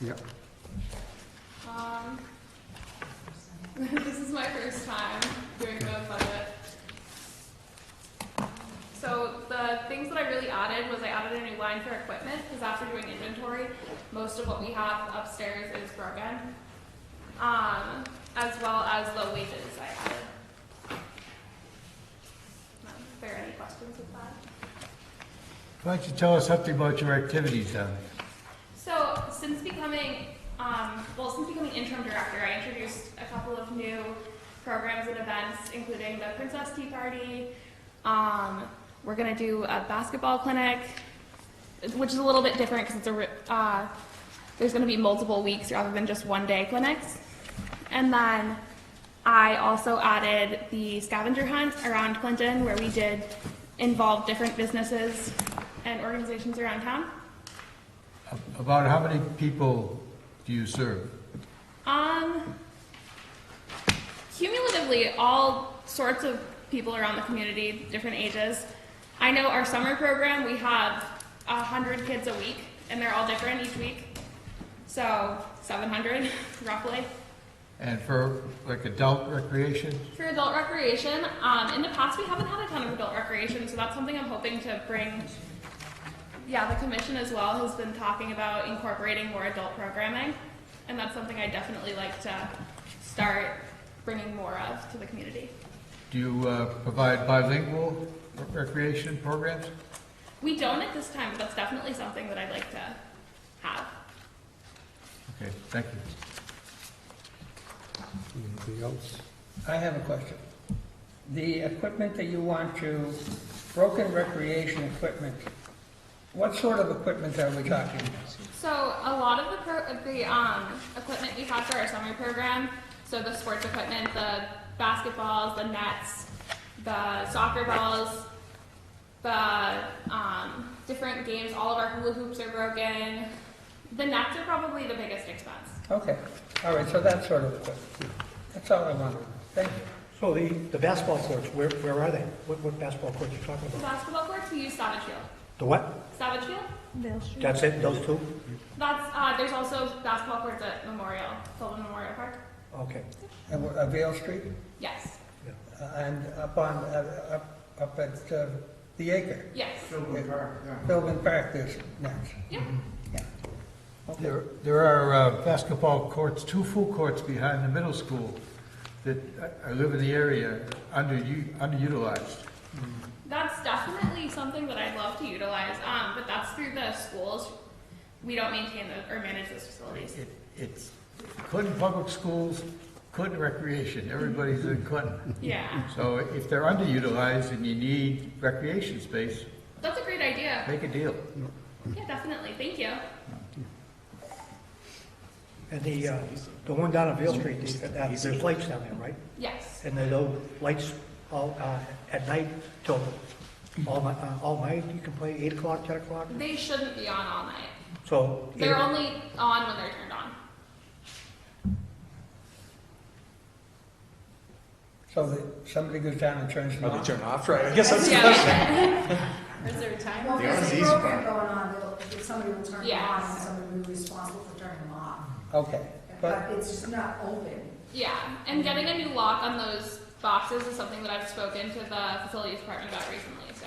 Yep. This is my first time doing the budget. So the things that I really added was I added a new line for equipment, because after doing inventory, most of what we have upstairs is broken. As well as the wages I added. Are there any questions with that? Why don't you tell us something about your activities down there? So since becoming interim director, I introduced a couple of new programs and events, including the Princess Tea Party. We're going to do a basketball clinic, which is a little bit different because there's going to be multiple weeks rather than just one day clinics. And then I also added the scavenger hunt around Clinton, where we did involve different businesses and organizations around town. About how many people do you serve? Cumulatively, all sorts of people around the community, different ages. I know our summer program, we have 100 kids a week, and they're all different each week. So 700, roughly. And for like adult recreation? For adult recreation, in the past we haven't had a ton of adult recreation, so that's something I'm hoping to bring. Yeah, the commission as well has been talking about incorporating more adult programming, and that's something I'd definitely like to start bringing more of to the community. Do you provide bilingual recreation programs? We don't at this time, but that's definitely something that I'd like to have. Okay, thank you. Anything else? I have a question. The equipment that you want to, broken recreation equipment, what sort of equipment are we talking? So a lot of the equipment we have for our summer program, so the sports equipment, the basketballs, the nets, the soccer balls, the different games, all of our hula hoops are broken. The nets are probably the biggest expense. Okay, all right, so that sort of equipment. That's all I wanted. Thank you. So the basketball courts, where are they? What basketball courts are you talking The about? basketball courts, we use Savage Field. The what? Savage Field? That's it, those two? That's, there's also basketball courts at Sullivan Memorial Park. Okay. And Vale Street? Yes. And up at the Acre? Yes. Philbin Park, there's next. Yep. Yeah. Okay. There are basketball courts, 2 full courts behind the middle school that I live in the area, underutilized. That's definitely something that I'd love to utilize, but that's through the schools. We don't maintain or manage those facilities. It's Clinton Public Schools, Clinton Recreation, everybody's in Clinton. Yeah. So if they're underutilized and you need recreation space, That's a great idea. make a deal. Yeah, definitely. Thank you. And the one down on Vale Street, there's lights down there, right? Yes. And those lights all, at night till all night, you can play 8 o'clock, 10 o'clock? They shouldn't be on all night. So. They're only on when they're turned on. So that somebody goes down and turns them Oh, they off? turn off, right? I guess that's the Yeah. question. Is there a time? The Well, if easy there's a program part. going on, if somebody will turn them Yes. on, and somebody will be responsible for turning them off. Okay, But it's just not open. Yeah. And getting a new lock on those boxes is something that I've spoken to the facilities department about recently. So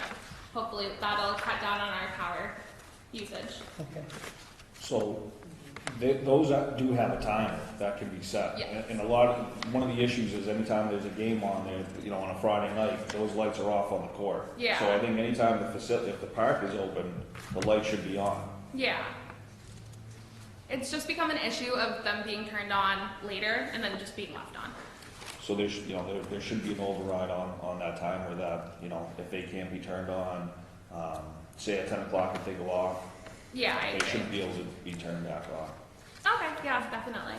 hopefully that'll cut down on our power usage. okay. So those do have a timer that can be set. Yeah. And one of the issues is anytime there's a game on there, on a Friday night, those lights are off on the court. Yeah. So I think anytime if the park is open, the light should be on. Yeah. It's just become an issue of them being turned on later and then just being left on. So there should be an override on that timer that, if they can't be turned on, say at 10 o'clock if they go off, Yeah, I they agree. shouldn't be able to be turned back on. Okay, yeah, definitely.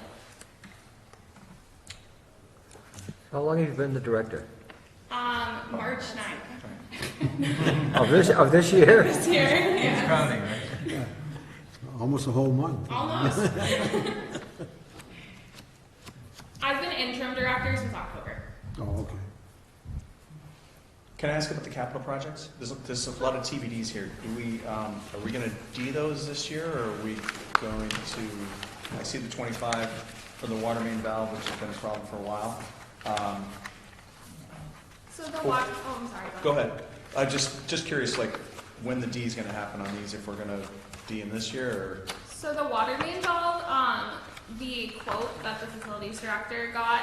How long have you been the director? March 9th. Of this year? This year, It's yeah. counting, right? Almost a whole month. Almost. I've been interim director since October. Oh, okay. Can I ask about the capital projects? There's a lot of TBDs here. Are we going to do those this year, or are we going to I see the 25 for the water main valve, which has been a problem for a while. So the water, oh, I'm sorry. Go ahead. Just curious, like, when the D is gonna happen on these, if we're gonna D in this year, or? So the water main valve, the quote that the facilities director got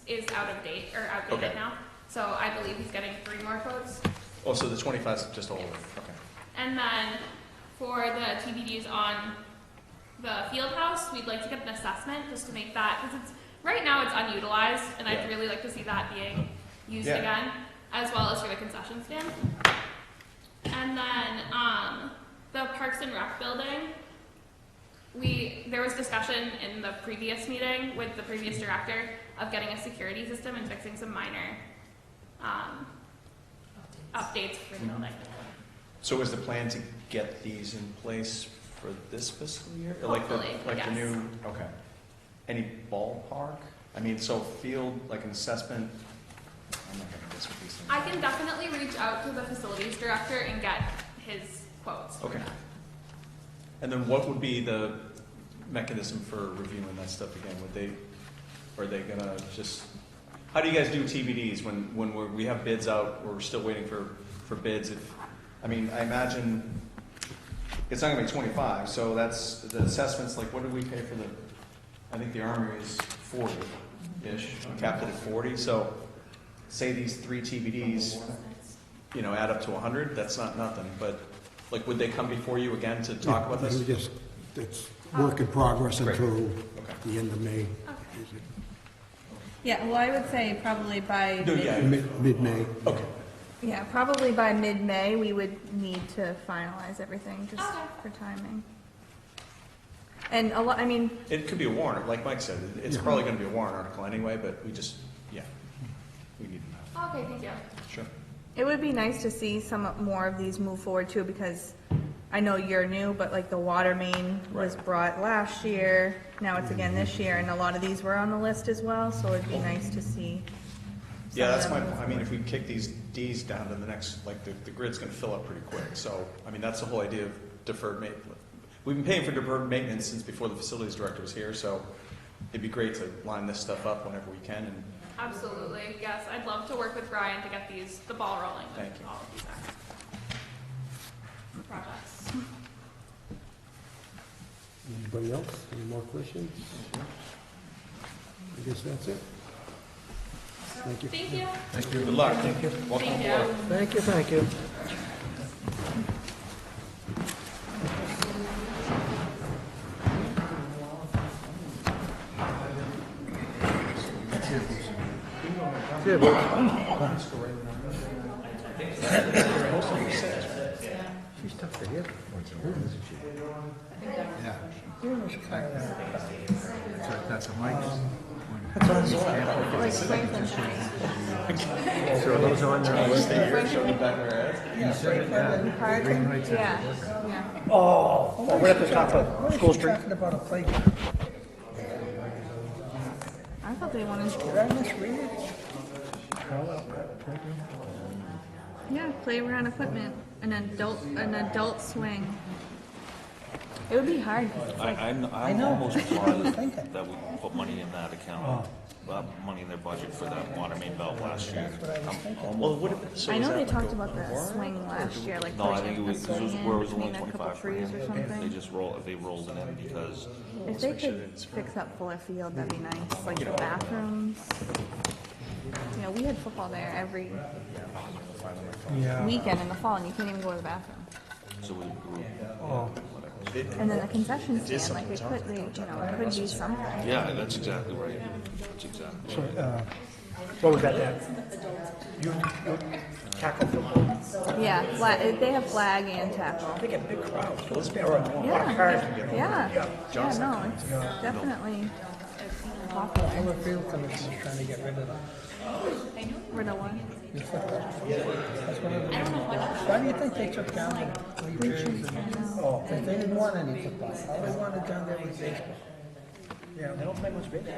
is out of date, or outdated Okay. now. So I believe he's getting 3 more quotes. Oh, so the 25 is just older, okay. And then for the TBDs on the field house, we'd like to get an assessment just to make that, because it's, right now it's unutilized, and Yeah. I'd really like to see that being used Yeah. again, as well as for the concession stand. And then, the Parks and Rec building, there was discussion in the previous meeting with the previous director of getting a security system and fixing some minor, updates for the building. So is the plan to get these in place for this fiscal year? Or like the Hopefully, new, okay. Any ballpark? I mean, so field, like an assessment, I'm not gonna guess what these things I are. can definitely reach out to the facilities director and get his quotes. for Okay. that. And then what would be the mechanism for reviewing that stuff again? Are they gonna just, how do you guys do TBDs when we have bids out, we're still waiting for bids? I mean, I imagine it's not gonna be 25, so that's, the assessments, like what do we pay for I think the Armory is 40-ish, capped it at 40, so say these 3 TBDs, add up to 100, that's not nothing, but like, would they come before you again to talk about this? It's work in progress Great. until Okay. the end of May, Yeah, well, I would say probably by, No, yeah, mid-May. okay. yeah, probably by mid-May, we would need to finalize everything, just Okay. for timing. And a lot, I mean, It could be a warrant, like Mike said, it's Yeah. probably gonna be a warrant article anyway, but we need to know. Okay, thank you. Sure. it would be nice to see some more of these move forward too, because I know you're new, but like the water main was Right. brought last year, now it's again this year, and a lot of these were on the list as well, so it'd be nice to see. Yeah, some that's of my them point. move I mean, if forward. we kick these Ds down to the next, like, the grid's gonna fill up pretty quick. So, I mean, that's the whole idea of deferred maintenance. We've been paying for deferred maintenance since before the facilities director was here, so it'd be great to line this stuff up whenever we can, and Absolutely, yes. I'd love to work with Brian to get the ball rolling with Thank you. all of these projects. Anybody else? Any more questions? I guess that's it. Thank you. Thank you. Thank you. good luck. Thank you. Welcome Thank aboard. you. Thank you, thank you. See you, Bruce. She's tough to hear once in a while, isn't she? Yeah. Where was Kyle? That's a Mike's. Like Franklin County. So are those on there? Stay here, show them back in our heads. You said it, yeah. Hard, Green lights at yeah, the workout. yeah. Oh, right at the top What of is School she Street. talking about a playground? I thought they wanted, Did I misread it? yeah, playground equipment, an adult swing. It would be hard, 'cause it's like, I'm know. almost That's what I was positive thinking. that we put money in that account, money in their budget for that water main valve last year. That's what I was thinking. Almost, I know they talked about the swing last year, like no, I putting think it a was, swing where it in was only between a couple 25 for trees him. or They something. just they rolled it in because, If they could fix up Fuller Field, that'd be nice, like the bathrooms. You know, we had football there every weekend in the fall, and you can't even go to the bathroom. so we, And then the concession stand, like it could, it could be something. yeah, that's exactly right. That's exactly right. What was that, you tackle football? Yeah, they have flag and tackle. They get big crowds. Or a lot of Yeah, cars. yeah, no, it's definitely popular. Fuller Field Commission is trying to get rid of them. Rid of one. That's one of the reasons. Why do you think they took down the bleachers? Because they didn't want any football. All they wanted down there was baseball. Yeah, they don't play much baseball.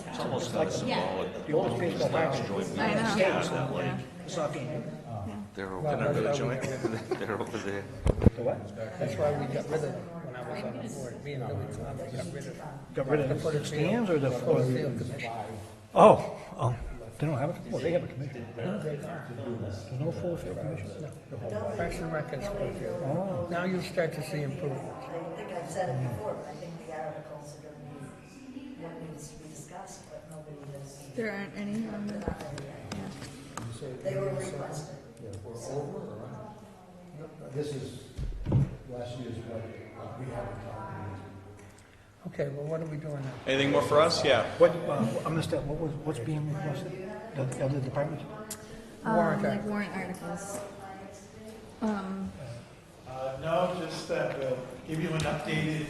It's almost like symbolic. The oldest baseball park. Joint I know. meetings, yeah, that like, It's not game. They're Well, over, Can I really that's why we join? got rid of- they're over there. The what? That's why we got rid of them when I was on the board. Me and Billy Conley got rid of them. Got rid of the stands or the? Full field commission. Oh, they don't have it? Well, they have a commission. No, they're gone. There's no full field commission? Parks and Rec and full field. Oh. Now you'll start to see improvements. I think I've said it before, but I think the articles are gonna be what needs to be discussed, but nobody has, There aren't any on they're the, not ready yet. They were requested. This is last year's budget. We haven't talked. Okay, well, what are we doing now? Anything more for us? Yeah. What, I'm gonna step, what's being requested? The other departments? Warrant like articles. warrant articles. No, just that we'll give you an updated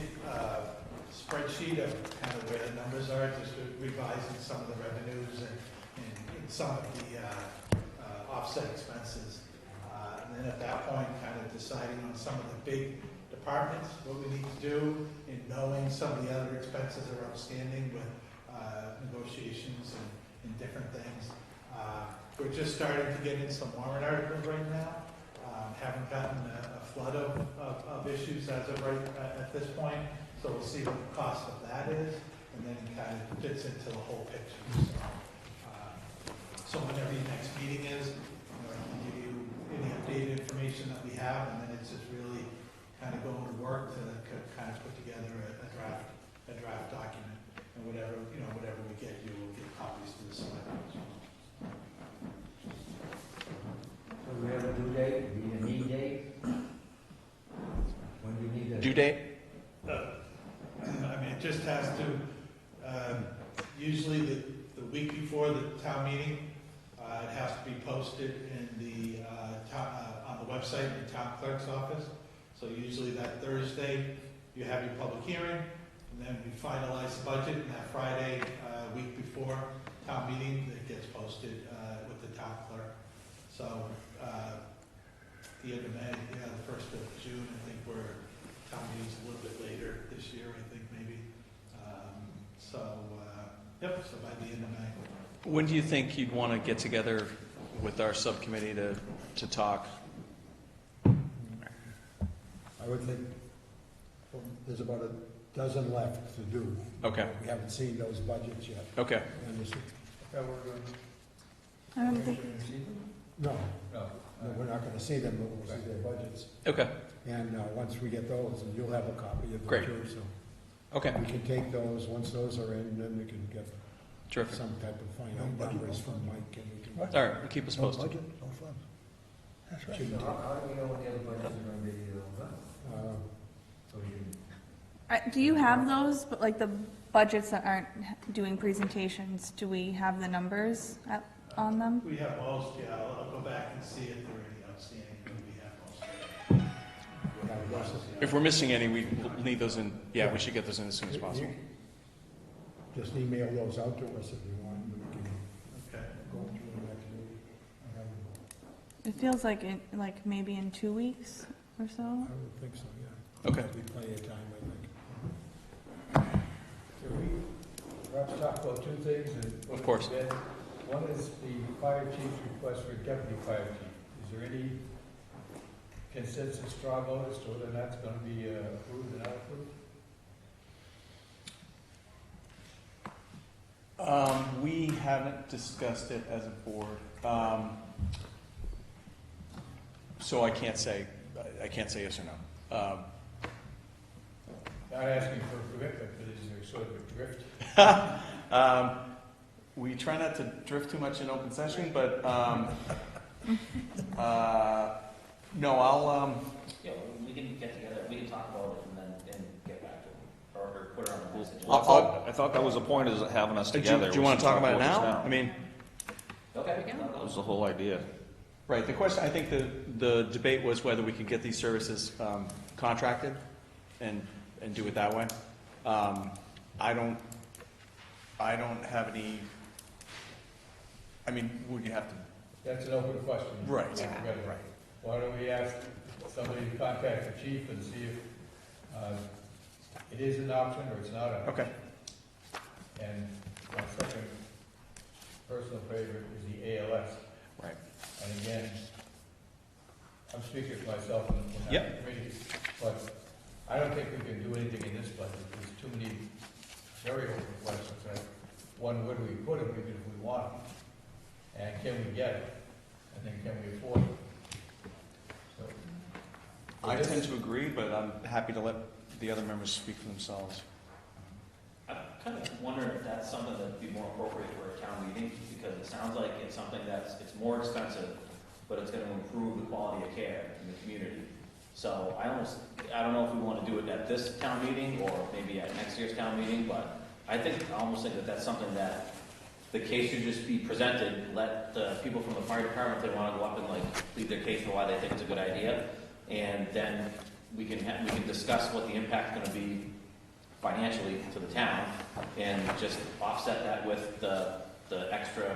spreadsheet of kind of where the numbers are, just revising some of the revenues and some of the offset expenses. And then at that point, kind of deciding on some of the big departments, what we need to do, and knowing some of the other expenses that are outstanding with negotiations and different things. We're just starting to get in some warrant articles right now. Haven't gotten a flood of issues as of right at this point, so we'll see what the cost of that is, and then it kind of fits into the whole picture. So whenever your next meeting is, I can give you any updated information that we have, and then it's just really kind of going to work to kind of put together a draft document, and whatever we get you, we'll get copies to the select. So we have a due date, we need a need date? When do you need that? Due date? I mean, it just has to, usually the week before the town meeting, it has to be posted in the, on the website in the town clerk's office. So usually that Thursday, you have your public hearing, and then we finalize the budget, and that Friday, week before town meeting, it gets posted with the town clerk. So, the end of May, the 1st of June, I think town meeting's a little bit later this year, I think maybe. So by the end of May. When do you think you'd want to get together with our subcommittee to talk? I would think there's about a dozen left to do. Okay. We haven't seen those budgets yet. Okay. And this- That we're going I don't think, No, No. no, we're not gonna see them, but we'll see their budgets. Okay. And once we get those, and you'll have a copy of them Great. too, so Okay. we can take those, once those are in, then we can get Terrific. some type of final numbers from Mike, and we can. What? All right. Keep us No posted. budget, no funds. That's right. shouldn't So how do we know what the other budgets are gonna be, done? take- So we can, do you have those, but like the budgets that aren't doing presentations, do we have the numbers on them? We have most, yeah, I'll go back and see if there are any outstanding, but we have most. If we're missing any, we need those in. Yeah, we should get those in as soon as possible. Just email those out to us if you want, and we can Okay. go through the next meeting. It feels like maybe in 2 weeks or so. I would think so, yeah. Okay. There'll be plenty of time, I think. So we perhaps talk about two things. And Of course. one is the fire chief's request for deputy fire chief. Is there any consensus, straw vote as to whether that's going to be approved or not approved? We haven't discussed it as a board, so I can't say yes or no. Not asking for a commitment, but is there sort of a drift? We try not to drift too much in open session, but no, I'll. Yeah, we can get together, we can talk about it and get back to them, or put it on the message. I thought that was the point, is having us together. Do you want to talk about it this now? I mean, Okay. That was the whole idea. right. The question, I think the debate was whether we could get these services contracted and do it that way. I don't have any. I mean, would you have to? That's an open question. Right. Yeah. Right. Why don't we ask somebody to contact the chief and see if it is an option or it's not an option? Okay. And my second personal favorite is the ALS. Right. And again, I'm speaking for myself and that committee, but I don't think we can do anything in this budget. There's too many very open questions. Like, one, where do we put them, even if we want them? And can we get it? And then can we afford it? So, I tend to agree, but I'm happy to let the other members speak for themselves. I'm kind of wondering if that's something that'd be more appropriate for a town meeting, because it sounds like it's something it's more expensive, but it's gonna improve the quality of care in the community. So I don't know if we want to do it at this town meeting or maybe at next year's town meeting, but I almost think that that's something that the case should just be presented, let the people from the fire department, if they want to go up and plead their case for why they think it's a good idea, and then we can discuss what the impact's going to be financially to the town, and just offset that with the extra,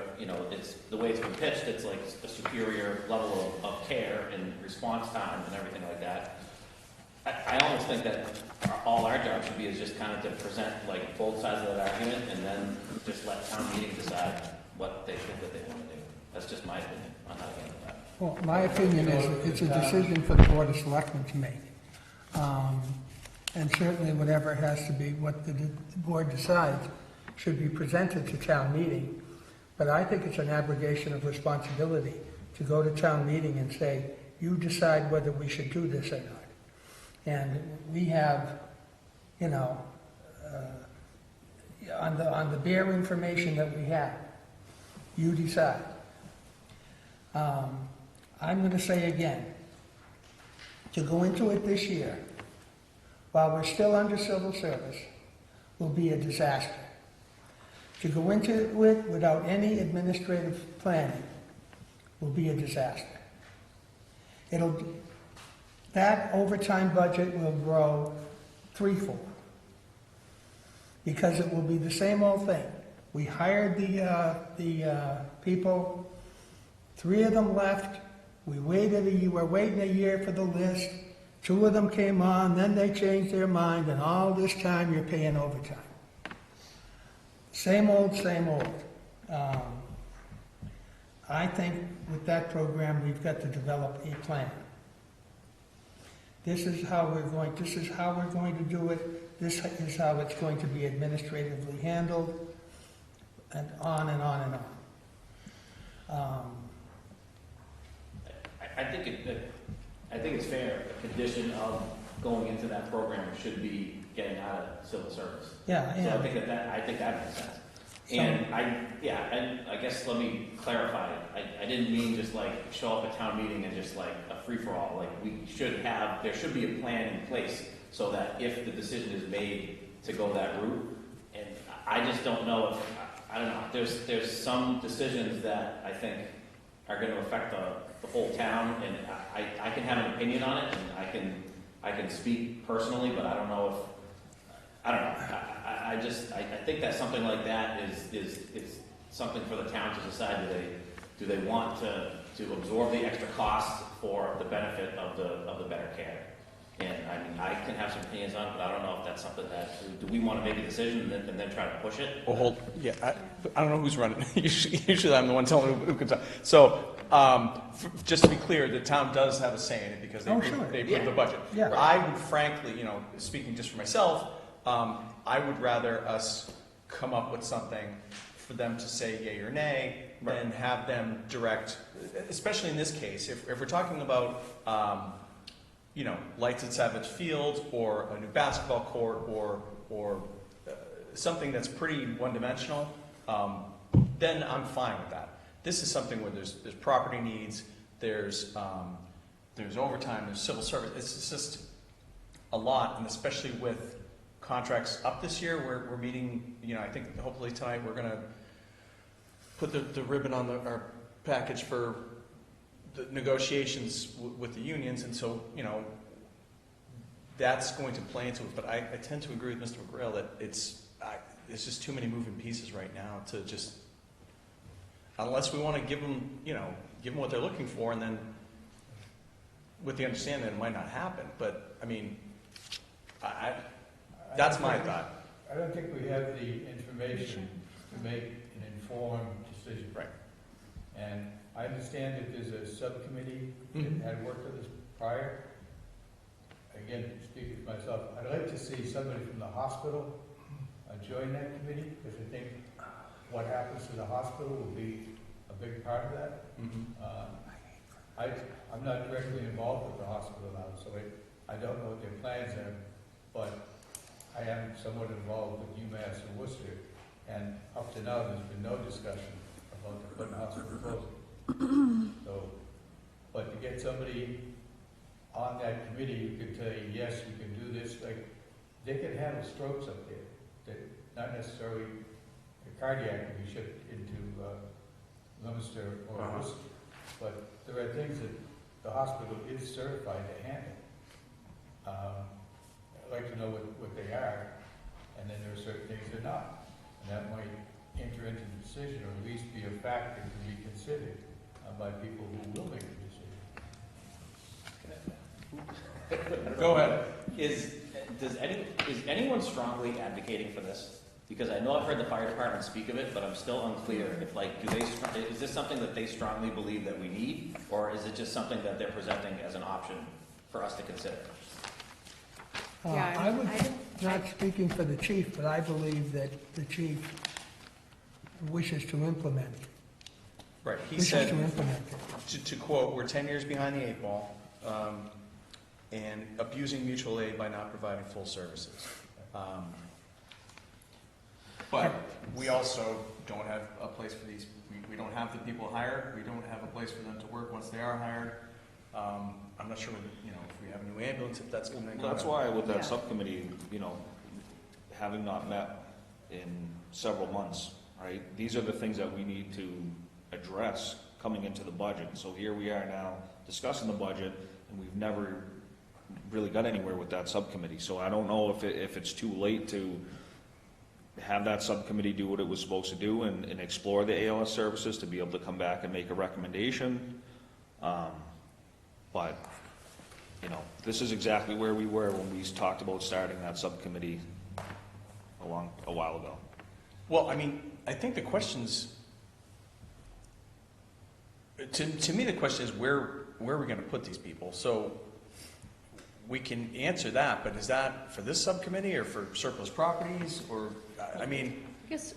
it's the way it's been pitched, it's like a superior level of care and response time and everything like that. I almost think that all our job should be is just kind of to present both sides of that argument, and then just let town meeting decide what they think that they want to do. That's just my opinion on how to handle that. Well, my opinion is it's a decision for the Board of Selectmen to make. And certainly whatever has to be, what the board decides, should be presented to town meeting. But I think it's an abrogation of responsibility to go to town meeting and say, you decide whether we should do this or not. And we have, on the bare information that we have, you decide. I'm going to say again, to go into it this year, while we're still under civil service, will be a disaster. To go into it without any administrative planning will be a disaster. That overtime budget will grow threefold, because it will be the same old thing. We hired the people, 3 of them left, we're waiting a year for the list, 2 of them came on, then they changed their mind, and all this time you're paying overtime. Same old, same old. I think with that program, we've got to develop a plan. This is how we're going to do it. This is how it's going to be administratively handled, and on and on and on. I think it's fair. A condition of going into that program should be getting out of civil service. Yeah. So I think that makes sense. And I guess let me clarify. I didn't mean just show up at town meeting and just a free for all. There should be a plan in place so that if the decision is made to go that route, and I just don't know if I don't know. There's some decisions that I think are going to affect the whole town, and I can have an opinion on it, and I can speak personally, but I don't know if I don't know. I think that something like that is something for the town to decide. Do they want to absorb the extra costs for the benefit of the better care? And I can have some opinions on it, but I don't know if that's something do we want to make a decision and then try to push it? Well, I don't know who's running. Usually I'm the one telling who can talk. So, just to be clear, the town does have a say in it because they approve the budget. Yeah. I would frankly, speaking just for myself, I would rather us come up with something for them to say yay or nay, than have them direct, especially in this case, if we're talking about, lights at Savage Field, or a new basketball court, or something that's pretty one-dimensional, then I'm fine with that. This is something where there's property needs, there's overtime, there's civil service. It's just a lot, and especially with contracts up this year, we're meeting. I think hopefully tonight we're going to put the ribbon on our package for the negotiations with the unions, and so that's going to play into it. But I tend to agree with Mr. McGrail that it's just too many moving pieces right now to just, unless we want to give them what they're looking for, and then with the understanding that it might not happen. But that's my thought. I don't think we have the information to make an informed decision. Right. And I understand that there's a subcommittee that had worked on this prior. Again, speaking for myself, I'd like to see somebody from the hospital join that committee, because I think what happens to the hospital will be a big part of that. I'm not directly involved with the hospital now, so I don't know what their plans are, but I am somewhat involved with UMass and Worcester, and up to now, there's been no discussion about the Clinton Hospital closing. So, but to get somebody on that committee who can tell you, yes, we can do this, like, they can handle strokes up there, that not necessarily a cardiac can be shipped into Leominster or Worcester, but there are things that the hospital is certified to handle. I'd like to know what they are, and then there are certain things they're not. And that might enter into the decision, or at least be a factor to be considered by people who will make the decision. Go ahead. Is anyone strongly advocating for this? Because I know I've heard the fire department speak of it, but I'm still unclear if, like, is this something that they strongly believe that we need, or is it just something that they're presenting as an option for us to consider? I would, not speaking for the chief, but I believe that the chief wishes to implement. Right, he Wishes said, to implement it. to quote, "We're 10 years behind the 8 ball, and abusing mutual aid by not providing full services." But we also don't have a place for these, we don't have the people hired, we don't have a place for them to work once they are hired. I'm not sure, if we have a new ambulance, if that's going to go. That's why with that subcommittee, having not met in several months, right? These are the things that we need to address coming into the budget. So here we are now discussing the budget, and we've never really got anywhere with that subcommittee. So I don't know if it's too late to have that subcommittee do what it was supposed to do and explore the ALS services to be able to come back and make a recommendation. But, this is exactly where we were when we talked about starting that subcommittee a while ago. Well, I think the question's, to me, the question is where are we going to put these people? So we can answer that, but is that for this subcommittee or for surplus properties? Or, I guess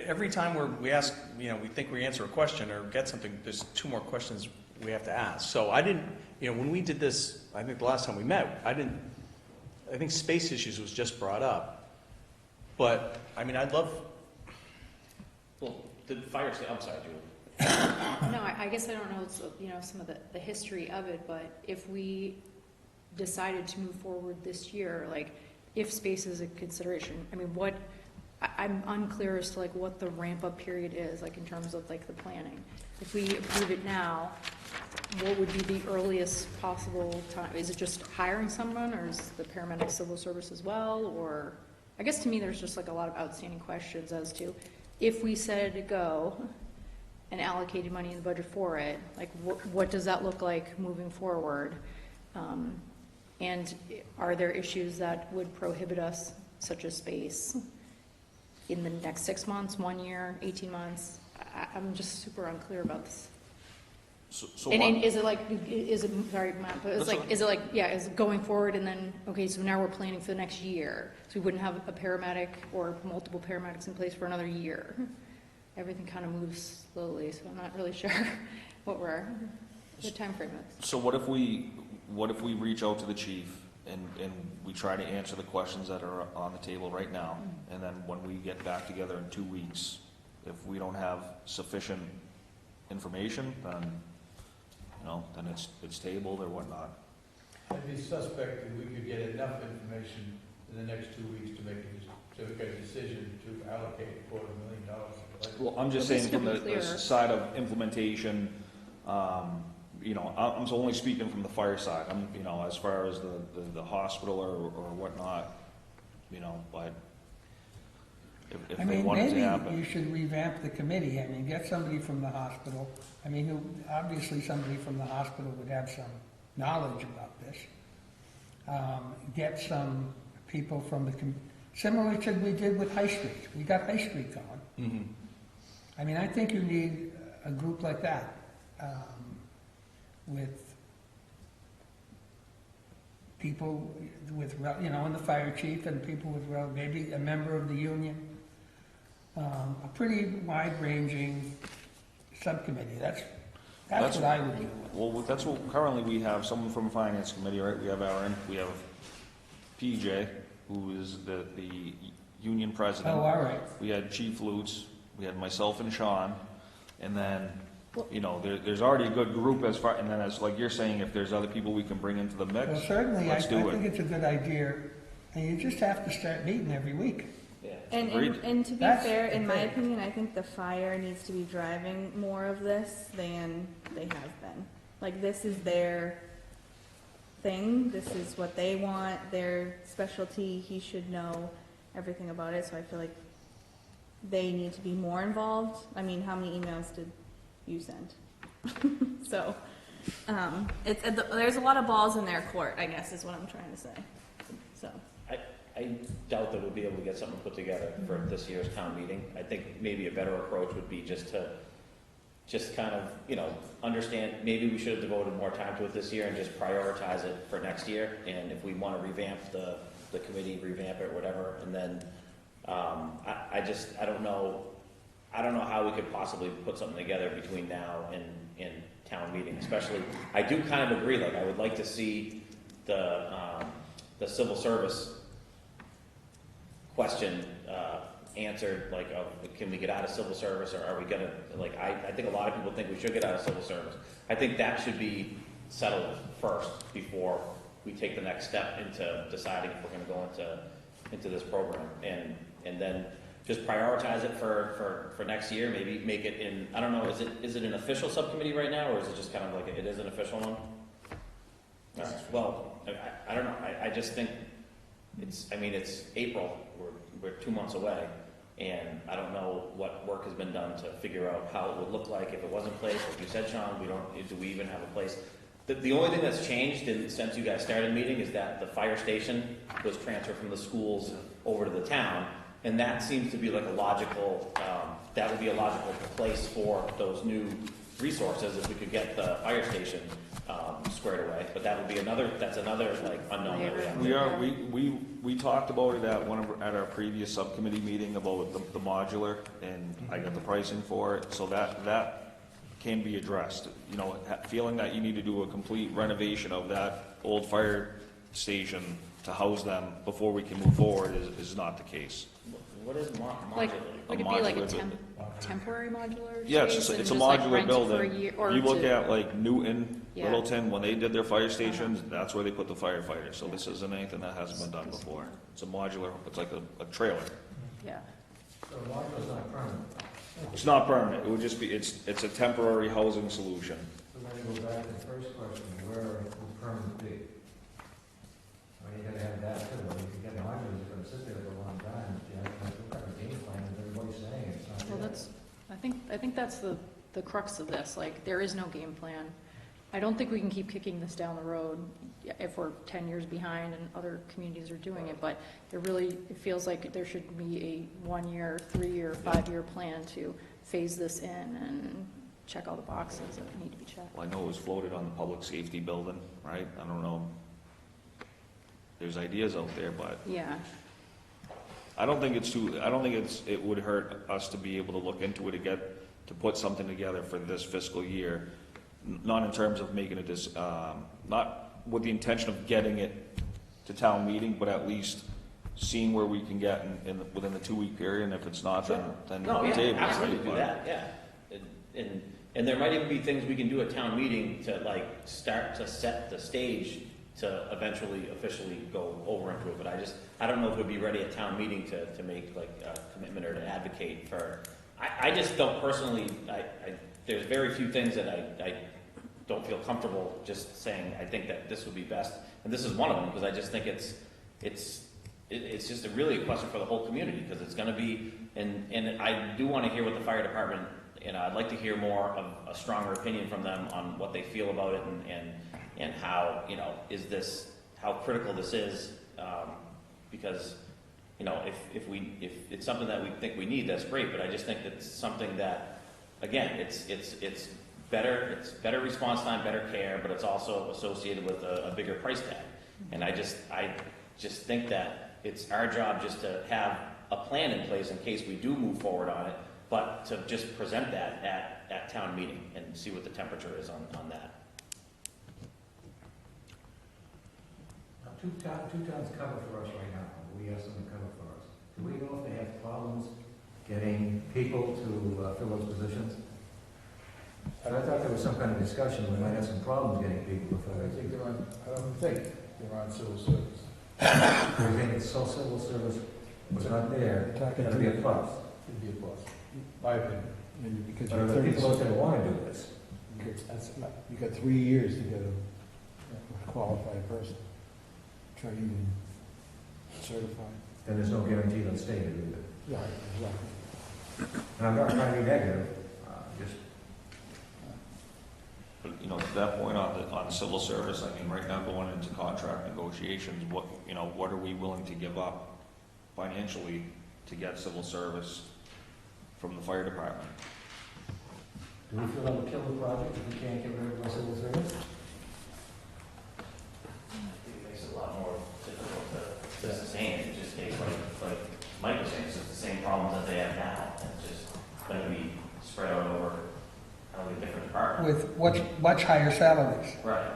every time we ask, we think we answer a question or get something, there's 2 more questions we have to ask. So I didn't, when we did this, I think the last time we met, I think space issues was just brought up. But, I'd love. Well, the fire station, I'm sorry, Julie. No, I guess I don't know, some of the history of it, but if we decided to move forward this year, like, if space is a consideration, I'm unclear as to, like, what the ramp-up period is, like, in terms of, like, the planning. If we approve it now, what would be the earliest possible time? Is it just hiring someone, or is the paramedic civil service as well? Or, I guess to me, there's just, like, a lot of outstanding questions as to, if we said to go and allocated money in the budget for it, like, what does that look like moving forward? And are there issues that would prohibit us, such as space, in the next 6 months, 1 year, 18 months? I'm just super unclear about this. So And is it like, sorry, Matt, but it's like, is it going forward and then, okay, so now we're planning for the next year. So we wouldn't have a paramedic or multiple paramedics in place for another year. Everything kind of moves slowly, so I'm not really sure what the time frame is. So what if we reach out to the chief and we try to answer the questions that are on the table right now, and then when we get back together in 2 weeks, if we don't have sufficient information, then it's tabled or whatnot. I'd be suspect that we could get enough information in the next 2 weeks to make a decision to allocate $250,000. Well, I'm just saying from the side of implementation, I'm only speaking from the fire side. As far as the hospital or whatnot, but if they want it to happen. Maybe you should revamp the committee. Get somebody from the hospital. Obviously somebody from the hospital would have some knowledge about this. Get some people from similar to what we did with High Street. We got High Street going. Mm-hmm. I think you need a group like that with people with, and the fire chief and people with, maybe a member of the union. A pretty wide-ranging subcommittee. That's what I would do. Well, that's what, currently we have someone from finance committee, right? We have Aaron, we have PJ, who is the union president. Oh, all right. We had Chief Lutz, we had myself and Sean, and then, there's already a good group as far, and then as like you're saying, if there's other people we can bring into the mix, Well, certainly, I let's do think it. it's a good idea, and you just have to start meeting every week. And to be That's fair, the in my thing. opinion, I think the fire needs to be driving more of this than they have been. Like, this is their thing, this is what they want, their specialty, he should know everything about it, so I feel like they need to be more involved. I mean, how many emails did you send? So, there's a lot of balls in their court, I guess, is what I'm trying to say, so. I doubt that we'll be able to get something put together for this year's town meeting. I think maybe a better approach would be just kind of, understand, maybe we should have devoted more time to it this year and just prioritize it for next year. And if we want to revamp the committee, revamp it, whatever, and then, I don't know how we could possibly put something together between now and town meeting, especially, I do kind of agree, like, I would like to see the civil service question answered, like, can we get out of civil service, or are we gonna, like, I think a lot of people think we should get out of civil service. I think that should be settled first before we take the next step into deciding if we're gonna go into this program, and then just prioritize it for next year, maybe make it in, I don't know, is it an official subcommittee right now, or is it just kind of like, it is an official one? All right, well, I don't know, I just think it's April, we're 2 months away, and I don't know what work has been done to figure out how it would look like if it was in place. Like you said, Sean, do we even have a place? The only thing that's changed since you guys started meeting is that the fire station was transferred from the schools over to the town, and that seems to be like a logical, that would be a logical place for those new resources if we could get the fire station squared away. But that would be another like unknown that we have. We talked about it at our previous subcommittee meeting about the modular, and I got the pricing for it, so that can be addressed. Feeling that you need to do a complete renovation of that old fire station to house them before we can move forward is not the case. What is modular? Like, would it be like a modular temporary modular? Yeah, space and it's a just, like, modular rent it for a building. year, or You look to- at like Newton, Yeah. Littleton, when they did their fire stations, that's where they put the firefighters. So this isn't anything that hasn't been done before. It's a modular, it's like a trailer. Yeah. So modular's not permanent. It's not permanent, it would just be, it's a temporary housing solution. So then you go back to the first question, where would permanent be? I mean, you gotta have that too, I mean, if you get modulars, it's gonna sit there for a long time, you have to look at a game plan, and everybody's saying it's not Well, there. I think that's the crux of this, like, there is no game plan. I don't think we can keep kicking this down the road if we're 10 years behind and other communities are doing it, but it feels like there should be a 1 year, 3 year, 5 year plan to phase this in and check all the boxes that need to be checked. Well, I know it was floated on the public safety building, right? I don't know. There's ideas out there, but Yeah, I don't think it would hurt us to be able to look into it again, to put something together for this fiscal year. Not in terms of making it not with the intention of getting it to town meeting, but at least seeing where we can get within the 2-week period, and if it's not, then No, we'll yeah, table it, absolutely right? do that, yeah. And there might even be things we can do at town meeting to like start to set the stage to eventually officially go over into it, but I don't know if we'd be ready at town meeting to make like a commitment or to advocate for, I just don't personally, there's very few things that I don't feel comfortable just saying, I think that this would be best, and this is one of them, because I just think it's just really a question for the whole community, because it's gonna be, and I do wanna hear what the fire department, I'd like to hear more of a stronger opinion from them on what they feel about it, and how, how critical this is, because, if it's something that we think we need, that's great, but I just think it's something that, again, it's better response time, better care, but it's also associated with a bigger price tag. And I just think that it's our job just to have a plan in place in case we do move forward on it, but to just present that at town meeting and see what the temperature is on that. Now, two towns cover for us right now. We ask them to cover for us. Do we know if they have problems getting people to fill those positions? And I thought there was some kind of discussion, we might have some problems getting people to fill I those. think they're on, I don't think they're on civil service. We think it's so civil service was not there, that'd be a plus. It'd be a plus, my opinion. And because But you're are there 30, people out there that want to do this? you got 3 years to get a qualified person, trained and certified. Then there's no guarantee they'll stay there either. Yeah, exactly. And I'm not trying to be negative, just But, you know, to that point on civil service, I mean, right now going into contract negotiations, what are we willing to give up financially to get civil service from the fire department? do we feel that would kill the project if we can't get rid of our civil service? It makes it a lot more difficult to sustain. It just takes, like Mike was saying, it's just the same problems that they have now. It's just going to be spread out over a different department. With much higher salaries. Right.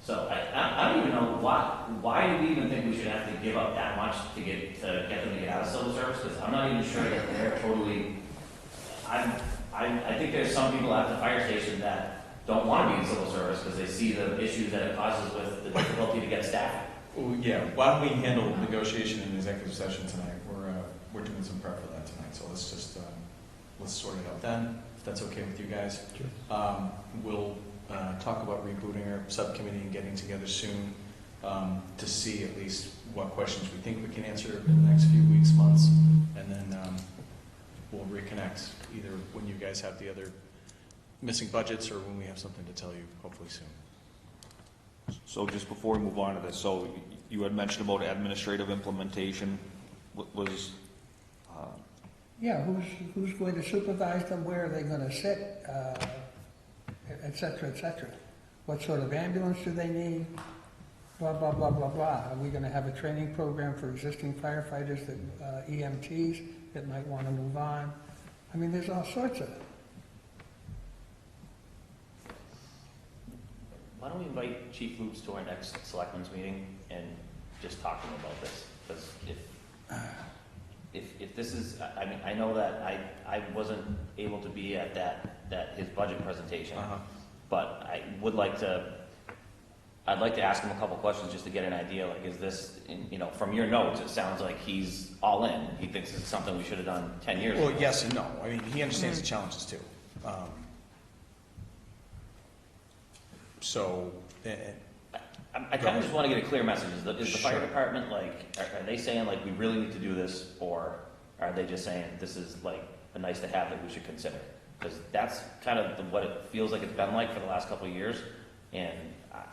So I don't even know why do we even think we should have to give up that much to get them to get out of civil service? Because I'm not even sure that they're totally. I think there's some people at the fire station that don't want to be in civil service because they see the issues that it causes with the difficulty to get staff. Well, yeah, why don't we handle negotiation in executive session tonight? We're doing some prep for that tonight, so let's just, let's sort it out then, if that's okay with you guys. Sure. We'll talk about rebooting our subcommittee and getting together soon to see at least what questions we think we can answer in the next few weeks, months, and then we'll reconnect either when you guys have the other missing budgets or when we have something to tell you, hopefully soon. So just before we move on to this, so you had mentioned about administrative implementation. Was Yeah, who's going to supervise them, where are they gonna sit, et cetera, et cetera. What sort of ambulance do they need? Blah, blah, blah, blah, blah. Are we gonna have a training program for existing firefighters, that EMTs that might wanna move on? I mean, there's all sorts of it. Why don't we invite Chief Loops to our next selectmen's meeting and just talk to him about this? Because if this is, I mean, I know that I wasn't able to be at his budget presentation, but I'd like to ask him a couple questions just to get an idea, like, is this, from your notes, it sounds like he's all in. He thinks it's something we should have done 10 years ago. Well, yes and no. I mean, he understands the challenges too. I kind of just want to get a clear message. Is the fire department, like, are they saying, like, we really need to do this, or are they just saying this is, like, a nice to have that we should consider? Because that's kind of what it feels like it's been like for the last couple of years, and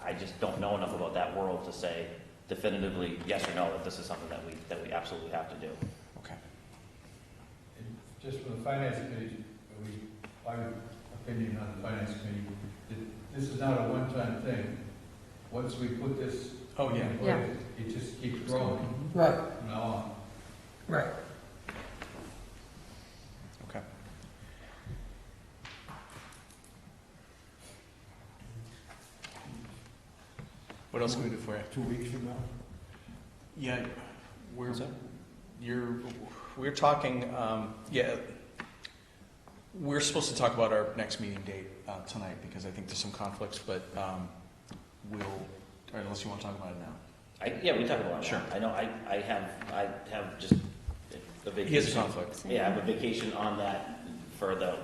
I just don't know enough about that world to say definitively yes or no that this is something that we absolutely have to do. Okay. And just from the finance committee, my opinion on the finance committee, this is not a one-time thing. Once we put this Oh, yeah. in place, it just keeps growing Right, from now on. right. Okay. What else can we do for you? 2 weeks from now? Yeah, What's that? we're talking, we're supposed to talk about our next meeting date tonight because I think there's some conflicts, but unless you want to talk about it now. Yeah, we talk about it. Sure. I know. I have just a vacation. He has a conflict. Yeah, I have a vacation on that for the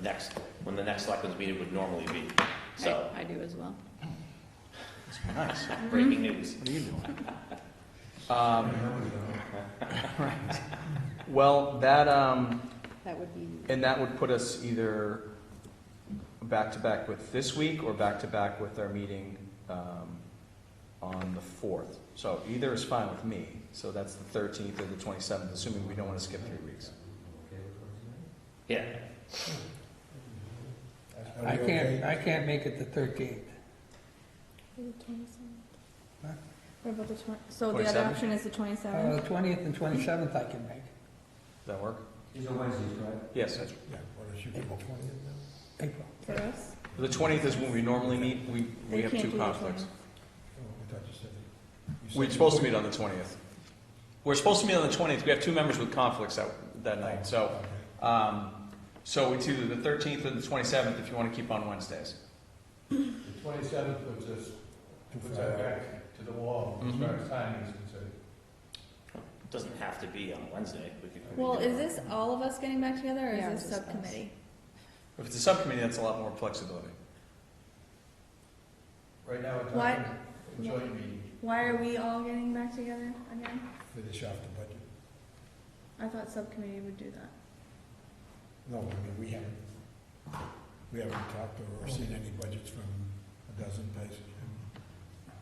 next, when the next selectmen's meeting would normally be. So, I do as well. That's very nice. breaking news. What are you doing? Right. Well, That would be. and that would put us either back to back with this week or back to back with our meeting on the 4th. So either is fine with me. So that's the 13th or the 27th, assuming we don't want to skip 3 weeks. Yeah. Are we okay? I can't make it the 13th. Huh? What about the so the 27th? other option is the The 27th? 20th and 27th I can make. Does that work? These are Wednesdays, correct? Yes. Yeah, what is your people 20th now? April. For us? The 20th is when we normally meet. We They have can't two do the conflicts. 20th. Oh, I thought you said it. We're supposed to meet on the 20th. We're supposed to meet on the 20th. We have two members with conflicts that night. So, so it's either the 13th or the 27th if you want to keep on Wednesdays. The 27th puts our back to the wall as far as timing is concerned. It doesn't have to be on a Wednesday. We could. Well, is this all of us getting back together, or Yeah, is this just us. subcommittee? If it's a subcommittee, that's a lot more flexibility. Right now, we're Why- talking a joint meeting. Why are we all getting back together again? Finish off the budget. I thought subcommittee would do that. No, I mean, we haven't talked or seen any budgets from a dozen places.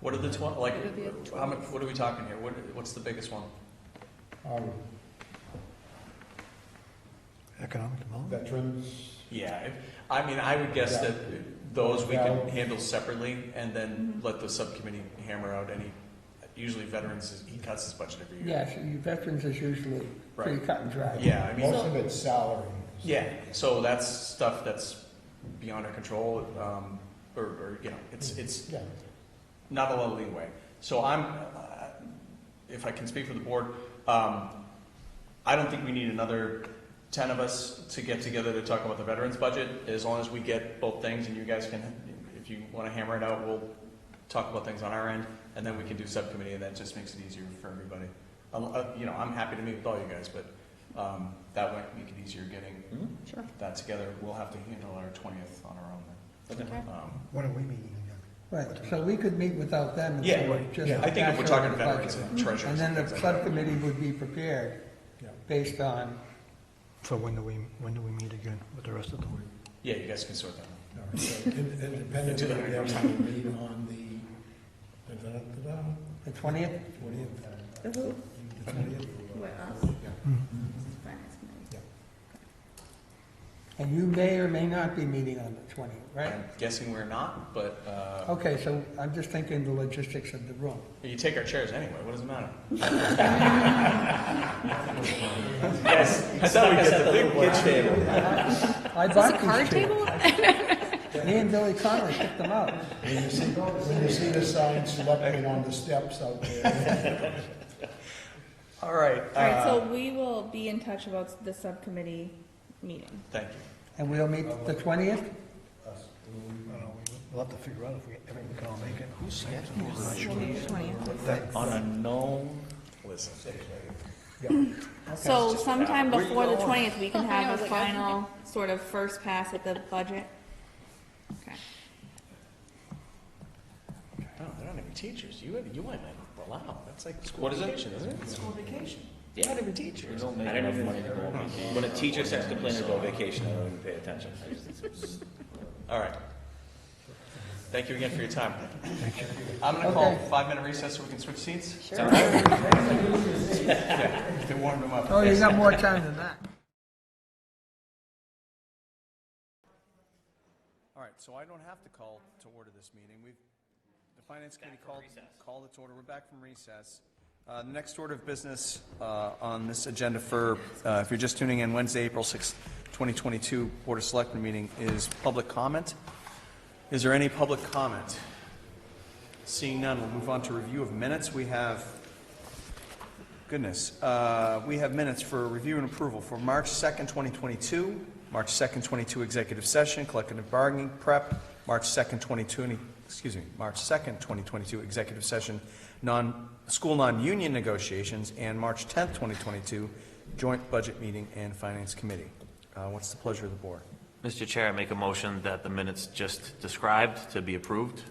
What are the like? It'll be a How much? What are we talking here? What's the biggest one? Economic development? Veterans, Yeah, I mean, I would guess that those we can handle separately, and then let the subcommittee hammer out any. Usually, veterans he cuts his budget every year. Yes, veterans is usually pretty cut and dry. Yeah, I mean, most of it's salary. yeah. So that's stuff that's beyond our control, or you know, it's Yeah. not a lot of leeway. So if I can speak for the board, I don't think we need another 10 of us to get together to talk about the veterans budget. As long as we get both things, and you guys can, if you want to hammer it out, we'll talk about things on our end, and then we can do subcommittee, and that just makes it easier for everybody. You know, I'm happy to meet with all you guys, but that might make it easier getting Sure. that together. We'll have to handle our 20th on our own then. Okay. When are we meeting again? Right, so we could meet without them. and Yeah, say, right. just Yeah. I think if we're bash talking over the veterans budget. and treasurers. And then the things like that. subcommittee would be prepared Yeah. based on, So when do we meet again with the rest of the week? Yeah, you guys can sort that out. All right, so independently, Do that. then we'll meet on the, the 20th? 20th. The who? The 20th. What, us? Yeah. Finance committee. And you may or may not be meeting on the 20th, right? I'm guessing we're not, but Okay, so I'm just thinking the logistics of the room. you take our chairs anyway. What does it matter? Yes. I thought we get the big kids table. I Is this a bought card these chairs. table? Me and Billy Connolly picked them out. When you see the sign, selectmen on the steps out there. All right. All right, so we will be in touch about the subcommittee meeting. Thank you. And we'll meet the 20th? We'll have to figure out if we can all make it. We'll meet the 20th. On a known, Listen. So sometime Where you before the going? 20th, we can I have was a like, final sort of first pass at the budget. Okay. Oh, they're not even teachers. You might not allow. That's like school What is it? vacation, isn't it? School vacation. They're not even teachers. we don't make I don't enough even, money to go on vacation. when a teacher starts complaining about vacation, I don't even pay attention. All right. Thank you again for your time. I'm going to call Okay. 5-minute recess so we can switch seats. Sure. Yeah, they warmed them up. Oh, you got more time than that. All right, so I don't have to call to order this meeting. The Finance Committee called it to order. We're back from recess. The next order of business on this agenda for, if you're just tuning in, Wednesday, April 6, 2022, Board of Selectmen meeting is public comment. Is there any public comment? Seeing none, we'll move on to review of minutes. We have minutes for review and approval for March 2nd, 2022, March 2nd, 22 executive session, collective bargaining prep, March 2nd, 2022 executive session, school non-union negotiations, and March 10th, 2022 joint budget meeting and finance committee. What's the pleasure of the board? Mr. Chair, I make a motion that the minutes just described to be approved.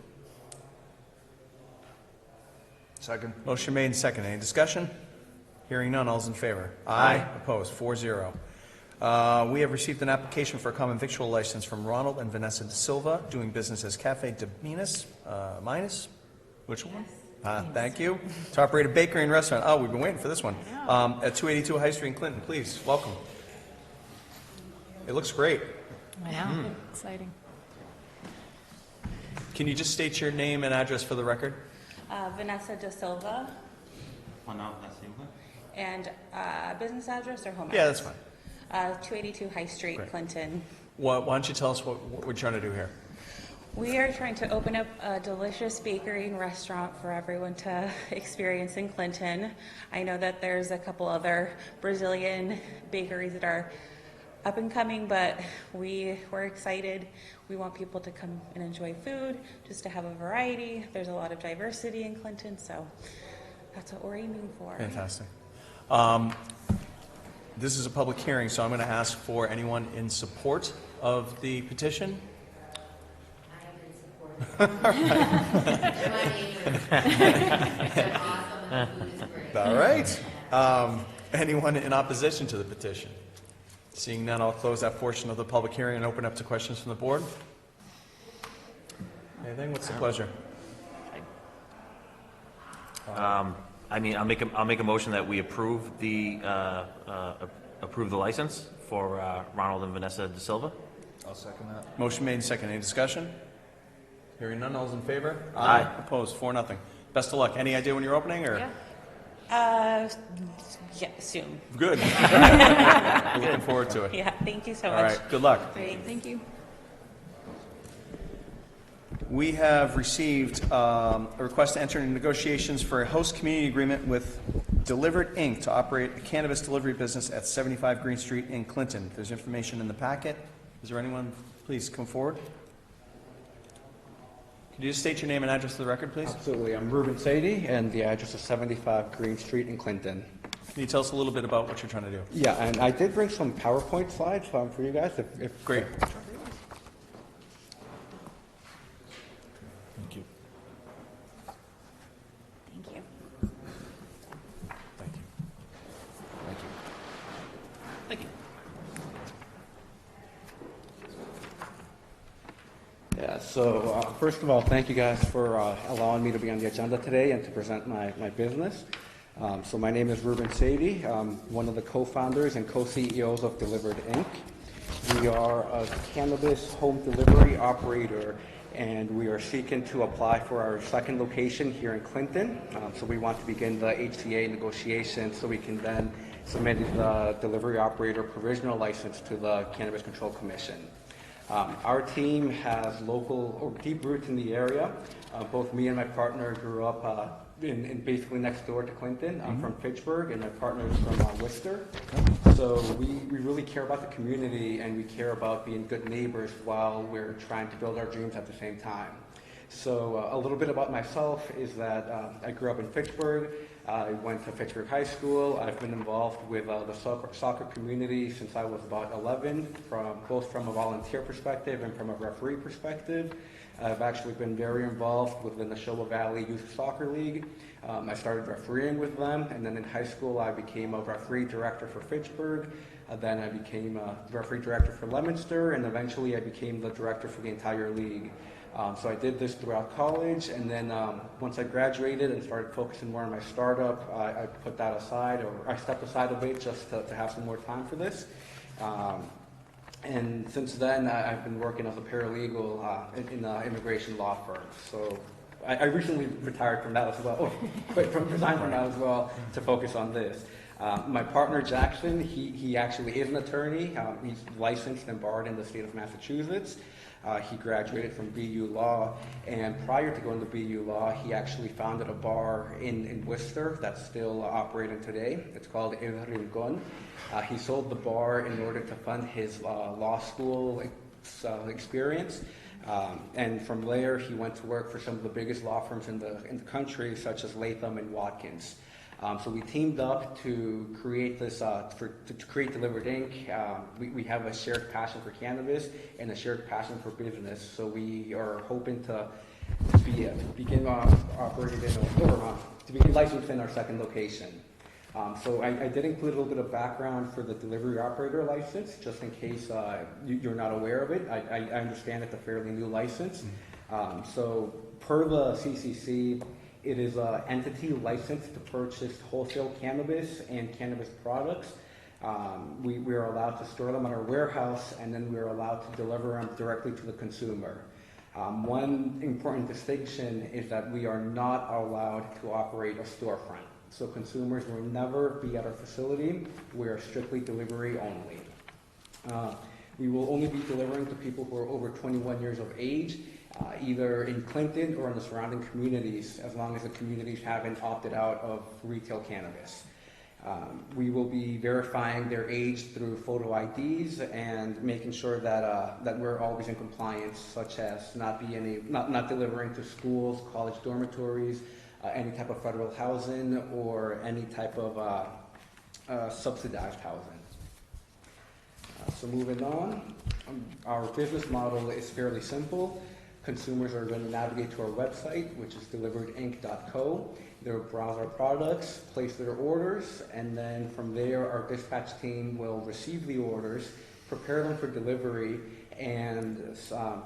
Second. Motion made and second. Any discussion? Hearing none, all's in favor? Aye. Opposed? 4-0. We have received an application for a common victual license from Ronald and Vanessa De Silva, doing business as Cafe de Minas, which one? Thank you. To operate a bakery and restaurant. Oh, we've been waiting for this one. At 282 High Street in Clinton. Please, welcome. It looks great. I know, exciting. Can you just state your name and address for the record? Vanessa Da Silva. And business address or home address? Yeah, that's fine. 282 High Street, Great. Clinton. Why don't you tell us what we're trying to do here? We are trying to open up a delicious bakery and restaurant for everyone to experience in Clinton. I know that there's a couple other Brazilian bakeries that are up and coming, but we're excited. We want people to come and enjoy food, just to have a variety. There's a lot of diversity in Clinton, so that's what we're aiming for. Fantastic. This is a public hearing, so I'm going to ask for anyone in support of the petition. My neighbors. They're awesome and the food is great. All right. Anyone in opposition to the petition? Seeing none, I'll close that portion of the public hearing and open up to questions from the board. Anything? What's the pleasure? I mean, I'll make a motion that we approve the license for Ronald and Vanessa Da Silva. I'll second that. Motion made and second. Any discussion? Hearing none, all's in favor? Aye. Opposed? 4-0. Best of luck. Any idea when you're opening, or? Yeah, soon. Good. We're looking forward to it. Yeah, thank you so much. All right. Good luck. Great, thank you. We have received a request to enter into negotiations for a host community agreement with Delivered Inc. to operate a cannabis delivery business at 75 Green Street in Clinton. There's information in the packet. Is there anyone? Please come forward. Could you just state your name and address to the record, please? Absolutely. I'm Ruben Sadie, and the address is 75 Green Street in Clinton. Can you tell us a little bit about what you're trying to do? Yeah, and I did bring some PowerPoint slides for you guys. If Great. Thank you. Thank you. Thank you. Thank you. Thank you. Yeah, so first of all, thank you guys for allowing me to be on the agenda today and to present my business. So my name is Ruben Sadie. I'm one of the co-founders and co-CEOs of Delivered Inc. We are a cannabis home delivery operator, and we are seeking to apply for our second location here in Clinton. So we want to begin the HCA negotiations so we can then submit the delivery operator provisional license to the Cannabis Control Commission. Our team has local or deep roots in the area. Both me and my partner grew up in basically next door to Clinton. I'm from Fitchburg, and my partner is from Worcester. So we really care about the community, and we care about being good neighbors while we're trying to build our dreams at the same time. So a little bit about myself is that I grew up in Fitchburg. I went to Fitchburg High School. I've been involved with the soccer community since I was about 11, both from a volunteer perspective and from a referee perspective. I've actually been very involved with the Neshoba Valley Youth Soccer League. I started refereeing with them, and then in high school I became a referee director for Fitchburg. Then I became a referee director for Leominster, and eventually I became the director for the entire league. So I did this throughout college, and then once I graduated and started focusing more on my startup, I put that aside, or I stepped aside a bit just to have some more time for this. And since then, I've been working as a paralegal in an immigration law firm. So I recently retired from that as well, resigned from that as well to focus on this. My partner Jackson, he actually is an attorney. He's licensed and barred in the state of Massachusetts. He graduated from BU Law, and prior to going to BU Law, he actually founded a bar in Worcester that's still operating today. It's called El Rincon. He sold the bar in order to fund his law school experience. And from there, he went to work for some of the biggest law firms in the country, such as Latham and Watkins. So we teamed up to create this, to create Delivered Inc. We have a shared passion for cannabis and a shared passion for business. So we are hoping to begin licensed in our second location. So I did include a little bit of background for the delivery operator license, just in case you're not aware of it. I understand it's a fairly new license. So per the CCC, it is an entity licensed to purchase wholesale cannabis and cannabis products. We are allowed to store them in our warehouse, and then we are allowed to deliver them directly to the consumer. One important distinction is that we are not allowed to operate a storefront. So consumers will never be at our facility. We are strictly delivery only. We will only be delivering to people who are over 21 years of age, either in Clinton or in the surrounding communities, as long as the communities haven't opted out of retail cannabis. We will be verifying their age through photo IDs and making sure that we're always in compliance, such as not delivering to schools, college dormitories, any type of federal housing, or any type of subsidized housing. So moving on, our business model is fairly simple. Consumers are going to navigate to our website, which is deliveredinc.co. They'll browse our products, place their orders, and then from there our dispatch team will receive the orders, prepare them for delivery, and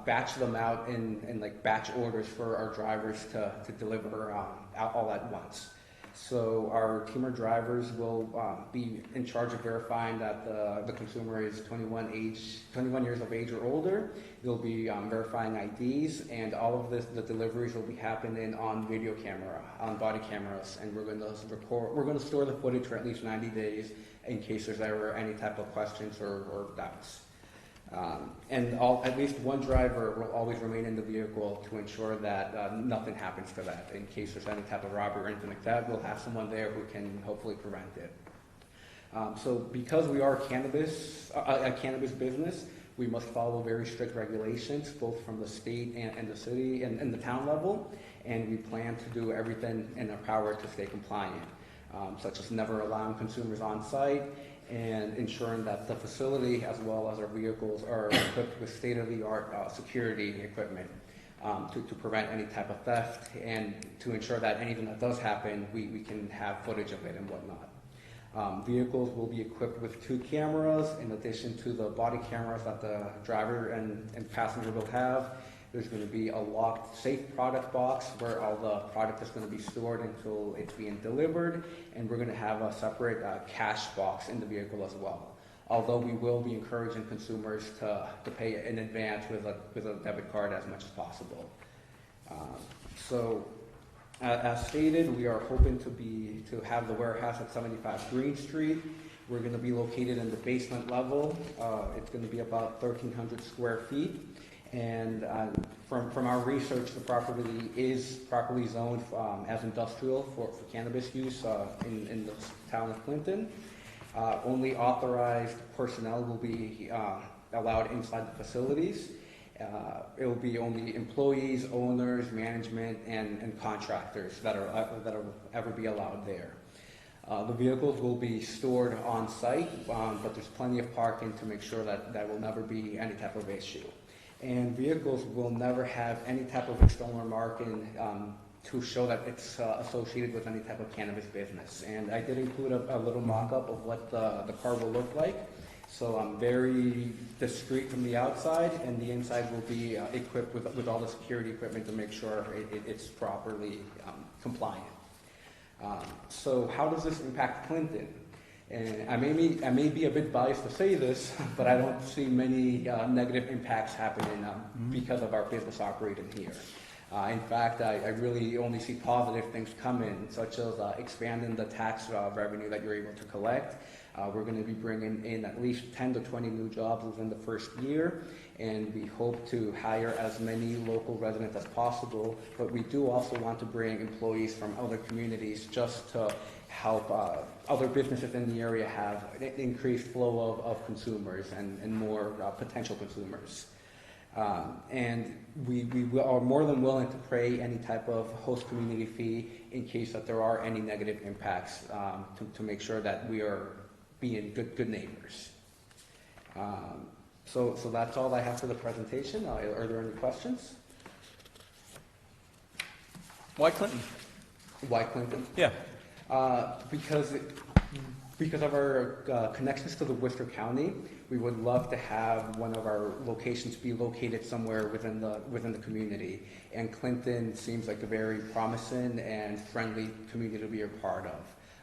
batch them out in like batch orders for our drivers to deliver all at once. So our team of drivers will be in charge of verifying that the consumer is 21 years of age or older. They'll be verifying IDs, and all of the deliveries will be happening on video camera, on body cameras, and we're going to store the footage for at least 90 days in case there's ever any type of questions or doubts. And at least one driver will always remain in the vehicle to ensure that nothing happens to that. In case there's any type of robbery or anything like that, we'll have someone there who can hopefully prevent it. So because we are a cannabis business, we must follow very strict regulations, both from the state and the city and the town level, and we plan to do everything in our power to stay compliant, such as never allowing consumers on site, and ensuring that the facility as well as our vehicles are equipped with state-of-the-art security equipment to prevent any type of theft, and to ensure that anything that does happen, we can have footage of it and whatnot. Vehicles will be equipped with 2 cameras in addition to the body cameras that the driver and passenger will have. There's going to be a locked safe product box where all the product is going to be stored until it's being delivered, and we're going to have a separate cash box in the vehicle as well. Although we will be encouraging consumers to pay in advance with a debit card as much as possible. As stated, we are hoping to have the warehouse at 75 Green Street. We're going to be located in the basement level. It's going to be about 1,300 square feet. And from our research, the property is properly zoned as industrial for cannabis use in the town of Clinton. Only authorized personnel will be allowed inside the facilities. It will be only employees, owners, management, and contractors that will ever be allowed there. The vehicles will be stored on site, but there's plenty of parking to make sure that will never be any type of issue. And vehicles will never have any type of external marking to show that it's associated with any type of cannabis business. And I did include a little mock-up of what the car will look like. So I'm very discreet from the outside, and the inside will be equipped with all the security equipment to make sure it's properly compliant. So how does this impact Clinton? And I may be a bit biased to say this, but I don't see many negative impacts happening because of our business operating here. In fact, I really only see positive things coming, such as expanding the tax revenue that you're able to collect. We're going to be bringing in at least 10 to 20 new jobs within the first year, and we hope to hire as many local residents as possible, but we do also want to bring employees from other communities just to help other businesses in the area have an increased flow of consumers and more potential consumers. And we are more than willing to pay any type of host community fee in case that there are any negative impacts to make sure that we are being good neighbors. So that's all I have for the presentation. Are there any questions? Why Clinton? Why Clinton? Yeah. Because of our connections to the Worcester County, we would love to have one of our locations be located somewhere within the community. And Clinton seems like a very promising and friendly community to be a part of.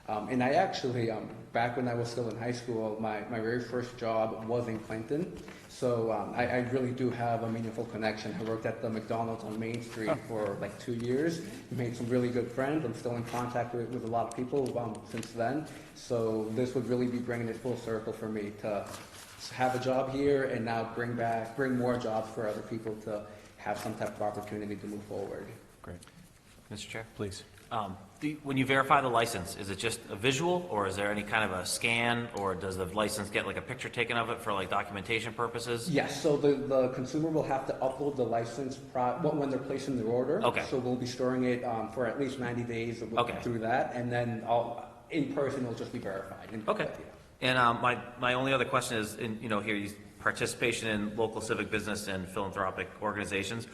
And I actually, back when I was still in high school, my very first job was in Clinton. So I really do have a meaningful connection. I worked at the McDonald's on Main Street for like 2 years, made some really good friends. I'm still in contact with a lot of people since then. So this would really be bringing it full circle for me to have a job here and now bring more jobs for other people to have some type of opportunity to move forward. Great. Mr. Chair? Please. When you verify the license, is it just a visual, or is there any kind of a scan, or does the license get like a picture taken of it for like documentation purposes? Yes, so the consumer will have to upload the license when they're placing their order. Okay. So we'll be storing it for at least 90 days through that, and then in person it'll just be verified. Okay. And my only other question is, here, participation in local civic business and philanthropic organizations.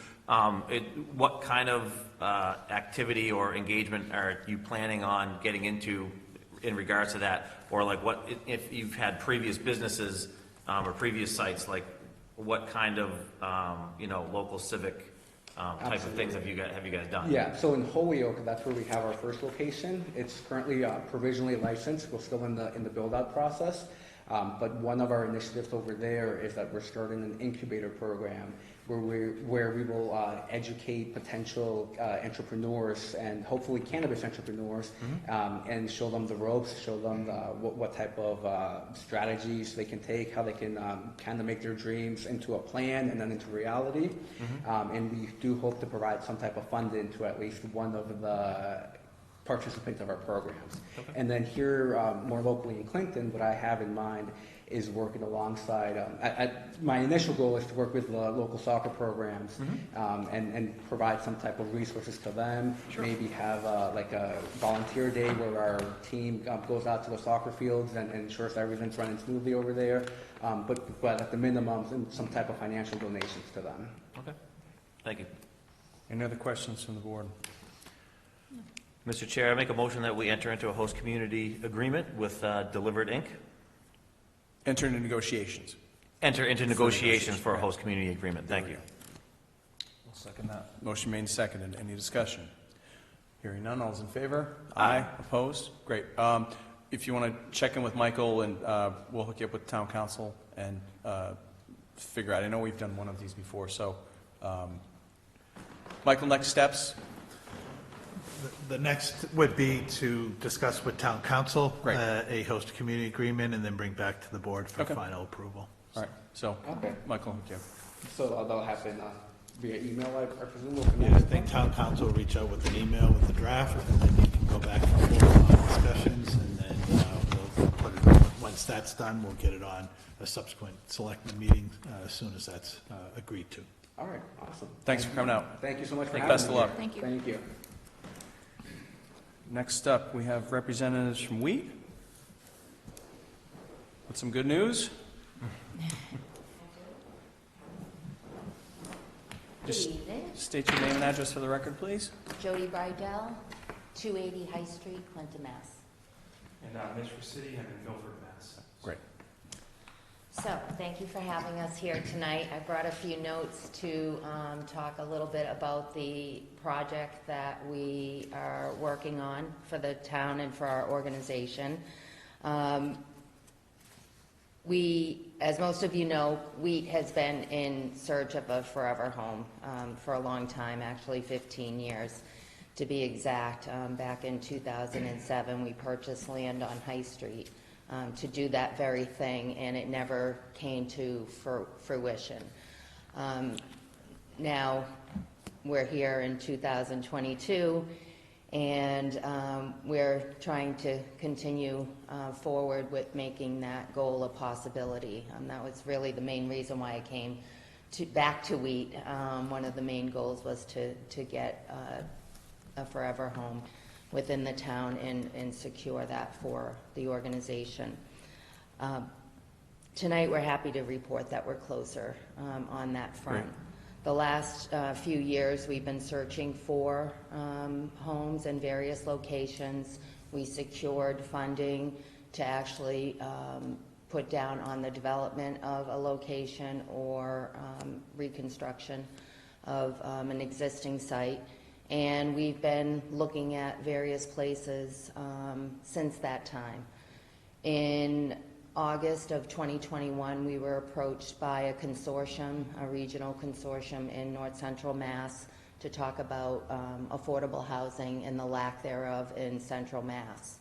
What kind of activity or engagement are you planning on getting into in regards to that? Or like if you've had previous businesses or previous sites, like what kind of, local civic type of things have you guys done? Yeah, so in Holyoke, that's where we have our first location. It's currently provisionally licensed. We're still in the build-out process. But one of our initiatives over there is that we're starting an incubator program where we will educate potential entrepreneurs and hopefully cannabis entrepreneurs and show them the ropes, show them what type of strategies they can take, how they can kind of make their dreams into a plan and then into reality. And we do hope to provide some type of funding to at least one of the participants of our programs. Okay. And then here, more locally in Clinton, what I have in mind is working alongside, my initial goal is to work with the local soccer programs and provide some type of resources to them. Sure. Maybe have like a volunteer day where our team goes out to the soccer fields and ensures everything's running smoothly over there. But at the minimum, some type of financial donations to them. Okay. Thank you. Any other questions from the board? Mr. Chair, I make a motion that we enter into a host community agreement with Delivered Inc. Enter into negotiations. Enter into negotiations for a host community agreement. Thank you. I'll second that. Motion made and seconded. Any discussion? Hearing none, all's in favor? Aye. Opposed? Great. If you want to check in with Michael, and we'll hook you up with town council and figure out. I know we've done one of these before, so Michael, next steps? The next would be to discuss with town council Right. A host community agreement and then bring back to the board for Okay. final approval. All right, so, Michael, hook you up. So that'll happen via email, I presume? Yeah, I think town council will reach out with an email with the draft, and then you can go back and forth on discussions, and then we'll put it, once that's done, we'll get it on a subsequent selectment meeting as soon as that's agreed to. All right, awesome. Thanks for coming out. Thank you so much for having Best me. of luck. Thank you. Thank you. Next up, we have representatives from Wheat. With some good news. Just Good evening. state your name and address for the record, please. Jody Bridell, 280 High Street, Clinton, Mass. And Mitch City, I'm in Milford, Mass. Great. So, thank you for having us here tonight. I brought a few notes to talk a little bit about the project that we are working on for the town and for our organization. As most of you know, Wheat has been in search of a forever home for a long time, actually 15 years to be exact. Back in 2007, we purchased land on High Street to do that very thing, and it never came to fruition. Now, we're here in 2022, and we're trying to continue forward with making that goal a possibility. That was really the main reason why I came back to Wheat. One of the main goals was to get a forever home within the town and secure that for the organization. Tonight, we're happy to report that we're closer on that front. Great. The last few years, we've been searching for homes in various locations. We secured funding to actually put down on the development of a location or reconstruction of an existing site. And we've been looking at various places since that time. In August of 2021, we were approached by a consortium, a regional consortium in North Central Mass, to talk about affordable housing and the lack thereof in Central Mass.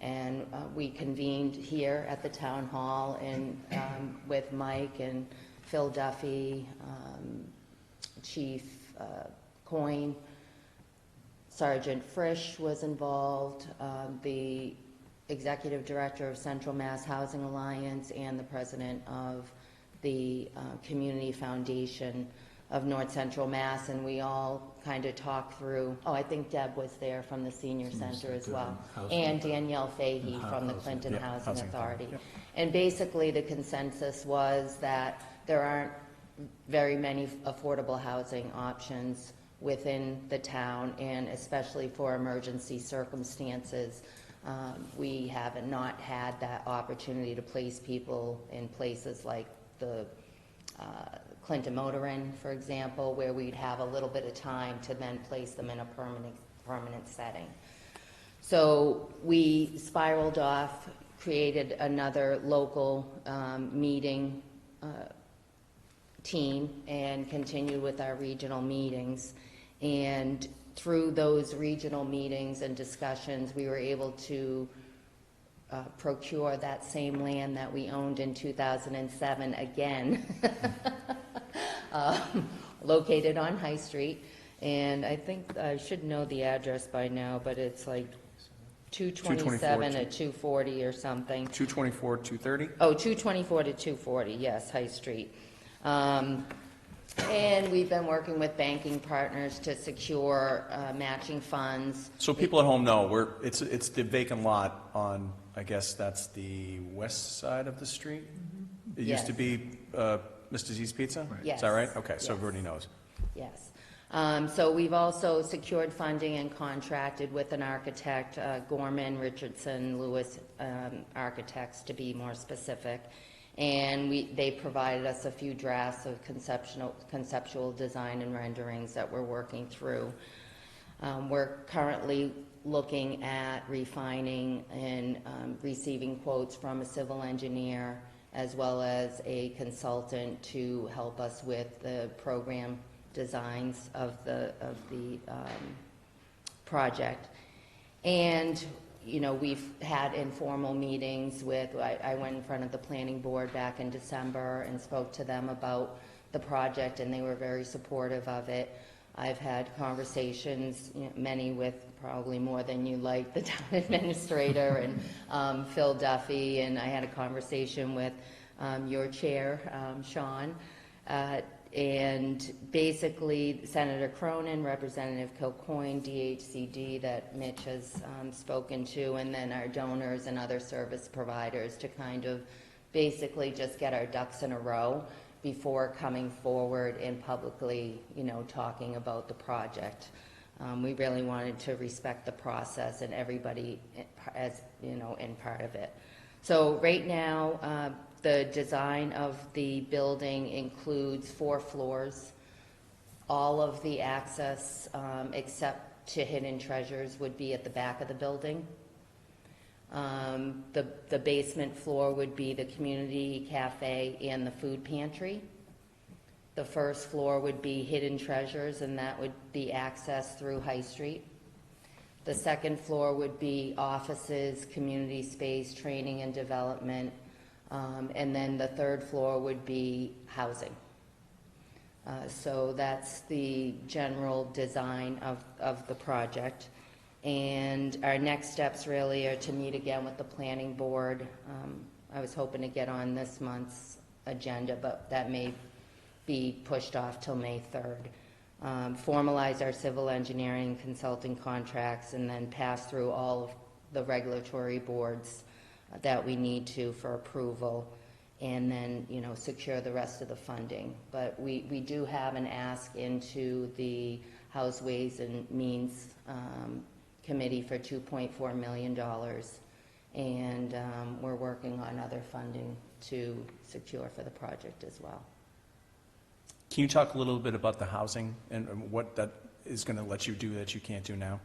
And we convened here at the town hall and with Mike and Phil Duffy, Chief Coyne, Sergeant Frisch was involved, the Executive Director of Central Mass Housing Alliance, and the President of the Community Foundation of North Central Mass, and we all kind of talked through, I think Deb was there from the Senior Center as well, and Danielle Fahey from the Clinton Housing Authority. And basically the consensus was that there aren't very many affordable housing options within the town, and especially for emergency circumstances. We have not had that opportunity to place people in places like the Clinton Motor Inn, for example, where we'd have a little bit of time to then place them in a permanent setting. So we spiraled off, created another local meeting team, and continued with our regional meetings. And through those regional meetings and discussions, we were able to procure that same land that we owned in 2007 again, located on High Street. And I think I should know the address by now, but it's like 227 to 240 or something. 224, 230? Oh, 224 to 240, yes, High Street. And we've been working with banking partners to secure matching funds. So people at home know, it's the vacant lot on, I guess that's the west side of the street? It used to be Mr. Z's Pizza? Yes. Is that right? Okay, so Yes. everybody knows. Yes. So we've also secured funding and contracted with an architect, Gorman, Richardson, Lewis Architects, to be more specific. And they provided us a few drafts of conceptual design and renderings that we're working through. We're currently looking at refining and receiving quotes from a civil engineer as well as a consultant to help us with the program designs of the project. And we've had informal meetings with, I went in front of the planning board back in December and spoke to them about the project, and they were very supportive of it. I've had conversations, many with probably more than you like, the town administrator and Phil Duffy, and I had a conversation with your chair, Sean, and basically Senator Cronin, Representative Kilcoyne, DHCD that Mitch has spoken to, and then our donors and other service providers to kind of basically just get our ducks in a row before coming forward and publicly, talking about the project. We really wanted to respect the process and everybody as, in part of it. So right now, the design of the building includes 4 floors. All of the access, except to hidden treasures, would be at the back of the building. The basement floor would be the community cafe and the food pantry. The first floor would be hidden treasures, and that would be accessed through High Street. The second floor would be offices, community space, training and development, and then the third floor would be housing. So that's the general design of the project. And our next steps really are to meet again with the planning board. I was hoping to get on this month's agenda, but that may be pushed off till May 3rd. Formalize our civil engineering consulting contracts, and then pass through all of the regulatory boards that we need to for approval, and then, secure the rest of the funding. But we do have an ask into the House Ways and Means Committee for $2.4 million, and we're working on other funding to secure for the project as well. Can you talk a little bit about the housing and what that is going to let you do that you can't do now?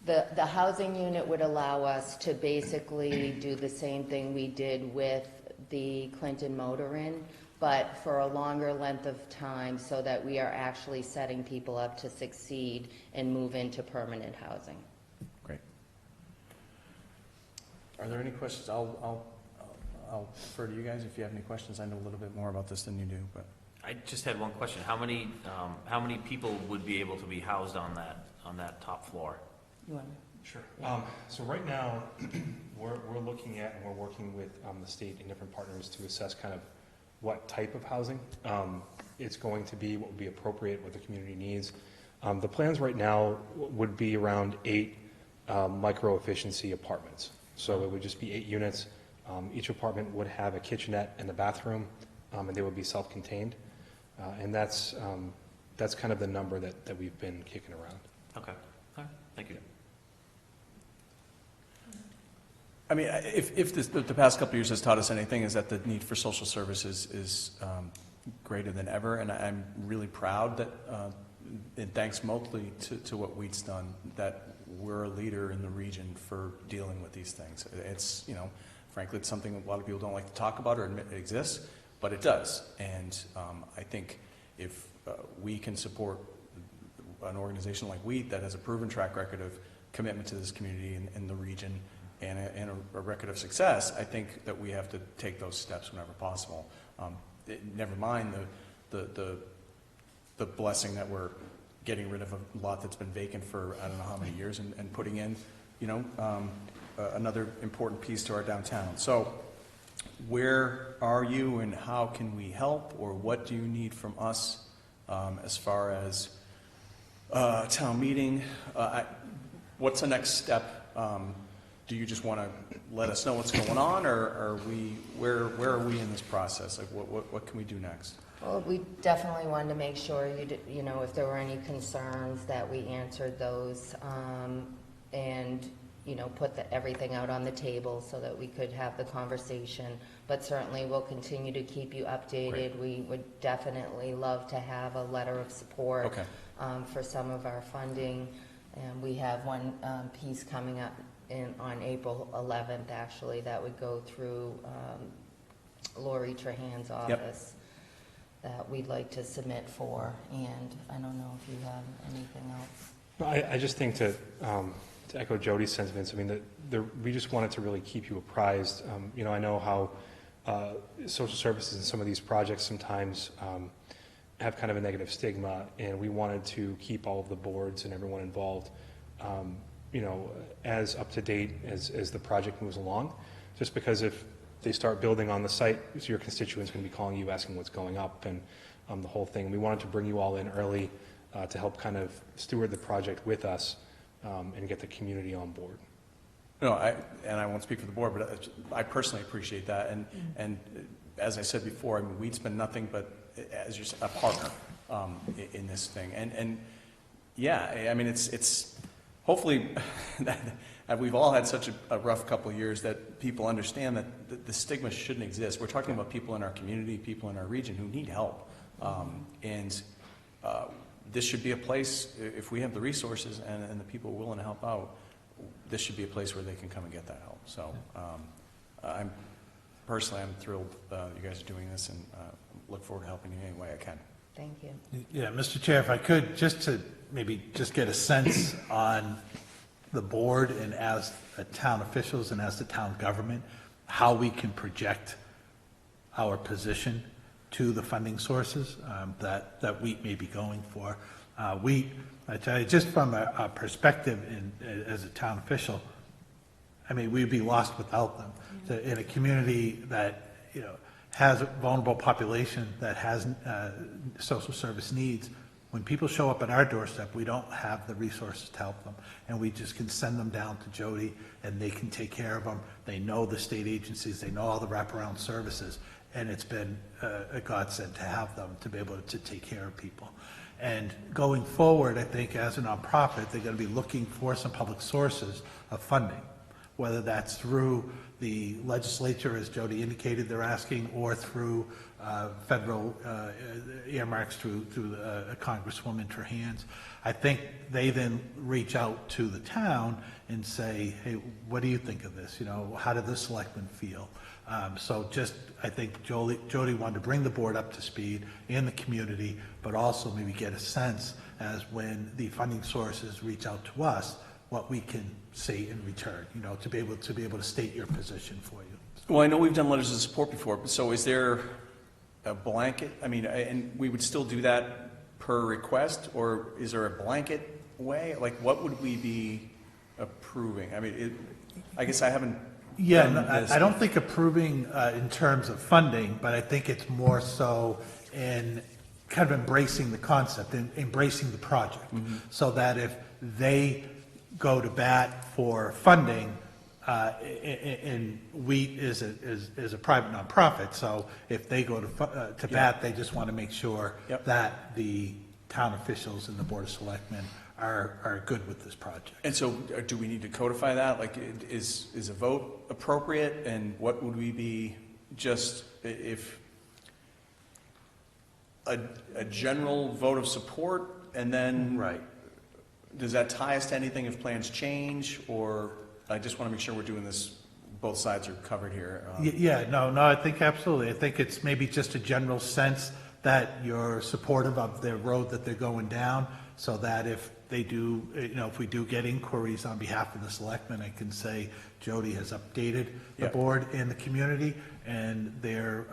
The housing unit would allow us to basically do the same thing we did with the Clinton Motor Inn, but for a longer length of time so that we are actually setting people up to succeed and move into permanent housing. Great. Are there any questions? I'll defer to you guys if you have any questions. I know a little bit more about this than you do, but. I just had one question. How many people would be able to be housed on that top floor? You want Sure. So right now, we're looking at and we're working with the state and different partners to assess kind of what type of housing it's going to be, what would be appropriate, what the community needs. The plans right now would be around 8 micro-efficiency apartments. So it would just be 8 units. Each apartment would have a kitchenette and a bathroom, and they would be self-contained. And that's kind of the number that we've been kicking around. Okay. All right. Thank you. I mean, if the past couple of years has taught us anything, is that the need for social services is greater than ever, and I'm really proud that, and thanks mostly to what Wheat's done, that we're a leader in the region for dealing with these things. It's, frankly, it's something a lot of people don't like to talk about or admit it exists, but it does. And I think if we can support an organization like Wheat that has a proven track record of commitment to this community and the region, and a record of success, I think that we have to take those steps whenever possible. Never mind the blessing that we're getting rid of a lot that's been vacant for I don't know how many years and putting in, another important piece to our downtown. So where are you and how can we help, or what do you need from us as far as town meeting? What's the next step? Do you just want to let us know what's going on, or are we, where are we in this process? Like, what can we do next? Well, we definitely wanted to make sure if there were any concerns that we answered those, and put everything out on the table so that we could have the conversation. But certainly we'll continue to keep you updated. Great. We would definitely love to have a letter of support. Okay. For some of our funding, and we have one piece coming up on April 11th, actually, that would go through Lori Trahan's office. Yep. That we'd like to submit for, and I don't know if you have anything else. I just think to echo Jody's sentiments, I mean, we just wanted to really keep you apprised. I know how social services and some of these projects sometimes have kind of a negative stigma, and we wanted to keep all of the boards and everyone involved as up to date as the project moves along. Just because if they start building on the site, so your constituents going to be calling you asking what's going up and the whole thing. We wanted to bring you all in early to help kind of steward the project with us and get the community on board. No, I won't speak for the board, but I personally appreciate that. And as I said before, I mean, Wheat's been nothing but as just a partner in this thing. And yeah, I mean, it's hopefully that we've all had such a rough couple of years that people understand that the stigma shouldn't exist. We're talking about people in our community, people in our region who need help. This should be a place, if we have the resources and the people willing to help out, this should be a place where they can come and get that help. So I'm thrilled you guys are doing this, and look forward to helping you any way I can. Thank you. Yeah, Mr. Chair, if I could, just to maybe just get a sense on the board and as a town officials and as the town government, how we can project our position to the funding sources that Wheat may be going for. Wheat, I tell you, just from a perspective as a town official, I mean, we'd be lost without them. So in a community that has a vulnerable population that has social service needs, when people show up at our doorstep, we don't have the resources to help them, and we just can send them down to Jody, and they can take care of them. They know the state agencies, they know all the wraparound services, and it's been a godsend to have them to be able to take care of people. And going forward, I think as a nonprofit, they're going to be looking for some public sources of funding. whether that's through the legislature, as Jody indicated they're asking, or through federal earmarks through Congresswoman Trahan's. I think they then reach out to the town and say, hey, what do you think of this? You know, how do the selectmen feel? So just, I think Jody wanted to bring the board up to speed and the community, but also maybe get a sense as when the funding sources reach out to us, what we can say in return, you know, to be able to state your position for you. Well, I know we've done letters of support before, but so is there a blanket? I mean, and we would still do that per request, or is there a blanket way? Like, what would we be approving? I mean, I guess I haven't. Yeah, no, I don't think approving in terms of funding, but I think it's more so in kind of embracing the concept and embracing the project, so that if they go to bat for funding, and WEAT is a private nonprofit, so if they go to bat, they just want to make sure that the town officials and the Board of Selectmen are good with this project. And so do we need to codify that? Like, is a vote appropriate? And what would we be, just if a general vote of support, and then does that tie us to anything if plans change? Or I just want to make sure we're doing this, both sides are covered here. No, I think absolutely. I think it's maybe just a general sense that you're supportive of their road that they're going down, so that if they do, you know, if we do get inquiries on behalf of the selectmen, I can say Jody has updated the board and the community, and they're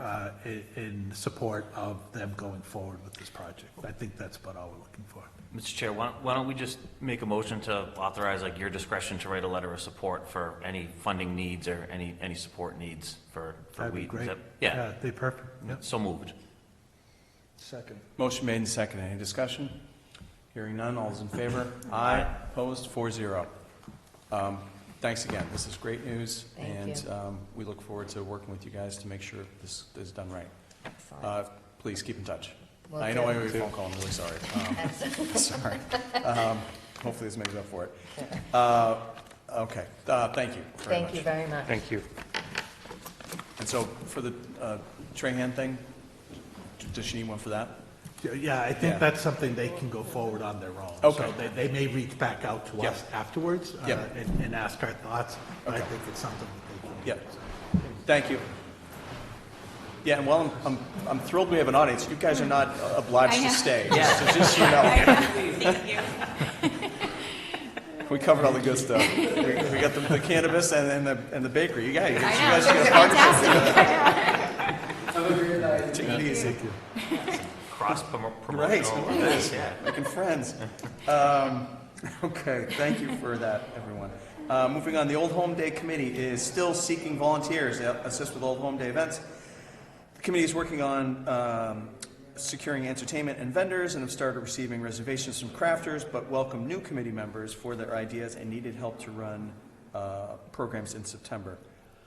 in support of them going forward with this project. I think that's about all we're looking for. Mr. Chair, why don't we just make a motion to authorize, like, your discretion to write a letter of support for any funding needs or any support needs for That'd be WEAT? great. Yeah. That'd be perfect. Yep. So moved. Second. Motion made and seconded. Any discussion? Hearing none, all is in favor? Aye. Opposed? 4-0. Thanks again. This is great news. Thank you. We look forward to working with you guys to make sure this is done right. Excellent. Please keep in touch. Will I know I do. made a phone call. I'm really sorry. Sorry. Hopefully this makes up for it. Okay. Thank you very much. Thank you very much. Thank you. And so for the Trahan thing, does she need one for that? Yeah, I think that's something they can go forward on their own. Okay. So they may reach back out to us afterwards Yep. and ask our thoughts, but I Okay. think it's something that they can do. Yep. Thank you. Yeah, and while I'm thrilled we have an audience, you guys are not obliged to stay. Yeah. So just so you know. Thank you. We covered all the good stuff. We got the cannabis and the bakery. You guys should get a partnership. Take it easy. Cross promotional. Right, look at this. Yeah. Making friends. Okay, thank you for that, everyone. Moving on, the Old Home Day Committee is still seeking volunteers to assist with Old Home Day events. The committee is working on securing entertainment and vendors and have started receiving reservations from crafters, but welcome new committee members for their ideas and needed help to run programs in September.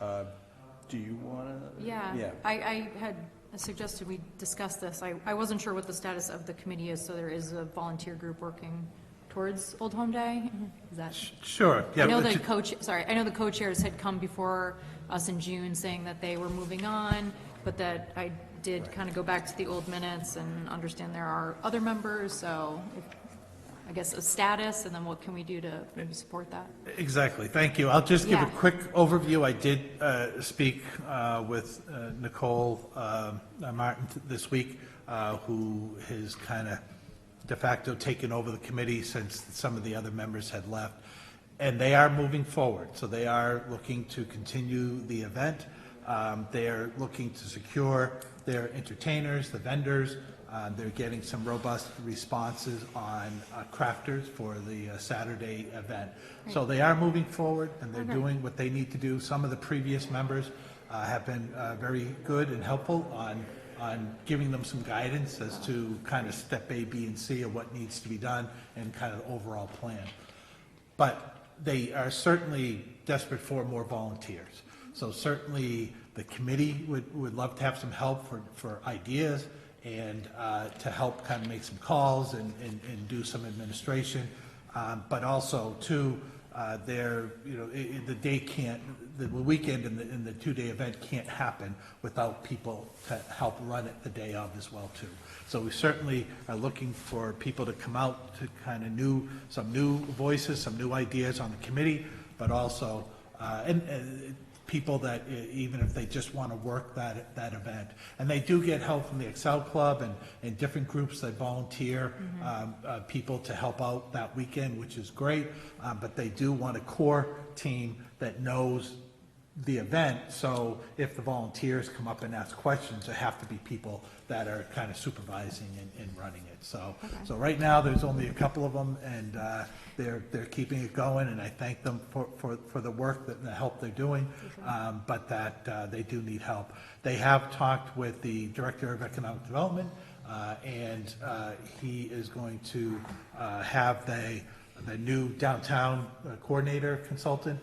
Do you want to? Yeah. I had suggested we discuss this. I wasn't sure what the status of the committee is, so there is a volunteer group working towards Old Home Day. Is that? Sure. Yeah, I know the co-chairs had come before us in June saying that they were moving on, but that I did kind of go back to the old minutes and understand there are other members, so I guess a status, and then what can we do to maybe support that? Exactly. Thank you. I'll just give a Yeah. quick overview. I did speak with Nicole Martin this week, who has kind of de facto taken over the committee since some of the other members had left. And they are moving forward. So they are looking to continue the event. They are looking to secure their entertainers, the vendors. They're getting some robust responses on crafters for the Saturday event. So they are moving forward, and they're doing what they need to do. Some of the previous members have been very good and helpful on giving them some guidance as to kind of step A, B, and C of what needs to be done and kind of the overall plan. But they are certainly desperate for more volunteers. So certainly the committee would love to have some help for ideas and to help kind of make some calls and do some administration. But also, too, the day can't, the weekend and the two-day event can't happen without people to help run it the day of as well too. So we certainly are looking for people to come out to kind of some new voices, some new ideas on the committee, but also, and people that even if they just want to work that event. And they do get help from the Excel Club and different groups that volunteer people to help out that weekend, which is great. But they do want a core team that knows the event. So if the volunteers come up and ask questions, there have to be people that are kind of supervising and running it. So, so right now there's only a couple of them, and they're keeping it going, and I thank them for the work that the help they're doing, but that they do need help. They have talked with the Director of Economic Development, and he is going to have the new downtown coordinator consultant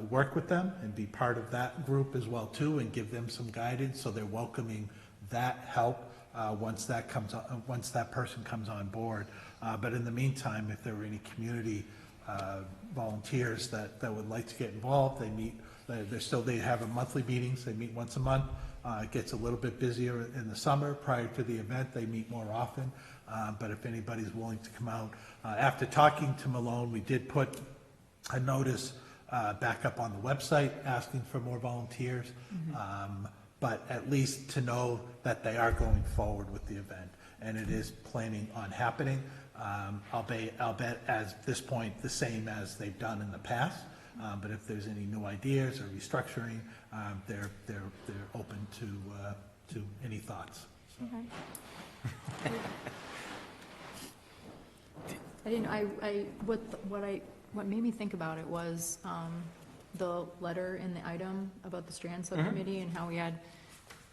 work with them and be part of that group as well too, and give them some guidance. So they're welcoming that help once that person comes on board. But in the meantime, if there were any community volunteers that would like to get involved, they meet. They have a monthly meetings. They meet once a month. It gets a little bit busier in the summer prior to the event. They meet more often. But if anybody's willing to come out, after talking to Malone, we did put a notice back up on the website asking for more volunteers. But at least to know that they are going forward with the event, and it is planning on happening. I'll bet at this point the same as they've done in the past. But if there's any new ideas or restructuring, they're open to any thoughts. Okay. What made me think about it was the letter in the item about the Strand Subcommittee and how we had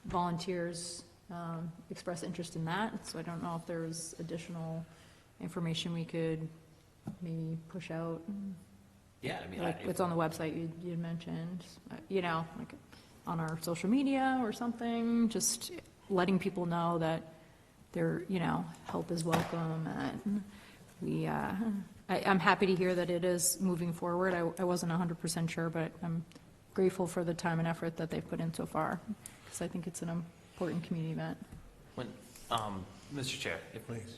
volunteers express interest in that. So I don't know if there's additional information we could maybe push out. Yeah, I mean, like it's on the website you had mentioned, like on our social media or something, just letting people know that their, help is welcome. And I'm happy to hear that it is moving forward. I wasn't 100% sure, but I'm grateful for the time and effort that they've put in so far, because I think it's an important community event. When, Mr. Chair,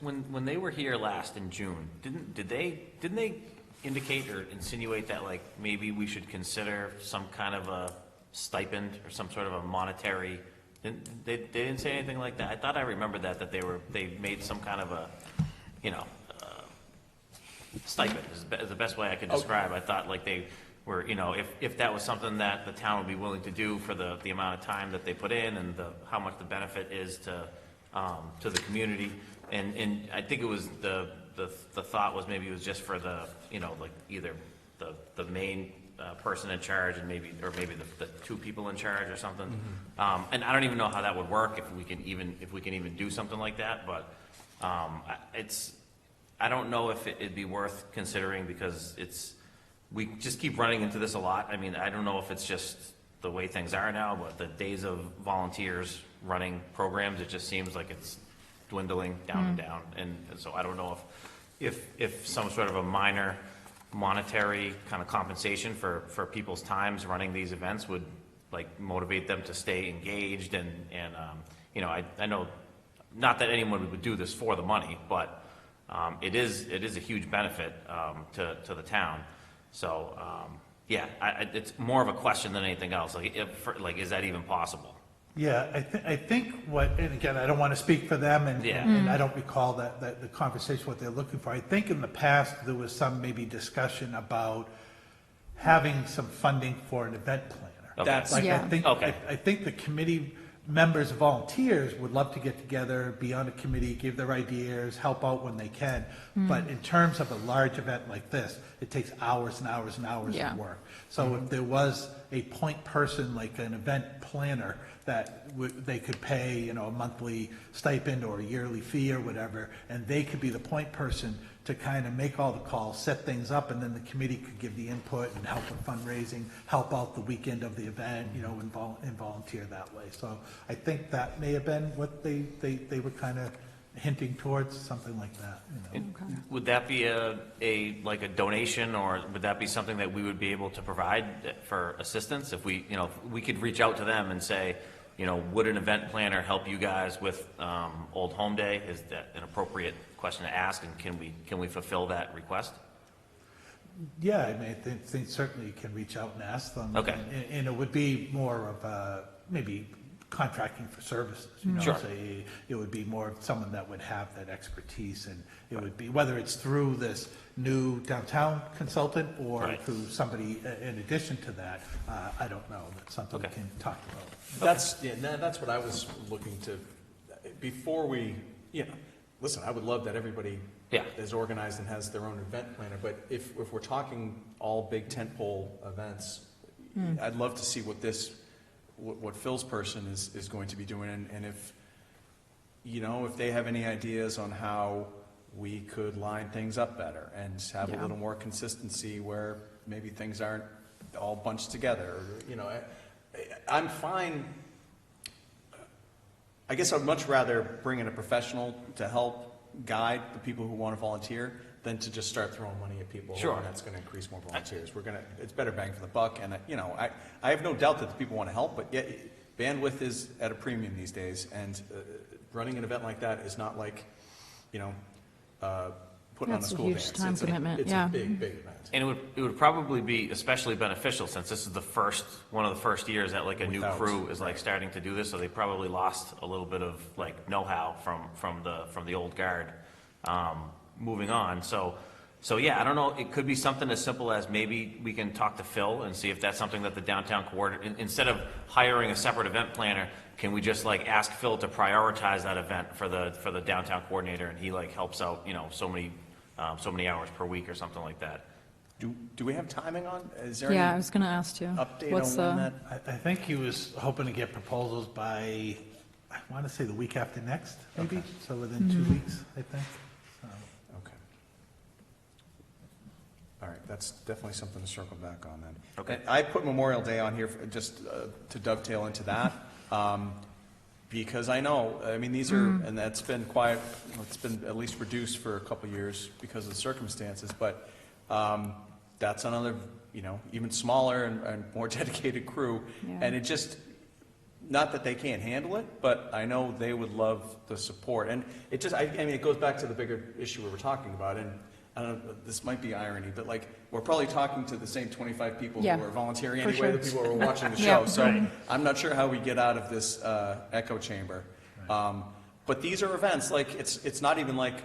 when they were here last in June, didn't they indicate or insinuate that like maybe we should consider some kind of a stipend or some sort of a monetary? They didn't say anything like that. I thought I remembered that they made some kind of a, stipend is the best way I could describe. I thought like they were, if that was something that the town would be willing to do for the amount of time that they put in and how much the benefit is to the community. And I think it was the thought was maybe it was just for the, like either the main person in charge and maybe the two people in charge or something. And I don't even know how that would work if we can even do something like that. But I don't know if it'd be worth considering, because we just keep running into this a lot. I mean, I don't know if it's just the way things are now, but the days of volunteers running programs, it just seems like it's dwindling down and down. And so I don't know if some sort of a minor monetary kind of compensation for people's times running these events would like motivate them to stay engaged. And I know not that anyone would do this for the money, but it is a huge benefit to the town. So it's more of a question than anything else. Like, is that even possible? Yeah, I think and again, I don't want to speak for them, and I don't recall that the conversation, what they're looking for. I think in the past, there was some maybe discussion about having some funding for an event planner. Okay. I think the committee members, volunteers would love to get together, be on a committee, give their ideas, help out when they can. But in terms of a large event like this, it takes hours and hours and hours of work. So if there was a point person, like an event planner, that they could pay, a monthly stipend or a yearly fee or whatever, and they could be the point person to kind of make all the calls, set things up, and then the committee could give the input and help with fundraising, help out the weekend of the event, and volunteer that way. So I think that may have been what they were kind of hinting towards, something like that, you know. Okay. Would that be like a donation, or would that be something that we would be able to provide for assistance? If we, you know, we could reach out to them and say, you know, would an event planner help you guys with Old Home Day? Is that an appropriate question to ask, and can we fulfill that request? Yeah, I mean, I think certainly you can reach out and ask them. Okay. And it would be more of maybe contracting for services, you know? Sure. Say, it would be more of someone that would have that expertise, and it would be, whether it's through this new downtown consultant or Right. through somebody in addition to that, I don't know. That's something we can talk about. That's what I was looking to, before we, you know, listen, I would love that everybody is organized and has their own event planner, but if we're talking all big tentpole events, I'd love to see what Phil's person is going to be doing, and if, you know, if they have any ideas on how we could line things up better and have a little more consistency where maybe things aren't all bunched together, you know, I'm fine. I guess I'd much rather bring in a professional to help guide the people who want to volunteer than to just start throwing money at people. Sure. And that's going to increase more volunteers. It's better bang for the buck. And, you know, I have no doubt that the people want to help, but yet bandwidth is at a premium these days. And running an event like that is not like, you know, putting on a school dance. That's a huge time commitment, It's a big, big event. And it would probably be especially beneficial, since this is one of the first years that like a new crew is like starting to do this, so they probably lost a little bit of like know-how from the old guard moving on. So yeah, I don't know, it could be something as simple as maybe we can talk to Phil and see if that's something that the downtown coordinator, instead of hiring a separate event planner, can we just like ask Phil to prioritize that event for the downtown coordinator, and he like helps out, you know, so many hours per week or something like that. Do we have timing on? Is there Yeah, any I was gonna ask you. update What's on when the, that? I think he was hoping to get proposals by, I want to say the week after next, maybe, so within 2 weeks, I think. So, Okay. All right, that's definitely something to circle back on then. Okay. I put Memorial Day on here just to dovetail into that, because I know, I mean, these are, and that's been quiet, it's been at least reduced for a couple of years because of the circumstances, but that's another, you know, even smaller and more dedicated crew. Yeah. And it just, not that they can't handle it, but I know they would love the support. And it just, I mean, it goes back to the bigger issue we were talking about. And I don't know, this might be irony, but like, we're probably talking to the same 25 people who are volunteering for anyway, sure. the people who are watching the show. Yeah. So Right. I'm not sure how we get out of this echo chamber. But these are events, like, it's not even like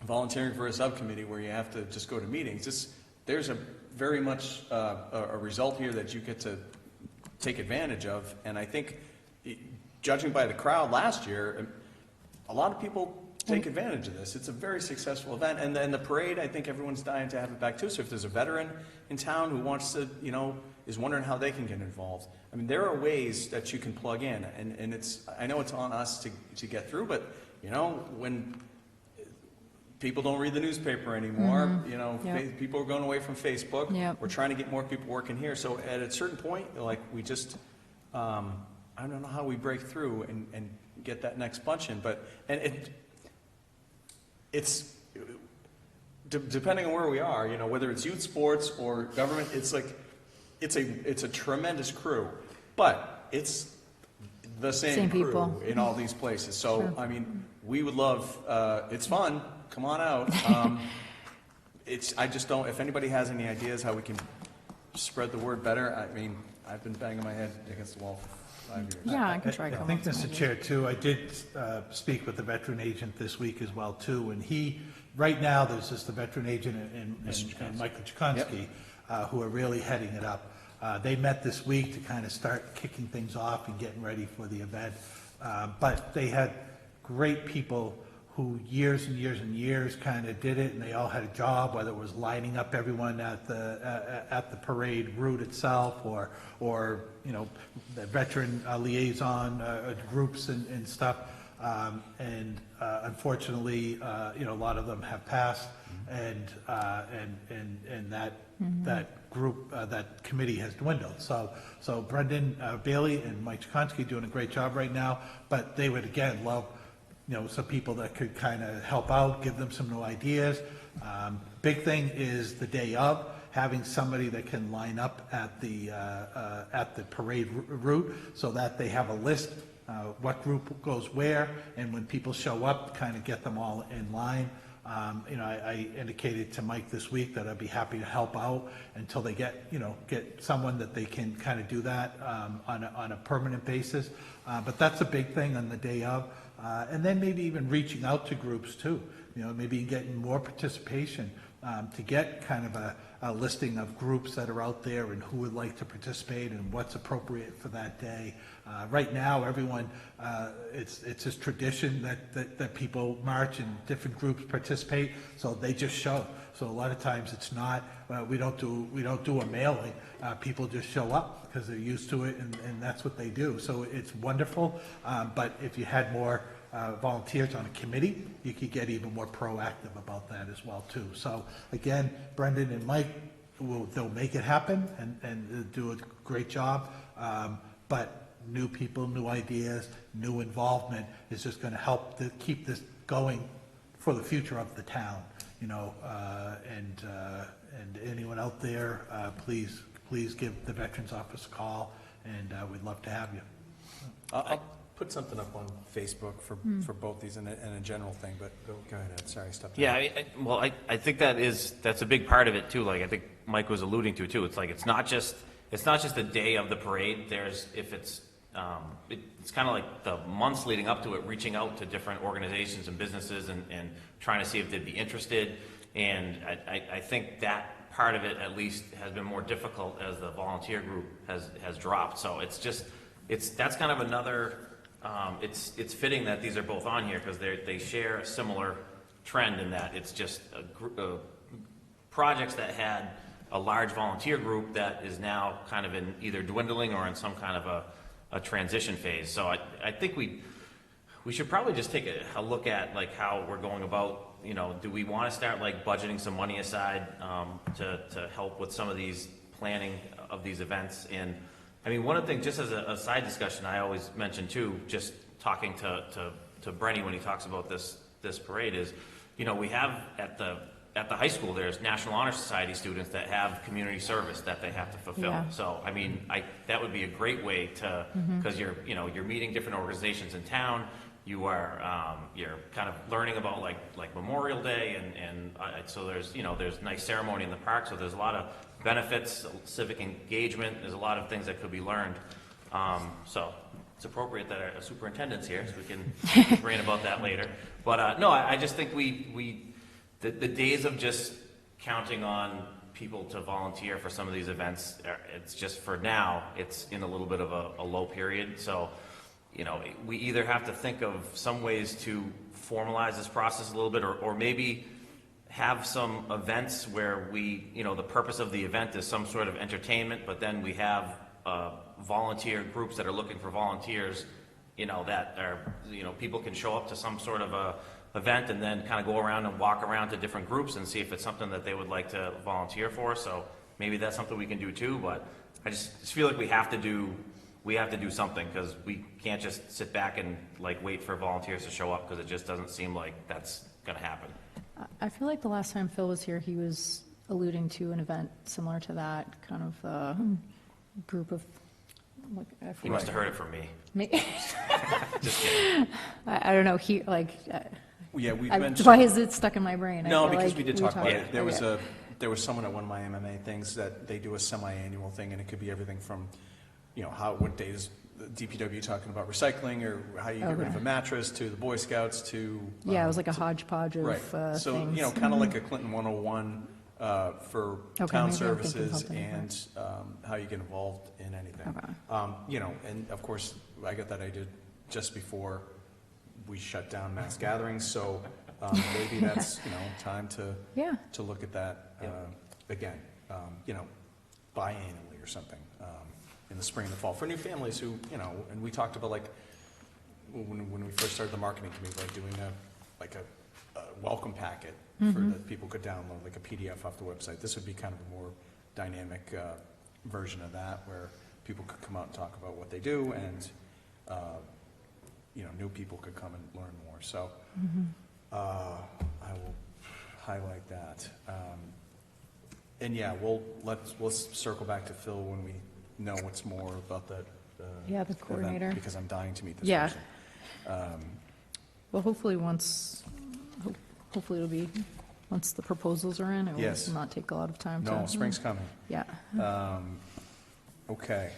volunteering for a subcommittee where you have to just go to meetings. There's a very much a result here that you get to take advantage of. And I think, judging by the crowd last year, a lot of people take advantage of this. It's a very successful event. And then the parade, I think everyone's dying to have it back too. So if there's a veteran in town who wants to, you know, is wondering how they can get involved, I mean, there are ways that you can plug in. And it's, I know it's on us to get through, but, you know, when people don't read the newspaper anymore, you know, people are going away from Facebook. Yep. We're trying to get more people working here. So at a certain point, like, we just, I don't know how we break through and get that next bunch in, but, and it's, depending on where we are, you know, whether it's youth sports or government, it's like, it's a tremendous crew, but it's the same crew people in all these places. So, Sure. I mean, we would love, it's fun, come on out. I just don't, if anybody has any ideas how we can spread the word better, I mean, I've been banging my head against the wall for 5 years. yeah, I can try. I think, Mr. Chair, too, I did speak with the veteran agent this week as well, too, and he, right now, there's just the veteran agent and Michael Chukonsky, who are really heading it up. They met this week to kind of start kicking things off and getting ready for the event, but they had great people who years and years and years kind of did it, and they all had a job, whether it was lining up everyone at the parade route itself, or you know, the veteran liaison groups and stuff. Unfortunately, you know, a lot of them have passed, and that group, that committee has dwindled. So Brendan Bailey and Mike Chukonsky doing a great job right now, but they would again love some people that could kind of help out, give them some new ideas. Big thing is the day of, having somebody that can line up at the parade route so that they have a list, what group goes where, and when people show up, kind of get them all in line. I indicated to Mike this week that I'd be happy to help out until they get someone that they can kind of do that on a permanent basis. But that's a big thing on the day of. And then maybe even reaching out to groups too, maybe getting more participation to get kind of a listing of groups that are out there and who would like to participate and what's appropriate for that day. Right now, everyone, it's just tradition that people march and different groups participate, so they just show. So a lot of times it's not, we don't do a mailing. People just show up because they're used to it, and that's what they do. So it's wonderful, but if you had more volunteers on a committee, you could get even more proactive about that as well too. So again, Brendan and Mike, they'll make it happen and do a great job. But new people, new ideas, new involvement is just going to help to keep this going for the future of the town. And anyone out there, please give the Veterans Office a call, and we'd love to have you. I'll put something up on Facebook for both these and a general thing, but go ahead, Ed. Sorry, stop. Yeah, I think that's a big part of it too. Like I think Mike was alluding to too. It's like it's not just the day of the parade. It's kind of like the months leading up to it, reaching out to different organizations and businesses and trying to see if they'd be interested. And I think that part of it at least has been more difficult as the volunteer group has dropped. So that's kind of another. It's fitting that these are both on here because they share a similar trend in that it's just projects that had a large volunteer group that is now kind of in either dwindling or in some kind of a transition phase. So I think we should probably just take a look at like how we're going about. Do we want to start like budgeting some money aside to help with some of these planning of these events? And I mean, one of the things, just as a side discussion, I always mention too, just talking to Brenny when he talks about this parade is, we have at the high school, there's National Honor Society students that have community service that they have to fulfill. Yeah. So, I mean, that would be a great way to, because you're meeting different organizations in town. You're kind of learning about like Memorial Day and so there's nice ceremony in the park. So there's a lot of benefits, civic engagement. There's a lot of things that could be learned. So it's appropriate that our superintendent's here so we can rant about that later. But no, I just think the days of just counting on people to volunteer for some of these events, it's just for now, it's in a little bit of a low period. So, we either have to think of some ways to formalize this process a little bit or maybe have some events where the purpose of the event is some sort of entertainment, but then we have volunteer groups that are looking for volunteers, that are, people can show up to some sort of a event and then kind of go around and walk around to different groups and see if it's something that they would like to volunteer for. So maybe that's something we can do too, but I just feel like we have to do something because we can't just sit back and wait for volunteers to show up because it just doesn't seem like that's going to happen. I feel like the last time Phil was here, he was alluding to an event similar to that, kind of a group of, He must have heard it from me. Just kidding. I don't know, Yeah, we've mentioned. why is it stuck in my brain? No, I feel because like we did talk about talked- it. There was someone at one of my MMA things that they do a semi-annual thing, and it could be everything from, what days the DPW talking about recycling or how you get rid of a mattress to the Boy Scouts to. Yeah, it was like a hodgepodge of right. So things. kind of like a Clinton 101 for Okay, town maybe I'm thinking services something and how you get involved in anything. Okay. And of course I got that idea just before we shut down mass gatherings. So maybe that's time to look at that again. Biannually or something. In the spring and the fall for new families who, and we talked about when we first started the marketing committee, doing a welcome packet for that people could download, like a PDF off the website. This would be kind of a more dynamic version of that where people could come out and talk about what they do and new people could come and learn more. So Mhm. I will highlight that. And yeah, let's circle back to Phil when we know what's more about that. Yeah, the event, coordinator. because I'm dying to meet this Yeah. person. Well, hopefully hopefully it'll be, once the proposals are in, it Yes. will not take a lot of time to. No, spring's coming. Yeah. Okay.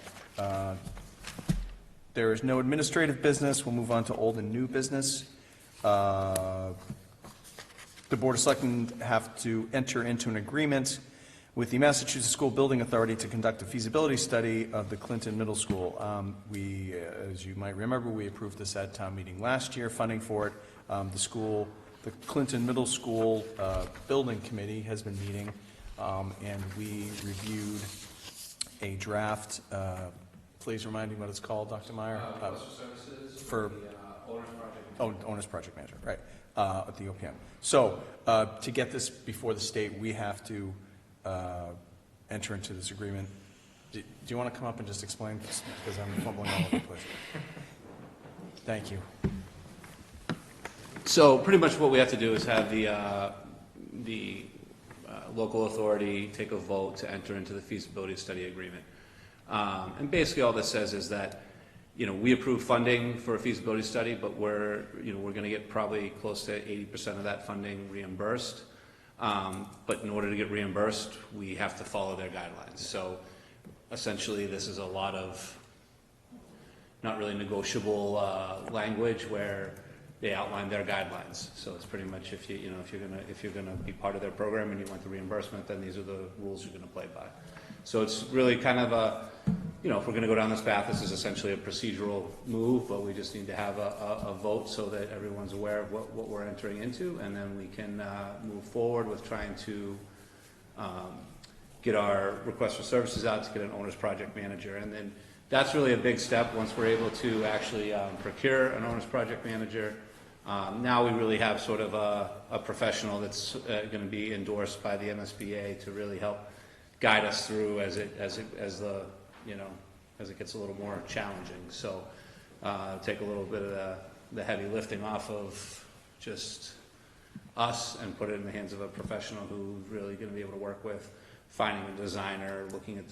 There is no administrative business. We'll move on to old and new business. The Board of Selectmen have to enter into an agreement with the Massachusetts School Building Authority to conduct a feasibility study of the Clinton Middle School. We, as you might remember, we approved this at town meeting last year, funding for it. The Clinton Middle School Building Committee has been meeting, and we reviewed a draft. Please remind me what it's called, Dr. Meyer. Services for the Owners Project. Oh, Owner's Project Manager, right, at the OPM. So, to get this before the state, we have to enter into this agreement. Do you want to come up and just explain, because I'm fumbling all over the place? Thank you. So pretty much what we have to do is have the local authority take a vote to enter into the feasibility study agreement. And basically all this says is that, we approve funding for a feasibility study, but we're going to get probably close to 80% of that funding reimbursed. But in order to get reimbursed, we have to follow their guidelines. So essentially this is a lot of not really negotiable language where they outline their guidelines. So it's pretty much if you're gonna be part of their program and you want the reimbursement, then these are the rules you're gonna play by. So it's really kind of a, if we're gonna go down this path, this is essentially a procedural move, but we just need to have a vote so that everyone's aware of what we're entering into, and then we can move forward with trying to get our request for services out to get an owner's project manager. And then that's really a big step once we're able to actually procure an owner's project manager. Now we really have sort of a professional that's going to be endorsed by the MSBA to really help guide us through as it gets a little more challenging. So take a little bit of the heavy lifting off of just us and put it in the hands of a professional who's really going to be able to work with finding a designer,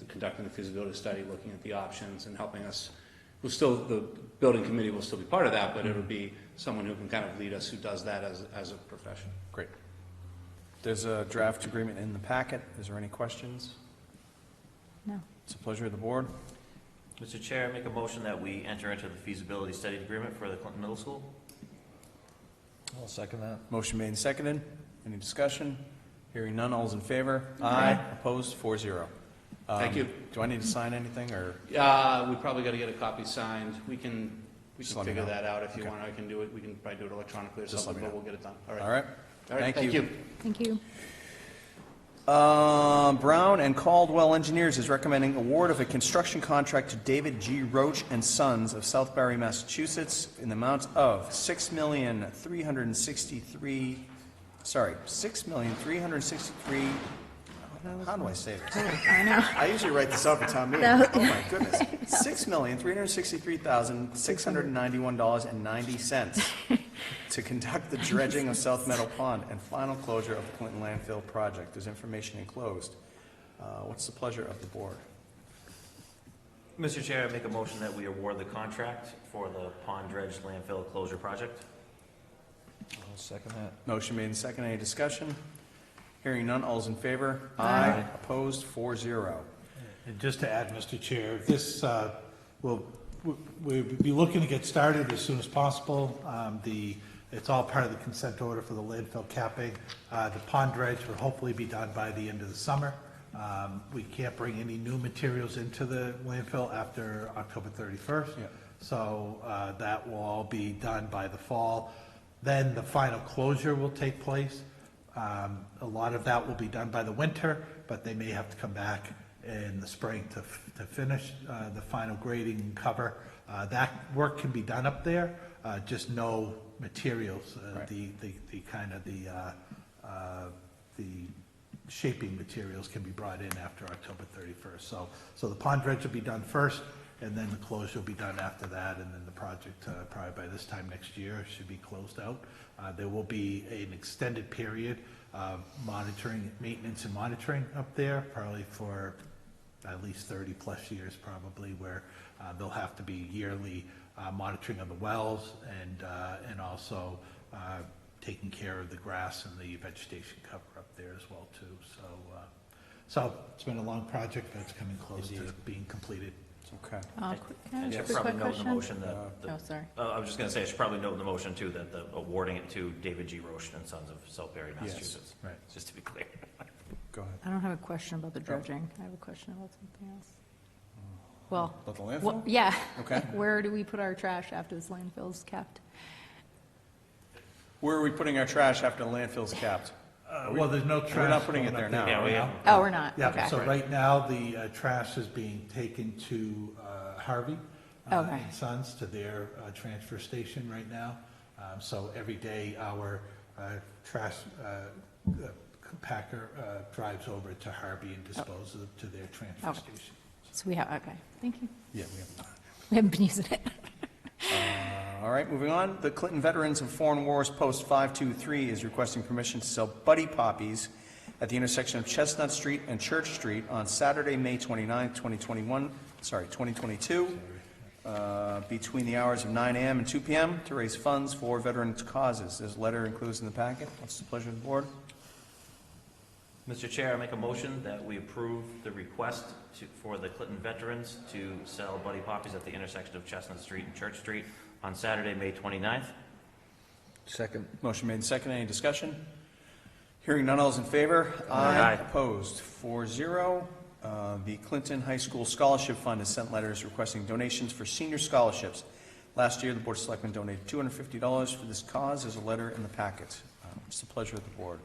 conducting the feasibility study, looking at the options, and helping us. The building committee will still be part of that, but it'll be someone who can kind of lead us, who does that as a profession. Great. There's a draft agreement in the packet. Is there any questions? No. It's a pleasure of the board. Mr. Chair, I make a motion that we enter into the feasibility study agreement for the Clinton Middle School. I'll second that. Motion made and seconded. Any discussion? Hearing none, all's in favor? Aye. Opposed? 4-0. Thank you. Do I need to sign anything, or? We probably got to get a copy signed. We can figure that out if you want. I can do it. We can probably do it electronically or something, but we'll get it done. All right. All right. Thank you. Thank you. Brown and Caldwell Engineers is recommending award of a construction contract to David G. Roach and Sons of Southbury, Massachusetts, in the amount of $6,363,000. How do I say this? I know. I usually write this up at town meeting. No. Oh my goodness. $6,363,691.90 to conduct the dredging of South Meadow Pond and final closure of the Clinton landfill project. There's information enclosed. What's the pleasure of the board? Mr. Chair, I make a motion that we award the contract for the pond dredge landfill closure project. I'll second that. Motion made and seconded. Any discussion? Hearing none, all's in favor? Aye. Opposed? 4-0. And just to add, Mr. Chair, this we'll be looking to get started as soon as possible. It's all part of the consent order for the landfill capping. The pond dredge will hopefully be done by the end of the summer. We can't bring any new materials into the landfill after October 31st. Yeah. So that will all be done by the fall. Then the final closure will take place. A lot of that will be done by the winter, but they may have to come back in the spring to finish the final grading and cover. That work can be done up there, just no materials. Right. The shaping materials can be brought in after October 31st. So the pond dredge will be done first, and then the closure will be done after that, and then the project, probably by this time next year, should be closed out. There will be an extended period of monitoring, maintenance and monitoring up there, probably for at least 30-plus years probably, where there'll have to be yearly monitoring of the wells and also taking care of the grass and the vegetation cover up there as well too. So it's been a long project, but it's coming close to being completed. Okay. Can I And ask should a probably quick note in the question? motion that, Oh, sorry. I was just gonna say, I should probably note in the motion too, that the awarding it to David G. Roshan and Sons of Southbury, Yes. Massachusetts. Right. Just to be clear. Go ahead. I don't have a question about the dredging. I have a question about something else. Well, About the landfill? what- yeah. Okay. Where do we put our trash after this landfill's capped? Where are we putting our trash after the landfill's capped? Well, there's no trash. We're not putting it going there up now. Yeah, we right have- now. Oh, we're not? Yeah, Okay. so right now, the trash is being taken to Harvey Okay. and Sons, to their transfer station right now. So every day, our trash packer drives over to Harvey and disposes it to their transfer Okay. station. So we have, okay, thank you. Yeah, we have. We haven't been using it. All right, moving on. The Clinton Veterans of Foreign Wars Post 523 is requesting permission to sell buddy poppies at the intersection of Chestnut Street and Church Street on Saturday, May 29th, 2022, between the hours of 9 a.m. and 2 p.m. to raise funds for veterans' causes. This letter includes in the packet. What's the pleasure of the board? Mr. Chair, I make a motion that we approve the request for the Clinton veterans to sell buddy poppies at the intersection of Chestnut Street and Church Street on Saturday, May 29th. Second. Motion made and seconded. Any discussion? Hearing none, all is in favor? Aye. Opposed? 4-0. The Clinton High School Scholarship Fund has sent letters requesting donations for senior scholarships. Last year, the Board of Selectmen donated $250 for this cause. There's a letter in the packet. It's the pleasure of the board.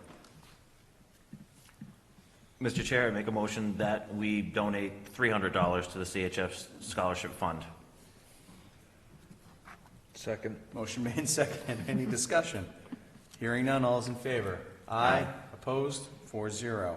Mr. Chair, I make a motion that we donate $300 to the CHF Scholarship Fund. Second. Motion made and seconded. Any discussion? Hearing none, all is in favor? Aye. Opposed? 4-0.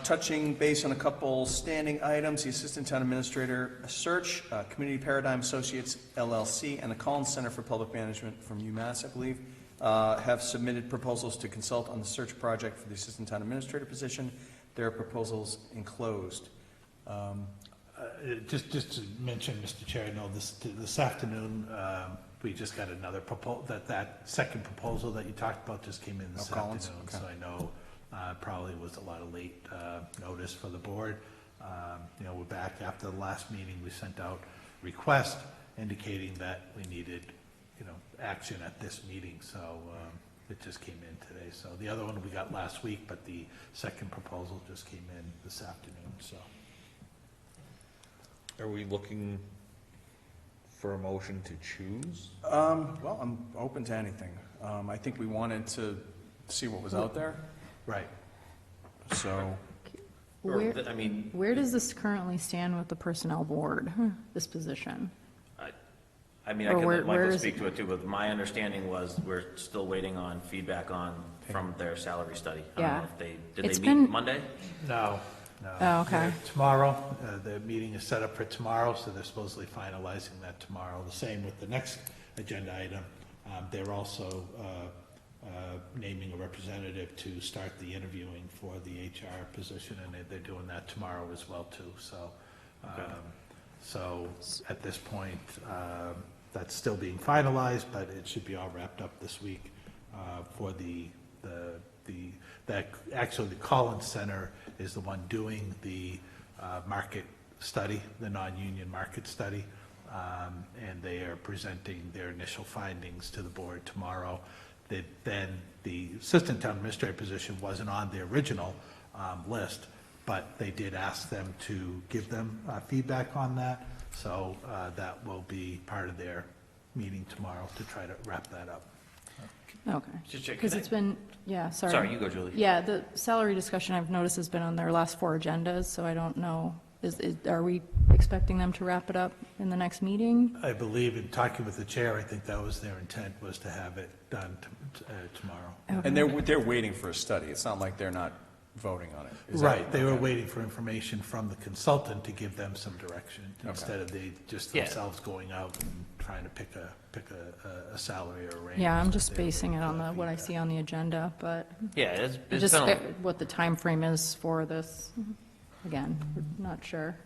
Touching base on a couple standing items, the Assistant Town Administrator search, Community Paradigm Associates LLC, and the Collins Center for Public Management from UMass, I believe, have submitted proposals to consult on the search project for the Assistant Town Administrator position. Their proposals enclosed. Just to mention, Mr. Chair, I know this afternoon, we just got another that second proposal that you talked about just came in this afternoon. Okay. So I know probably was a lot of late notice for the board. We're back after the last meeting. We sent out request indicating that we needed, action at this meeting. So it just came in today. So the other one we got last week, but the second proposal just came in this afternoon. So. Are we looking for a motion to choose? Well, I'm open to anything. I think we wanted to see what was out there. Right. So, Where does this currently stand with the Personnel Board, this position? I mean, I Or can let where Michael is speak it? to it too, but my understanding was we're still waiting on feedback from their salary study. I don't know if did It's they been- meet Monday? No. Oh, okay. Tomorrow, the meeting is set up for tomorrow, so they're supposedly finalizing that tomorrow. The same with the next agenda item. They're also naming a representative to start the interviewing for the HR position, and they're doing that tomorrow as well too. So, so at this point, that's still being finalized, but it should be all wrapped up this week for actually the Collins Center is the one doing the market study, the non-union market study, and they are presenting their initial findings to the board tomorrow. Then the assistant town administrator position wasn't on the original list, but they did ask them to give them feedback on that, so that will be part of their meeting tomorrow to try to wrap that up. Okay. Can Because I- it's been, yeah, sorry. Sorry, you go, Julie. Yeah, the salary discussion I've noticed has been on their last 4 agendas, so I don't know, are we expecting them to wrap it up in the next meeting? I believe in talking with the chair, I think that was their intent, was to have it done tomorrow. Okay. and they're waiting for a study. It's not like they're not voting on it. Is that- Right, they were okay. waiting for information from the consultant to give them some direction, Okay. instead of they just Yeah. themselves going out and trying to pick a salary or a range. Yeah, I'm just They were basing it waiting on for the, what I see on the agenda, but Yeah, it's just been what the time frame is for this, again, we're not sure.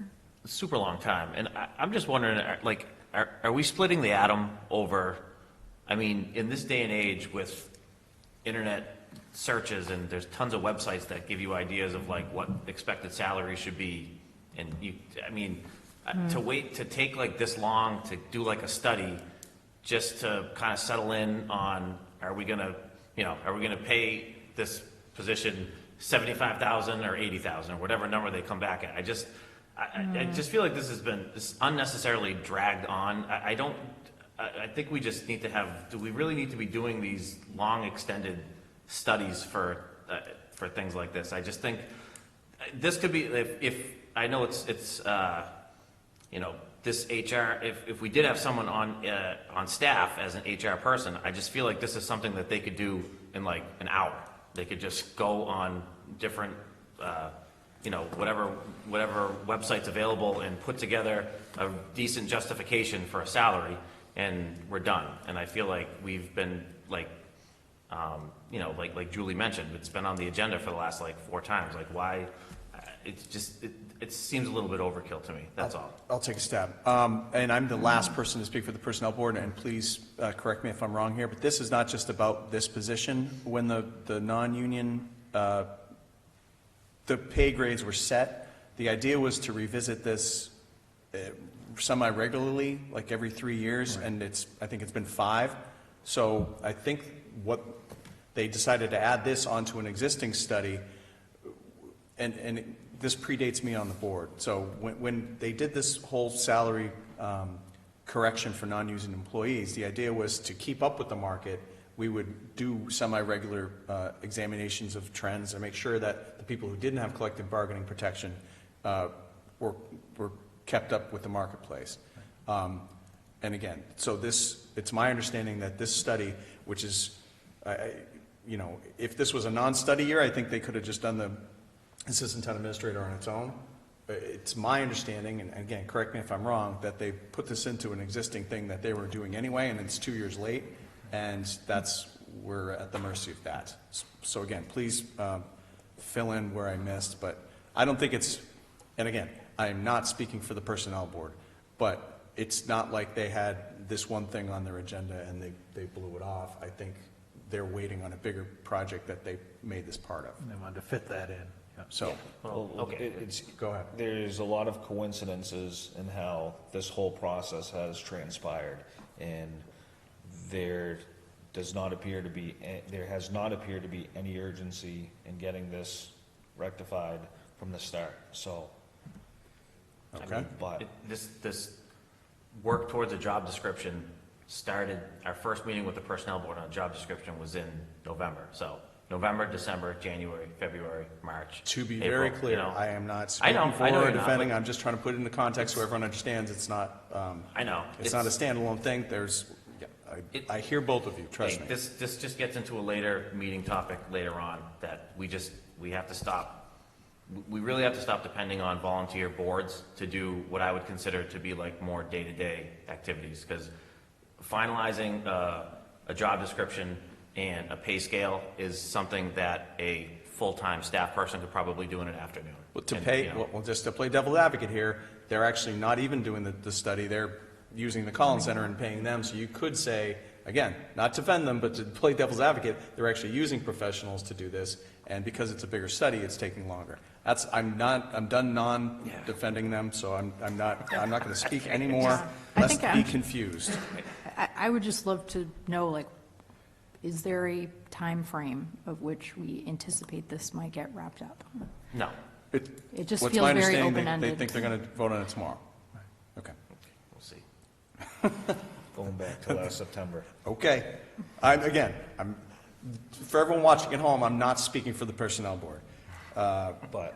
a super long time. And I'm just wondering, like, are we splitting the atom over, I mean, in this day and age with internet searches and there's tons of websites that give you ideas of like what expected salary should be. And you, I mean, to wait, to take like this long to do like a study just to kind of settle in on, are we gonna, are we gonna pay this position 75,000 or 80,000 or whatever number they come back at? I just feel like this has been unnecessarily dragged on. I think we just need to have, do we really need to be doing these long extended studies for things like this? I just think this could be, if I know it's this HR, if we did have someone on staff as an HR person, I just feel like this is something that they could do in like an hour. They could just go on different, whatever website's available and put together a decent justification for a salary, and we're done. And I feel like we've been like, like Julie mentioned, it's been on the agenda for the last like 4 times. Like why? It's just, it seems a little bit overkill to me. That's all. I'll take a stab. And I'm the last person to speak for the Personnel Board, and please correct me if I'm wrong here, but this is not just about this position. When the non-union, the pay grades were set, the idea was to revisit this semi-regularly, like every 3 years, right. And I think it's been 5. So I think what they decided to add this onto an existing study, and this predates me on the board. So when they did this whole salary correction for non-union employees, the idea was to keep up with the market. We would do semi-regular examinations of trends and make sure that the people who didn't have collective bargaining protection were kept up with the marketplace. And again, so it's my understanding that this study, which is, if this was a non-study year, I think they could have just done the assistant town administrator on its own. It's my understanding, and again, correct me if I'm wrong, that they put this into an existing thing that they were doing anyway, and it's 2 years late, and we're at the mercy of that. So again, please fill in where I missed, but I don't think and again, I'm not speaking for the Personnel Board, but it's not like they had this one thing on their agenda and they blew it off. I think they're waiting on a bigger project that they made this part of. And they wanted to fit that in. Yeah. So, Yeah. Well, okay. Go ahead. There's a lot of coincidences in how this whole process has transpired, and there has not appeared to be any urgency in getting this rectified from the start. So, okay. But this work towards a job description started. Our first meeting with the Personnel Board on a job description was in November. So November, December, January, February, March. To be April, very clear, I am not I speaking know for or you're not, defending. but I'm just trying to put it into context so everyone understands it's not. I know. It's not a standalone thing. I hear both of you. Trust me. This just gets into a later meeting topic later on that we have to stop. We really have to stop depending on volunteer boards to do what I would consider to be like more day-to-day activities, because finalizing a job description and a pay scale is something that a full-time staff person could probably do in an afternoon. Well, just to play devil's advocate here, they're actually not even doing the study. They're using the Collins Center and paying them. So you could say, again, not to defend them, but to play devil's advocate, they're actually using professionals to do this. And because it's a bigger study, it's taking longer. I'm done non-defending them, so I'm not going to speak anymore. Let's be confused. I would just love to know, like, is there a time frame of which we anticipate this might get wrapped up? No. It just What's feels my very understanding, open-ended. They think they're going to vote on it tomorrow. Okay. We'll see. going back to last September. Okay. For everyone watching at home, I'm not speaking for the Personnel Board. But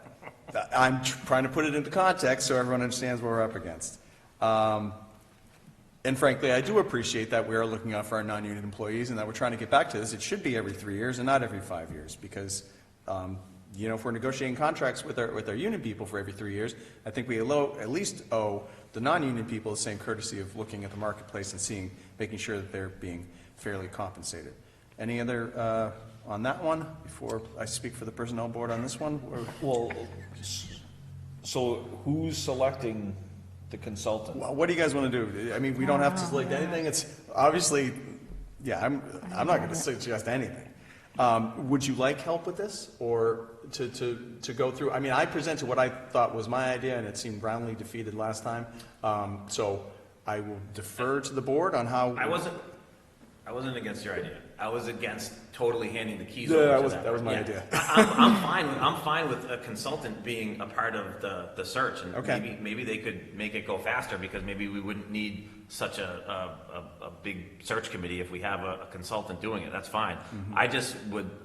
I'm trying to put it into context so everyone understands what we're up against. And frankly, I do appreciate that we are looking out for our non-union employees and that we're trying to get back to this. It should be every 3 years and not every 5 years, because you know, if we're negotiating contracts with our union people for every 3 years, I think we at least owe the non-union people the same courtesy of looking at the marketplace and making sure that they're being fairly compensated. Any other, on that one, before I speak for the personnel board on this one? Well, so who's selecting the consultant? Well, what do you guys want to do? I mean, we don't have to select anything. It's obviously, yeah, I'm not going to suggest anything. Would you like help with this, or to go through? I mean, I presented what I thought was my idea, and it seemed roundly defeated last time. So I will defer to the board on how. I wasn't against your idea. I was against totally handing the keys Yeah, over to that was my idea. I'm fine with a consultant being a part of the search, and Okay. maybe they could make it go faster, because maybe we wouldn't need such a big search committee if we have a consultant doing it. That's fine. Mm-hmm.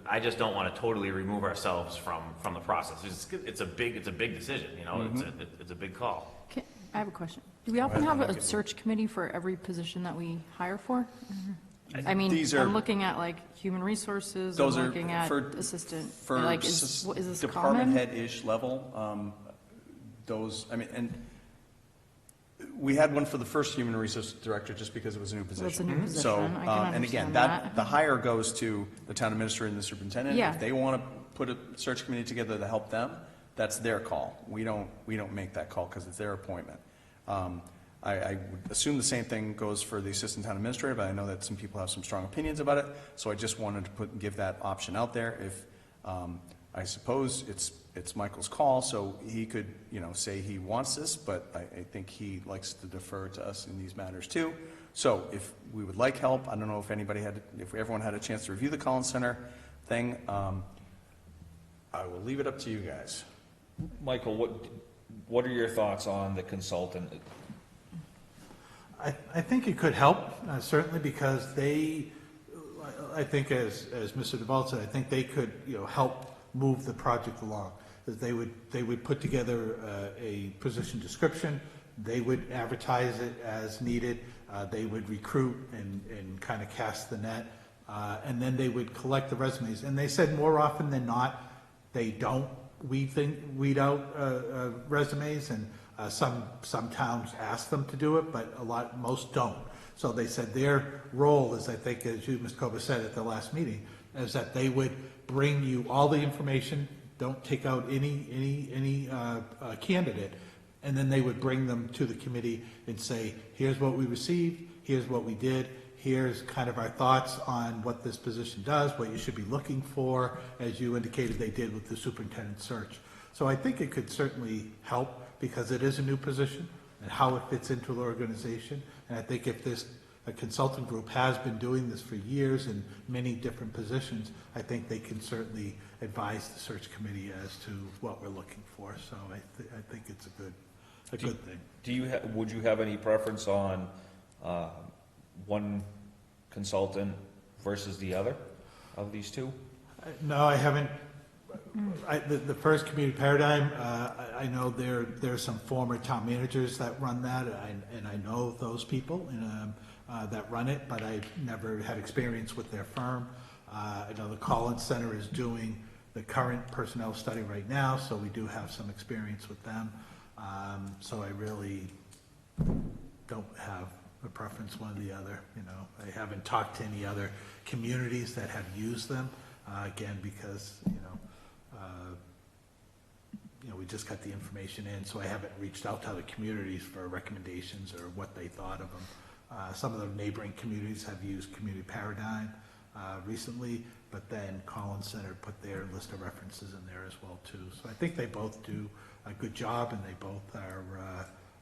I just don't want to totally remove ourselves from the process. It's a big decision, you know. Mm-hmm. It's a big call. I have a question. Do we often have a search committee for every position that we hire for? I mean, These are- I'm looking at like human resources, I'm Those are looking at for assistant, for like, is this department common? head-ish level. Those, I mean, and we had one for the first human resource director just because it was a new position. It's a new position. So, I can and again, understand that. the hire goes to the town administrator and the superintendent. Yeah. If they want to put a search committee together to help them, that's their call. We don't make that call because it's their appointment. I would assume the same thing goes for the assistant town administrator, but I know that some people have some strong opinions about it, so I just wanted to give that option out there. If, I suppose it's Michael's call, so he could, you know, say he wants this, but I think he likes to defer to us in these matters too. So if we would like help, I don't know if everyone had a chance to review the Collins Center thing, I will leave it up to you guys. Michael, what are your thoughts on the consultant? I think it could help, certainly, because I think as Mr. DeVault said, I think they could, you know, help move the project along. That they would put together a position description, they would advertise it as needed, they would recruit and kind of cast the net, and then they would collect the resumes. And they said more often than not, they don't weed out resumes, and some towns ask them to do it, but most don't. So they said their role is, I think, as you, Ms. Koba, said at the last meeting, is that they would bring you all the information, don't take out any candidate, and then they would bring them to the committee and say, here's what we received, here's what we did, here's kind of our thoughts on what this position does, what you should be looking for, as you indicated they did with the superintendent search. So I think it could certainly help, because it is a new position and how it fits into the organization. And I think if a consultant group has been doing this for years in many different positions, I think they can certainly advise the search committee as to what we're looking for. So I think it's a good thing. Would you have any preference on one consultant versus the other of these two? No, I haven't. The first community paradigm, I know there are some former town managers that run that, and I know those people that run it, but I've never had experience with their firm. I know the Collins Center is doing the current personnel study right now, so we do have some experience with them. So I really don't have a preference one or the other. You know, I haven't talked to any other communities that have used them, again, because, we just got the information in, so I haven't reached out to other communities for recommendations or what they thought of them. Some of the neighboring communities have used Community Paradigm recently, but then Collins Center put their list of references in there as well too. So I think they both do a good job, and they both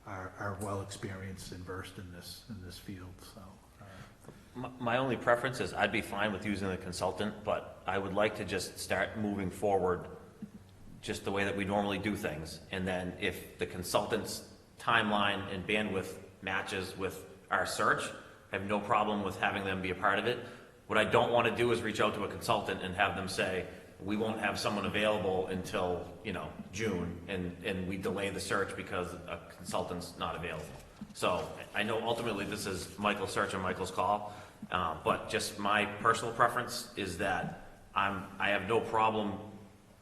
are well experienced and versed in this field. So. My only preference is I'd be fine with using the consultant, but I would like to just start moving forward just the way that we normally do things. And then if the consultant's timeline and bandwidth matches with our search, I have no problem with having them be a part of it. What I don't want to do is reach out to a consultant and have them say, we won't have someone available until, June, and we delay the search because a consultant's not available. So I know ultimately this is Michael's search and Michael's call, but just my personal preference is that I have no problem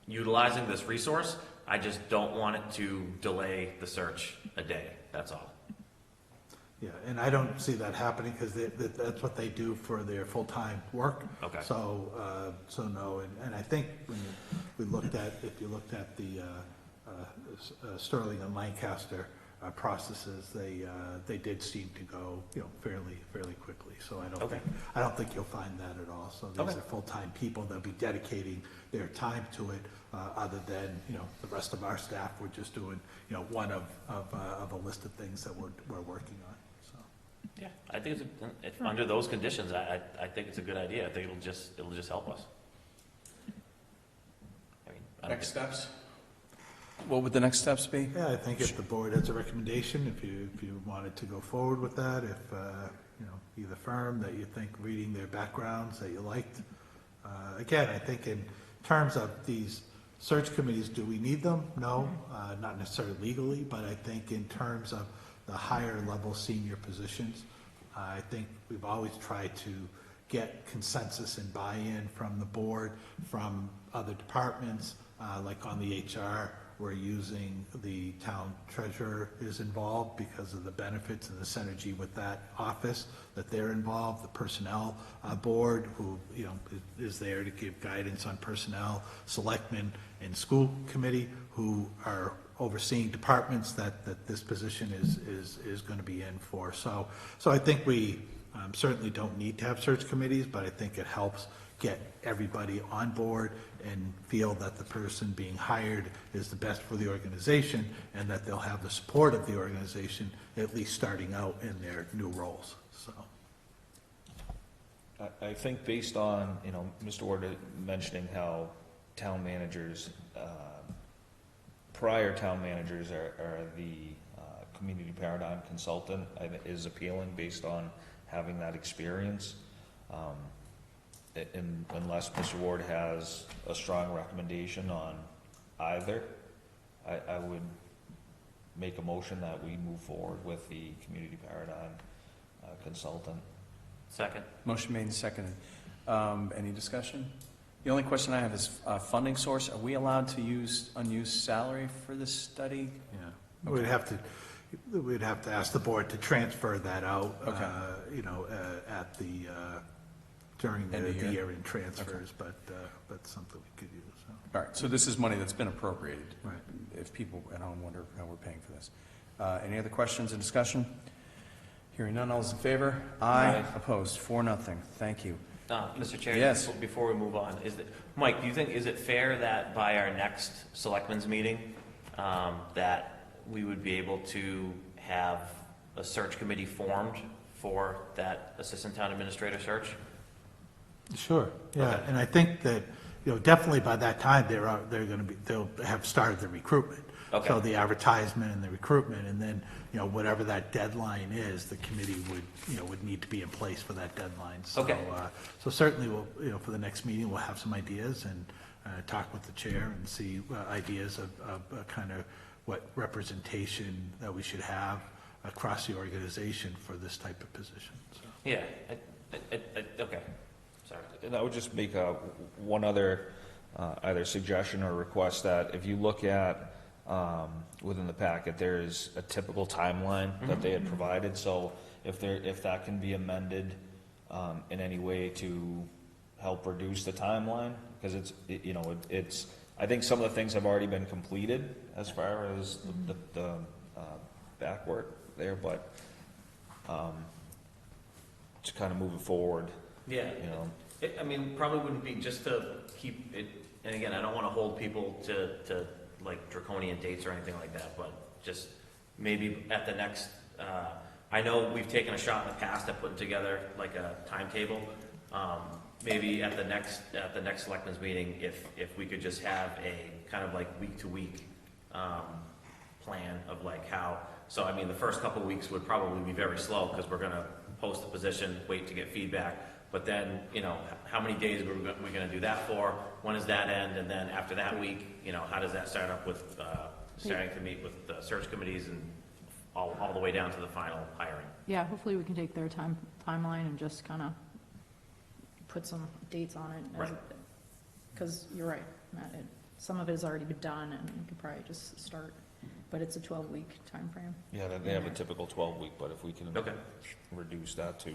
utilizing this resource. I just don't want it to delay the search a day, that's all. Yeah, and I don't see that happening because that's what they do for their full-time work. Okay. So, no, and I think when if you looked at the Sterling and Lancaster processes, they did seem to go, fairly quickly. So I don't think you'll find that at all. So these are full-time people. They'll be dedicating their time to it, other than, the rest of our staff, we're just doing, one of a list of things that we're working on. Yeah, I think if under those conditions, I think it's a good idea. I think it'll just help us. Next steps? What would the next steps be? Yeah, I think if the board has a recommendation, if you wanted to go forward with that, if, either firm that you think reading their backgrounds that you liked. Again, I think in terms of these search committees, do we need them? No, not necessarily legally, but I think in terms of the higher level senior positions, I think we've always tried to get consensus and buy-in from the board, from other departments, like on the HR, we're using the town treasurer is involved because of the benefits and the synergy with that office, that they're involved, the personnel board, who, is there to give guidance on personnel, selectmen and school committee, who are overseeing departments that this position is going to be in for. So I think we certainly don't need to have search committees, but I think it helps get everybody on board and feel that the person being hired is the best for the organization, and that they'll have the support of the organization, at least starting out in their new roles. So I think based on, Mr. Ward mentioning how town managers, prior town managers are the community paradigm consultant, is appealing based on having that experience. Unless Mr. Ward has a strong recommendation on either, I would make a motion that we move forward with the community paradigm consultant. Second. Motion made and seconded. Any discussion? The only question I have is funding source. Are we allowed to use unused salary for this study? yeah, we'd have to ask the board to transfer that out. At the during the year-end transfers, but something we could use. So. All right, so this is money that's been appropriated. Right. If people at home wonder how we're paying for this. Any other questions and discussion? Hearing none, all those in favor? Aye. Opposed? 4-0. Thank you. Mr. Chair, yes. Before we move on, Mike, do you think, is it fair that by our next selectmen's meeting, that we would be able to have a search committee formed for that assistant town administrator search? Sure. Yeah, Okay. and I think that definitely by that time they'll have started the recruitment. Okay. So the advertisement and the recruitment, and then whatever that deadline is, the committee would need to be in place for that deadline. So, Okay. So certainly we'll for the next meeting we'll have some ideas and talk with the chair and see ideas of kind of what representation that we should have across the organization for this type of position. So. Yeah. Okay. Sorry. And I would just make one other either suggestion or request that if you look at within the packet, there is a typical timeline that they had provided. So if that can be amended in any way to help reduce the timeline, because it's I think some of the things have already been completed as far as the back work there, but to kind of move it forward. Yeah. Probably wouldn't be just to keep it, and again, I don't want to hold people to like draconian dates or anything like that, but just maybe at the next, I know we've taken a shot in the past at putting together like a timetable. Maybe at the next selectmen's meeting, if we could just have a kind of like week to week plan of like how, so the first couple of weeks would probably be very slow because we're gonna post the position, wait to get feedback. But then, how many days are we going to do that for? When does that end? And then after that week, how does that start up with starting to meet with the search committees and all the way down to the final hiring? Yeah, hopefully we can take their timeline and just kind of put some dates on it. Right. Because you're right, Matt, some of it has already been done, and we could probably just start, but it's a 12-week timeframe. Yeah, they have a typical 12-week, but if we can Okay. reduce that to,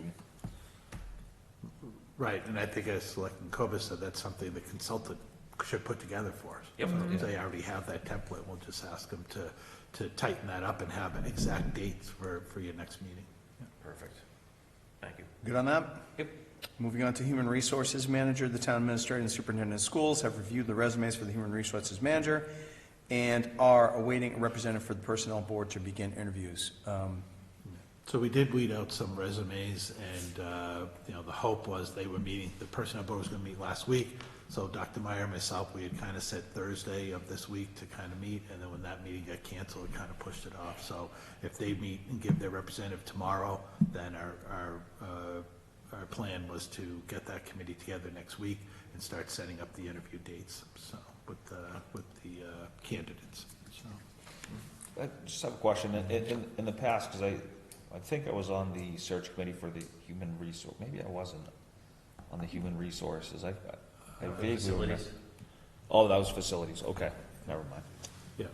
Right, and I think as Selectman Cobus said, that's something the consultant should put together for us. Yep. So Mhm. if they already have that template, we'll just ask them to tighten that up and have exact dates for your next meeting. Perfect. Thank you. Good on that? Yep. Moving on to Human Resources Manager, the Town Administrator and Superintendent of Schools have reviewed the resumes for the Human Resources Manager and are awaiting a representative for the Personnel Board to begin interviews. So we did weed out some resumes, and, the hope was the Personnel Board was going to meet last week. So Dr. Meyer and myself, we had kind of set Thursday of this week to kind of meet, and then when that meeting got canceled, we kind of pushed it off. So if they meet and give their representative tomorrow, then our plan was to get that committee together next week and start setting up the interview dates, so, with the candidates, so. I just have a question. In the past, because I think I was on the search committee for the human resource, maybe I wasn't on the human resources. I vaguely remember. Facilities. Oh, that was facilities, okay, never mind. Yeah.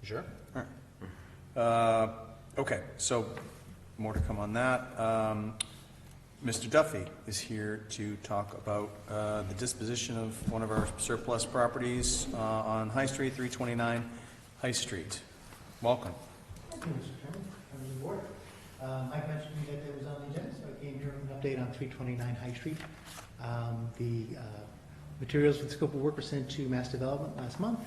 Sure. All right. Okay, so more to come on that. Mr. Duffy is here to talk about the disposition of one of our surplus properties on High Street, 329 High Street. Welcome. Thank you, Mr. Chairman, members of the board. Mike mentioned to me that it was on the agenda, so I came here with an update on 329 High Street. The materials for the scope of work were sent to Mass Development last month.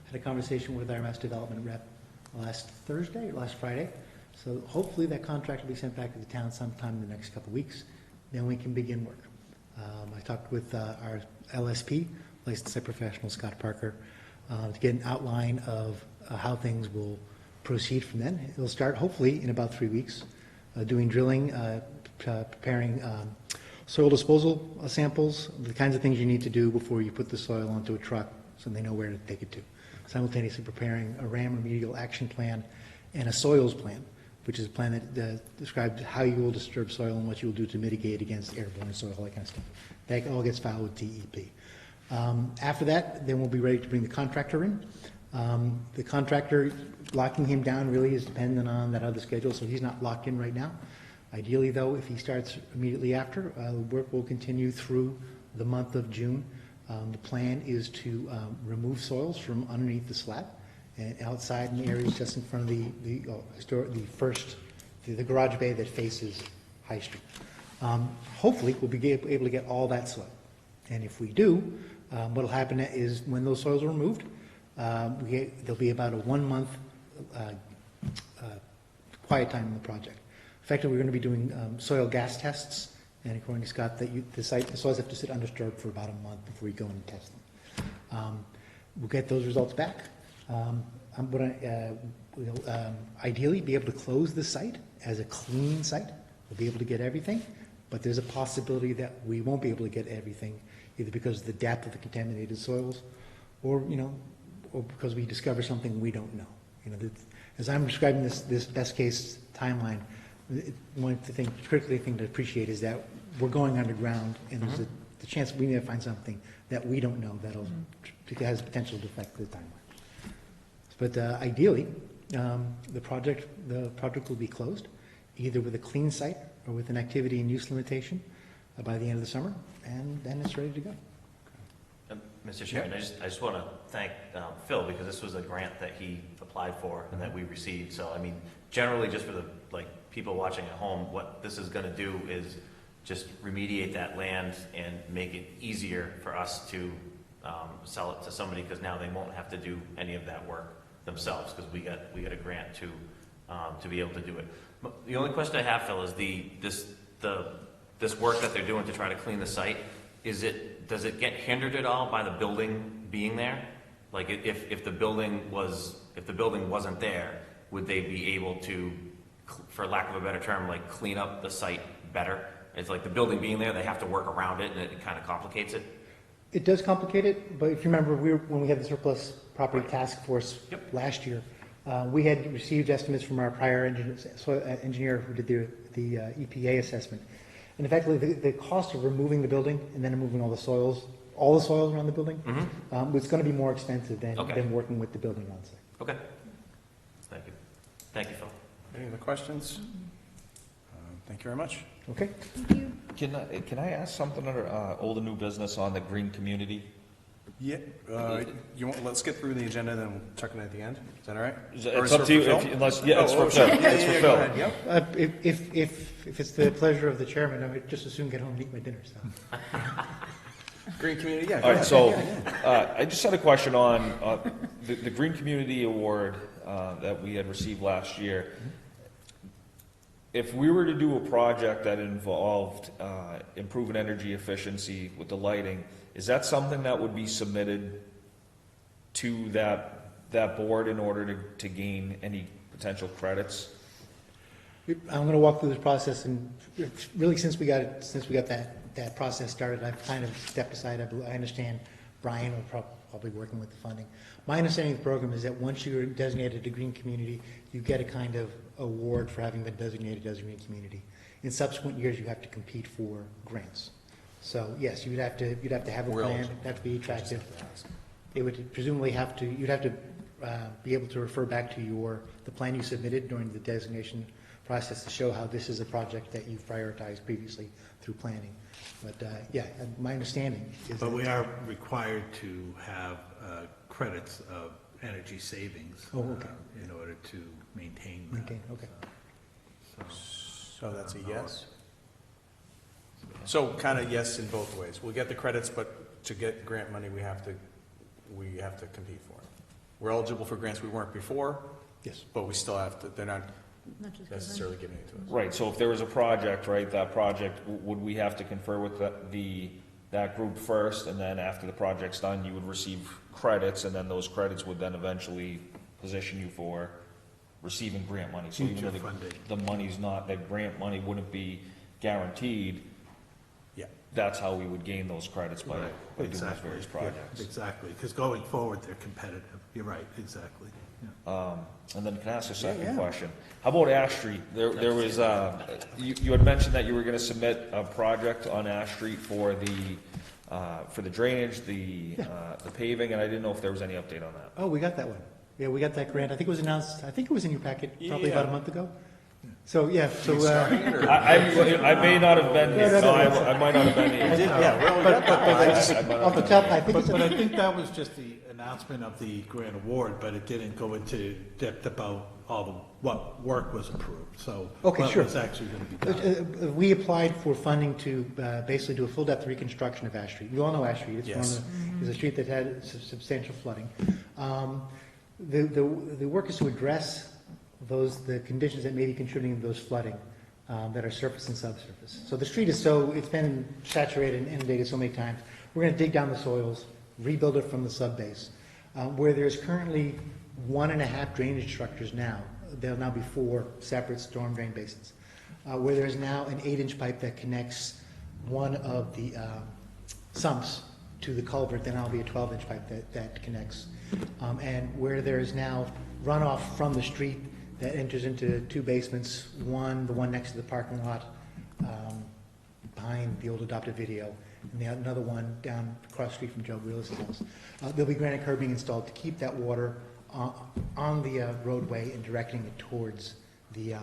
Had a conversation with our Mass Development rep last Friday. So hopefully that contract will be sent back to the town sometime in the next couple of weeks. Then we can begin work. I talked with our LSP, licensed site professional Scott Parker, to get an outline of how things will proceed from then. It'll start hopefully in about 3 weeks, doing drilling, preparing soil disposal samples, the kinds of things you need to do before you put the soil onto a truck so they know where to take it to. Simultaneously preparing a RAM remedial action plan and a soils plan, which is a plan that describes how you will disturb soil and what you will do to mitigate against airborne soil, that kind of stuff. That all gets filed with DEP. After that, then we'll be ready to bring the contractor in. The contractor, locking him down really is dependent on that other schedule, so he's not locked in right now. Ideally, though, if he starts immediately after, work will continue through the month of June. The plan is to remove soils from underneath the slab and outside in the areas just in front of the garage bay that faces High Street. Hopefully, we'll be able to get all that soil. And if we do, what will happen is when those soils are removed, there'll be about a 1 month quiet time in the project. Effectively, we're going to be doing soil gas tests, and according to Scott, the soils have to sit undisturbed for about a month before we go and test them. We'll get those results back. I'm going to ideally be able to close the site as a clean site. We'll be able to get everything, but there's a possibility that we won't be able to get everything, either because of the depth of the contaminated soils, or because we discover something we don't know. As I'm describing this best case timeline, one critical thing to appreciate is that we're going underground, and there's the chance we may find something that we don't know that has potential to affect the timeline. But ideally, the project will be closed, either with a clean site or with an activity and use limitation by the end of the summer, and then it's ready to go. Mr. Chairman, I just want to thank Phil, because this was a grant that he applied for and that we received. So, I mean, generally, just for the people watching at home, what this is going to do is just remediate that land and make it easier for us to sell it to somebody, because now they won't have to do any of that work themselves, because we got a grant to be able to do it. The only question I have, Phil, is this work that they're doing to try to clean the site. Does it get hindered at all by the building being there? Like, if the building wasn't there, would they be able to, for lack of a better term, clean up the site better? It's like the building being there, they have to work around it, and it kind of complicates it. It does complicate it, but if you remember, when we had the surplus property task force last year, we had received estimates from our prior engineer who did the EPA assessment. And effectively, the cost of removing the building and then removing all the soils all the soils around the building. Mhm. It's gonna be more expensive Okay. than working with the building on site. Okay. Thank you. Thank you, Phil. Any other questions? Thank you very much. Okay? Can I ask something under old and new business on the green community? Yeah, let's get through the agenda, then we'll check it at the end. Is that all right? It's up to you, unless, yeah, it's for Phil. It's for Phil. If it's the pleasure of the chairman, I would just as soon get home and eat my dinner, so. Green community, yeah. All right, so, I just had a question on the Green Community Award that we had received last year. If we were to do a project that involved improving energy efficiency with the lighting, is that something that would be submitted to that board in order to gain any potential credits? I'm gonna walk through this process, and really, since we got that process started, I've kind of stepped aside. I understand Brian will probably working with the funding. My understanding of the program is that once you're designated a green community, you get a kind of award for having been designated as a green community. In subsequent years, you have to compete for grants. So yes, you'd have to have a plan, it'd have to be attractive. It would presumably you'd have to be able to refer back to the plan you submitted during the designation process to show how this is a project that you've prioritized previously through planning. But yeah, my understanding is But that we are required to have credits of energy savings. In order to maintain that. Maintain, okay. So that's a yes? So kind of yes in both ways. We'll get the credits, but to get grant money, we have to compete for it. We're eligible for grants we weren't before. Yes. But we still have to, they're not Not just necessarily giving it to us. Right, so if there was a project, right, that project, would we have to confer with that group first, and then after the project's done, you would receive credits, and then those credits would then eventually position you for receiving grant money? So even Future though funding. the money's not, that grant money wouldn't be guaranteed, yeah, that's how we would gain those credits by doing those Exactly. various Yeah, projects. exactly, because going forward, they're competitive. You're right, exactly. Yeah. And then can I ask a second Yeah. question? How about Ash Street? There was, you had mentioned that you were gonna submit a project on Ash Street for the drainage, the paving, and I didn't know if there was any update on that. Oh, we got that one. Yeah, we got that grant. I think it was announced, I think it was in your packet probably about a month ago. So, yeah, so. I may not have been here. No, I might not have been here. Off the top, I think it's. But I think that was just the announcement of the grant award, but it didn't go into depth about what work was approved, so. Okay, sure. What was actually going to be done. We applied for funding to basically do a full depth reconstruction of Ash Street. You all know Ash Street. It's Yes. it's a street that had substantial flooding. The work is to address the conditions that may be contributing to those flooding that are surface and subsurface. So the street it's been saturated and inundated so many times. We're going to dig down the soils, rebuild it from the subbase. Where there's currently 1.5 drainage structures now, there'll now be 4 separate storm drain basins. Where there's now an 8-inch pipe that connects one of the sumps to the culvert, then there'll be a 12-inch pipe that connects. And where there's now runoff from the street that enters into 2 basements, the one next to the parking lot behind the old adopted video, and another one down across the street from Joe Wheeler's house. There'll be granite curbing installed to keep that water on the roadway and directing it towards the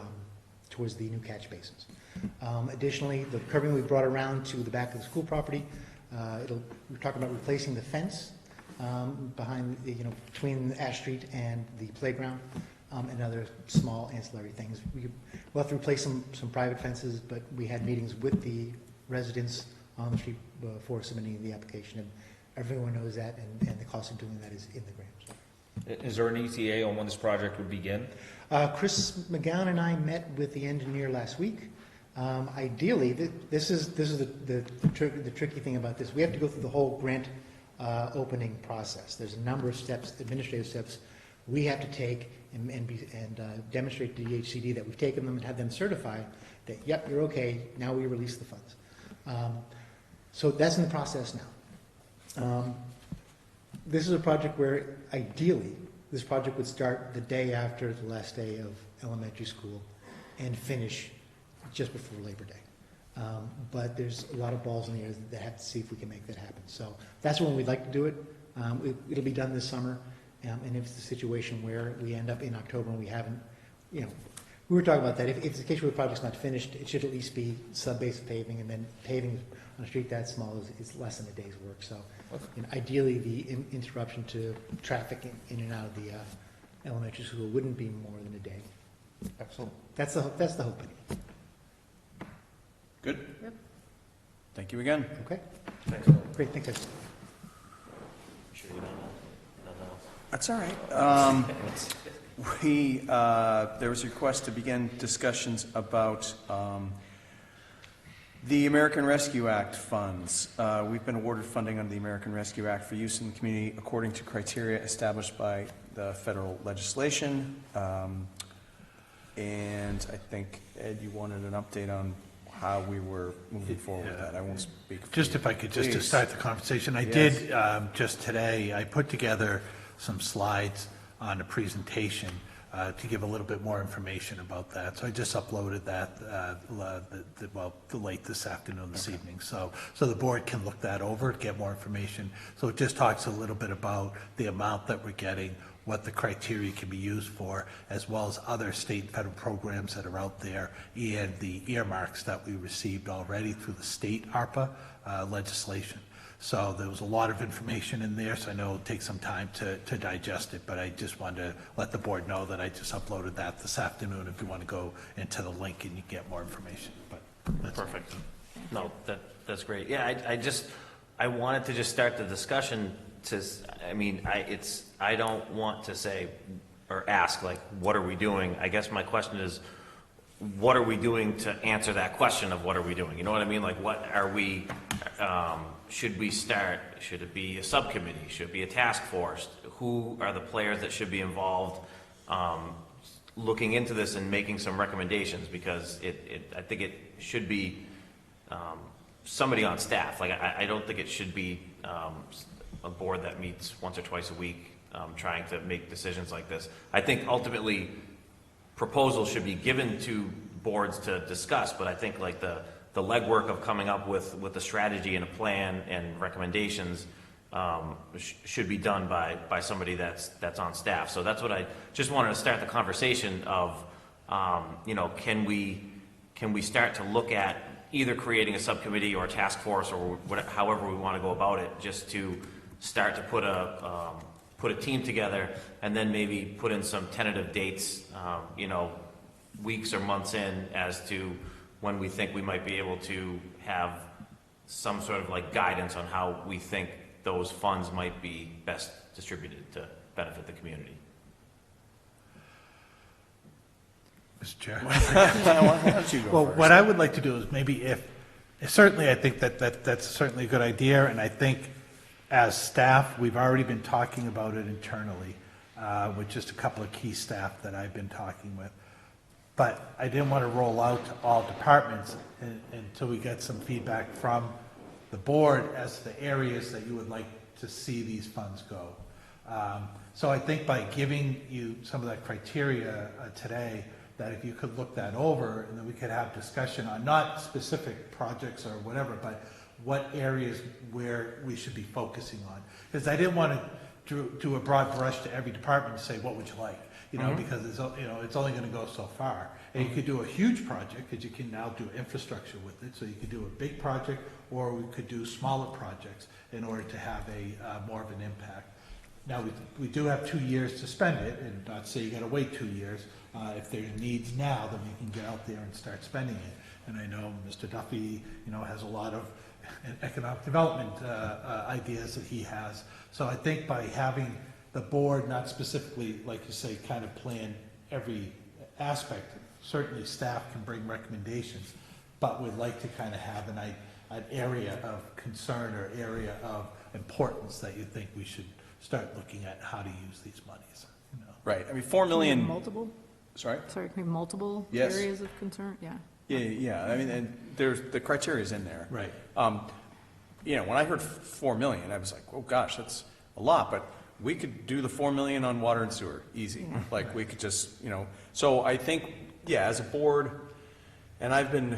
new catch basins. Additionally, the curbing we brought around to the back of the school property, we're talking about replacing the fence behind, between Ash Street and the playground, and other small ancillary things. We'll have to replace some private fences, but we had meetings with the residents on the street before submitting the application, and everyone knows that, and the cost of doing that is in the grant. Is there an ETA on when this project would begin? Chris McGowan and I met with the engineer last week. Ideally, this is the tricky thing about this. We have to go through the whole grant opening process. There's a number of steps, administrative steps, we have to take and demonstrate to DHCD that we've taken them and had them certify that, yep, you're okay, now we release the funds. So that's in the process now. This is a project where, ideally, this project would start the day after the last day of elementary school and finish just before Labor Day. But there's a lot of balls in the air that have to see if we can make that happen. So that's when we'd like to do it. It'll be done this summer, and if it's a situation where we end up in October and we haven't, we were talking about that. If it's a case where the project's not finished, it should at least be sub-base paving, and then paving on a street that small is less than a day's work. So ideally, the interruption to traffic in and out of the elementary school wouldn't be more than a day. Excellent. That's the hope. Good. Yep. Thank you again. Okay. Thanks. Great, thanks, guys. Sure you don't know? Nothing else? That's all right. There was a request to begin discussions about the American Rescue Act funds. We've been awarded funding under the American Rescue Act for use in the community according to criteria established by the federal legislation. And I think, Ed, you wanted an update on how we were moving forward with that. I won't speak for Just you. if I could, just to Please. start the conversation, I did, just today, I put together some slides on a presentation to give a little bit more information about that. So I just uploaded that, late this afternoon, this evening. So the board can look that over, get more information. So it just talks a little bit about the amount that we're getting, what the criteria can be used for, as well as other state and federal programs that are out there, and the earmarks that we received already through the state ARPA legislation. So there was a lot of information in there, so I know it'll take some time to digest it, but I just wanted to let the board know that I just uploaded that this afternoon if you want to go into the link and you get more information. But that's Perfect. No, that's great. Yeah, I wanted to just start the discussion I don't want to say or ask, like, what are we doing? I guess my question is, what are we doing to answer that question of what are we doing? You know what I mean? Like, what are we, should we start? Should it be a subcommittee? Should it be a task force? Who are the players that should be involved looking into this and making some recommendations? Because I think it should be somebody on staff. Like, I don't think it should be a board that meets once or twice a week trying to make decisions like this. I think ultimately proposals should be given to boards to discuss, but I think like the legwork of coming up with a strategy and a plan and recommendations should be done by somebody that's on staff. So that's what I just wanted to start the conversation of, can we start to look at either creating a subcommittee or a task force or however we want to go about it, just to start to put a team together, and then maybe put in some tentative dates, weeks or months in, as to when we think we might be able to have some sort of like guidance on how we think those funds might be best distributed to benefit the community. Mr. Chair. Why don't you go Well, first? what I would like to do is maybe certainly I think that's certainly a good idea, and I think as staff, we've already been talking about it internally with just a couple of key staff that I've been talking with. But I didn't want to roll out to all departments until we get some feedback from the board as to the areas that you would like to see these funds go. So I think by giving you some of that criteria today, that if you could look that over, and then we could have discussion on not specific projects or whatever, but what areas where we should be focusing on. Because I didn't want to do a broad brush to every department and say, what would you like? Because it's only going to go so far. And you could do a huge project, because you can now do infrastructure with it. So you could do a big project, or we could do smaller projects in order to have a more of an impact. Now, we do have 2 years to spend it, and not say you got to wait 2 years. If there are needs now, then we can get out there and start spending it. And I know Mr. Duffy, has a lot of economic development ideas that he has. So I think by having the board not specifically, like you say, kind of plan every aspect, certainly staff can bring recommendations, but we'd like to kind of have an area of concern or area of importance that you think we should start looking at how to use these monies. Right. I mean, 4 million. Multiple? Sorry? Sorry, can we have multiple Yes. areas of concern? Yeah. Yeah. I mean, and there's the criteria is in there. Right. When I heard 4 million, I was like, oh gosh, that's a lot, but we could do the 4 million on water and sewer, easy. Yeah. Like we could just, so I think, as a board, and I've been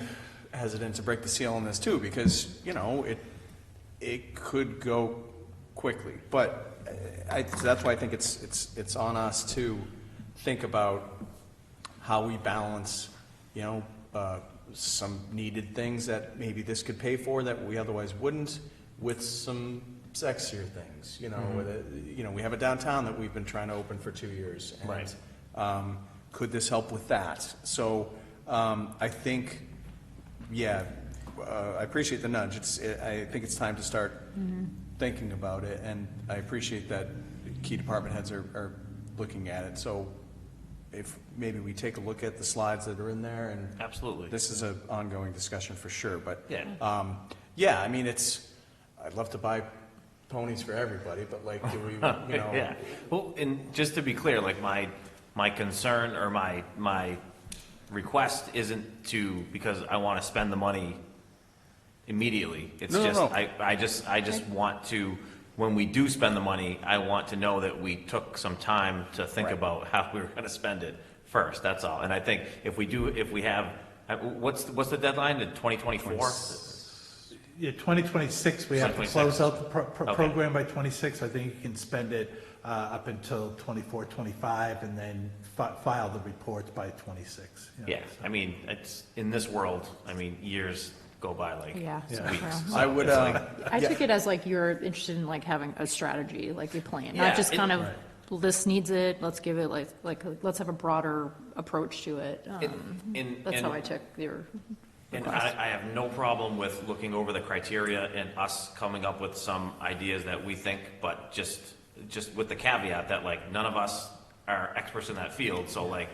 hesitant to break the seal on this too, because, you know, it could go quickly. But so that's why I think it's on us to think about how we balance, you know, some needed things that maybe this could pay for that we otherwise wouldn't, with some sexier things, you know, you know, we have a downtown that we've been trying to open for 2 years. And, Right. Could this help with that? So I think, yeah, I appreciate the nudge. I think it's time to start thinking about it, and I appreciate that key department heads are looking at it. So if maybe we take a look at the slides that are in there, and Absolutely. this is an ongoing discussion for sure. But Yeah. yeah, I mean, I'd love to buy ponies for everybody, but like, do we, you know? Yeah. Well, and just to be clear, like my concern or my request isn't because I want to spend the money immediately. It's No. I just want to, when we do spend the money, I want to know that we took some time to think Right. about how we were going to spend it first. That's all. And I think if we have, what's the deadline? The 2024? Yeah, 2026, we have to 2026. close out the Okay. program by 26. I think you can spend it up until 24, 25, and then file the reports by 26. You know, Yeah. I mean, it's, in this world, I mean, years go by like Yeah. weeks. Yeah. So I would, it's like- I took it as like you're interested in like having a strategy, like a plan, Yeah, not just kind of, Right. well, this needs it, let's give it like, let's have a broader approach to it. That's how I took your And request. I have no problem with looking over the criteria and us coming up with some ideas that we think, but just with the caveat that like none of us are experts in that field, so like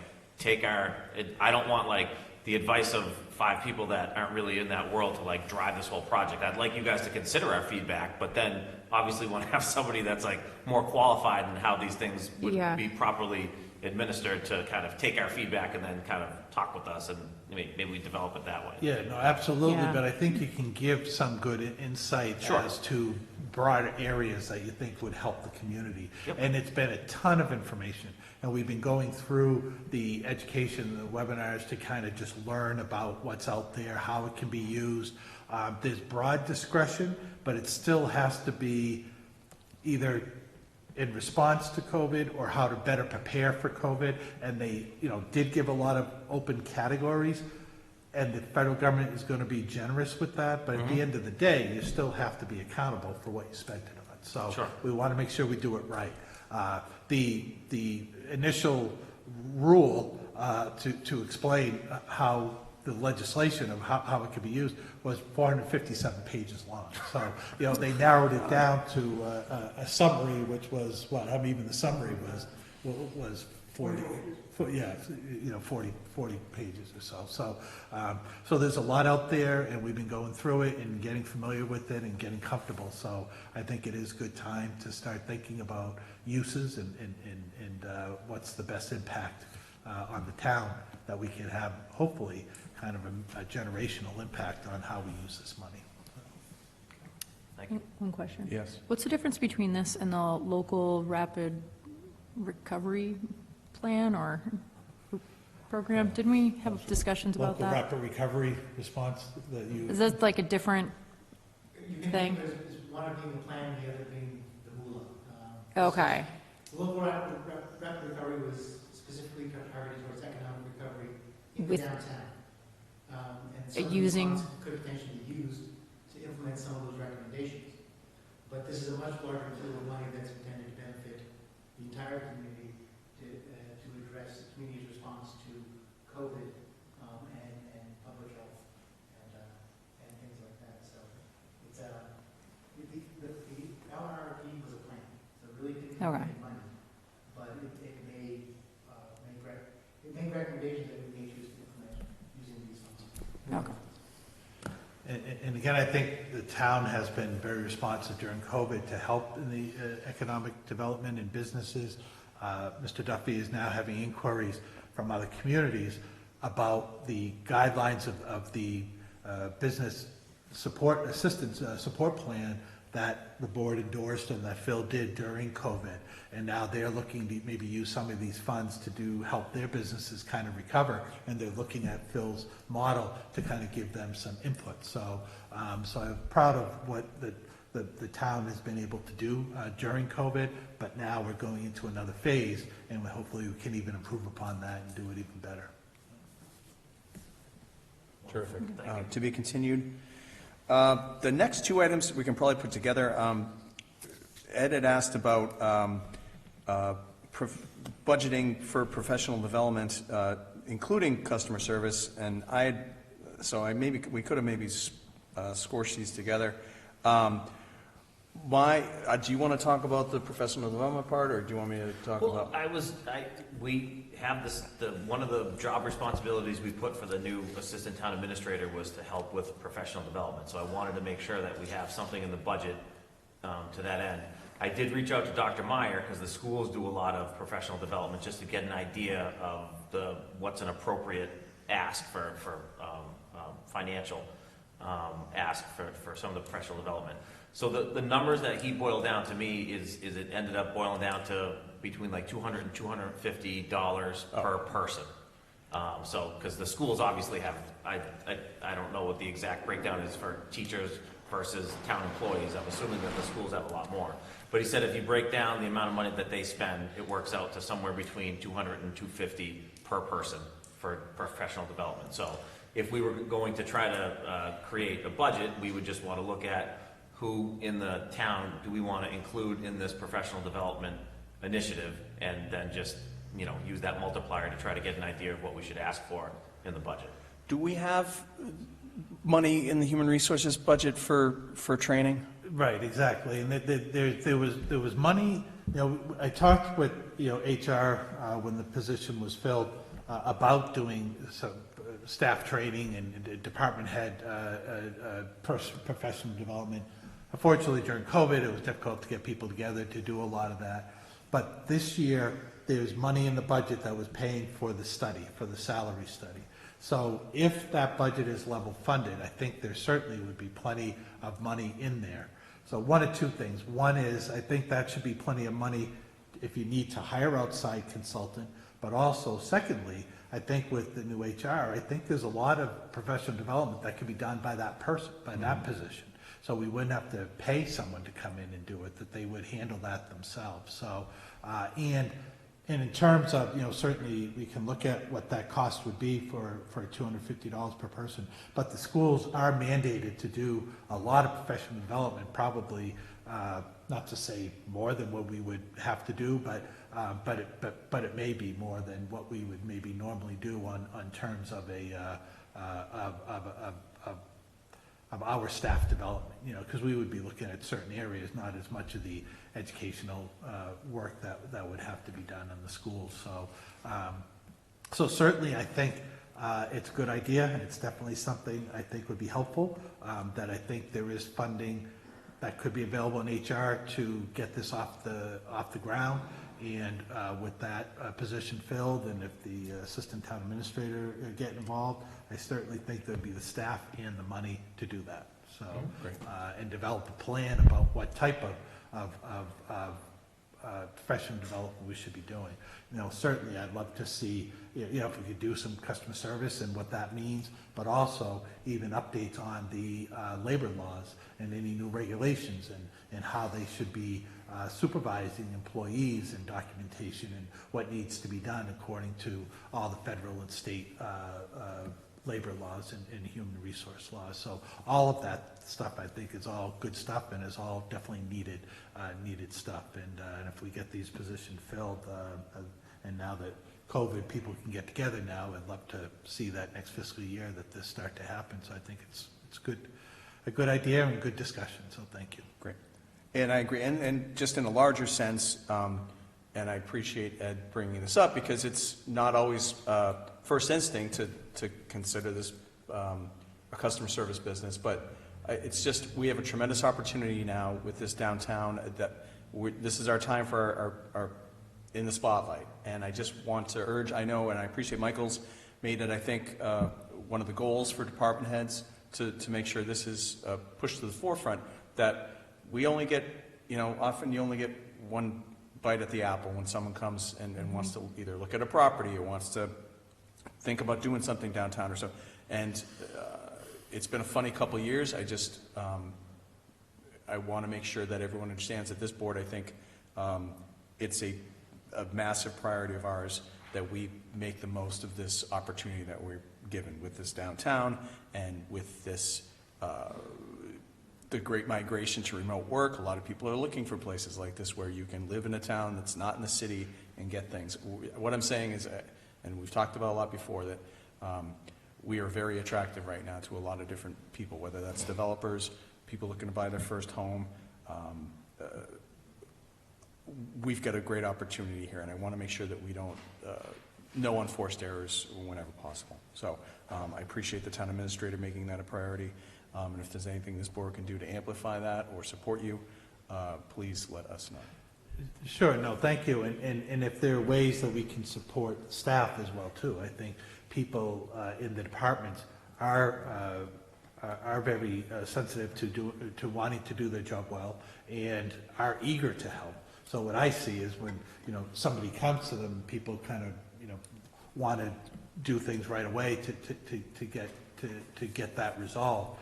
I don't want like the advice of 5 people that aren't really in that world to like drive this whole project. I'd like you guys to consider our feedback, but then obviously want to have somebody that's like more qualified in how these things would Yeah. be properly administered to kind of take our feedback and then kind of talk with us, and maybe we develop it that way. Yeah, no, absolutely, Yeah. but I think you can give some good insight Sure. as to broader areas that you think would help the community. Yep. And it's been a ton of information, and we've been going through the education, the webinars to kind of just learn about what's out there, how it can be used. There's broad discretion, but it still has to be either in response to COVID or how to better prepare for COVID. And they, you know, did give a lot of open categories, and the federal government is going to be generous with that. But at the end of the day, you still have to be accountable for what you spent it on. So Sure. we want to make sure we do it right. The initial rule to explain how the legislation of how it could be used was 457 pages long. So, you know, they narrowed it down to a summary, which was, what, I mean, even the summary was 40, yeah, you know, 40 pages or so. So there's a lot out there, and we've been going through it and getting familiar with it and getting comfortable. So I think it is a good time to start thinking about uses and what's the best impact on the town that we can have, hopefully, kind of a generational impact on how we use this money. Thank you. One question. Yes. What's the difference between this and the local rapid recovery plan or program? Didn't we have discussions about Local that? rapid recovery response that you. Is that like a different You can thing? think there's one being the plan, the other being the MULA. Okay. The local rapid recovery was specifically targeted towards economic recovery in the With- downtown. And some of the using- funds could potentially be used to implement some of those recommendations. But this is a much larger pool of money that's intended to benefit the entire community to address the community's response to COVID and public health and things like that. So it's the LRRP was a plan, so it really didn't have Okay. any money, but it made recommendations that we may choose to implement using these funds. Okay. And again, I think the town has been very responsive during COVID to help in the economic development and businesses. Mr. Duffy is now having inquiries from other communities about the guidelines of the business support assistance support plan that the board endorsed and that Phil did during COVID. And now they're looking to maybe use some of these funds to help their businesses kind of recover. And they're looking at Phil's model to kind of give them some input. So, so I'm proud of what the town has been able to do during COVID, but now we're going into another phase, and hopefully we can even improve upon that and do it even better. Terrific. To be continued. The next two items we can probably put together. Ed had asked about budgeting for professional development, including customer service, and we could have maybe squished these together. Do you want to talk about the professional development part, or do you want me to talk about? We have one of the job responsibilities we put for the new assistant town administrator was to help with professional development. So I wanted to make sure that we have something in the budget to that end. I did reach out to Dr. Meyer because the schools do a lot of professional development just to get an idea of what's an appropriate ask for financial ask for some of the professional development. So the numbers that he boiled down to me is it ended up boiling down to between like $200 and $250 per person. So because the schools obviously have, I don't know what the exact breakdown is for teachers versus town employees. I'm assuming that the schools have a lot more. But he said if you break down the amount of money that they spend, it works out to somewhere between $200 and $250 per person for professional development. So if we were going to try to create a budget, we would just want to look at who in the town do we want to include in this professional development initiative, and then just use that multiplier to try to get an idea of what we should ask for in the budget. Do we have money in the human resources budget for training? Right, exactly. And there was money. I talked with HR when the position was filled about doing some staff training and department head professional development. Unfortunately, during COVID, it was difficult to get people together to do a lot of that. But this year, there's money in the budget that was paying for the study, for the salary study. So if that budget is level funded, I think there certainly would be plenty of money in there. So one of two things. One is I think that should be plenty of money if you need to hire outside consultant. But also, secondly, I think with the new HR, I think there's a lot of professional development that can be done by that person, by that position. So we wouldn't have to pay someone to come in and do it, that they would handle that themselves. So, and in terms of, certainly we can look at what that cost would be for $250 per person, but the schools are mandated to do a lot of professional development, probably, not to say more than what we would have to do, but it may be more than what we would maybe normally do on terms of of our staff development, because we would be looking at certain areas, not as much of the educational work that would have to be done in the schools. So, so certainly I think it's a good idea, and it's definitely something I think would be helpful, that I think there is funding that could be available in HR to get this off the ground. And with that position filled, and if the assistant town administrator get involved, I certainly think there'd be the staff and the money to do that. So, and develop a plan about what type of professional development we should be doing. Certainly I'd love to see, if we could do some customer service and what that means, but also even updates on the labor laws and any new regulations and how they should be supervising employees and documentation and what needs to be done according to all the federal and state labor laws and human resource laws. So all of that stuff I think is all good stuff and is all definitely needed stuff. And if we get these positions filled, and now that COVID, people can get together now, I'd love to see that next fiscal year that this start to happen. So I think it's a good idea and good discussion. So thank you. Great. And I agree. And just in a larger sense, and I appreciate Ed bringing this up because it's not always first instinct to consider this a customer service business, but it's just we have a tremendous opportunity now with this downtown that this is our time for our in the spotlight. And I just want to urge, I know, and I appreciate Michael's made it, I think, one of the goals for department heads to make sure this is pushed to the forefront, that we only get, often you only get one bite at the apple when someone comes and wants to either look at a property or wants to think about doing something downtown or so. And it's been a funny couple of years. I want to make sure that everyone understands that this board, I think, it's a massive priority of ours that we make the most of this opportunity that we're given with this downtown and with this, the great migration to remote work. A lot of people are looking for places like this where you can live in a town that's not in the city and get things. What I'm saying is, and we've talked about a lot before, that we are very attractive right now to a lot of different people, whether that's developers, people looking to buy their first home. We've got a great opportunity here, and I want to make sure that we don't, no unforced errors whenever possible. So I appreciate the town administrator making that a priority, and if there's anything this board can do to amplify that or support you, please let us know. Sure, no, thank you. And if there are ways that we can support staff as well, too. I think people in the departments are very sensitive to wanting to do their job well and are eager to help. So what I see is when, somebody comes to them, people kind of, want to do things right away to get that resolved.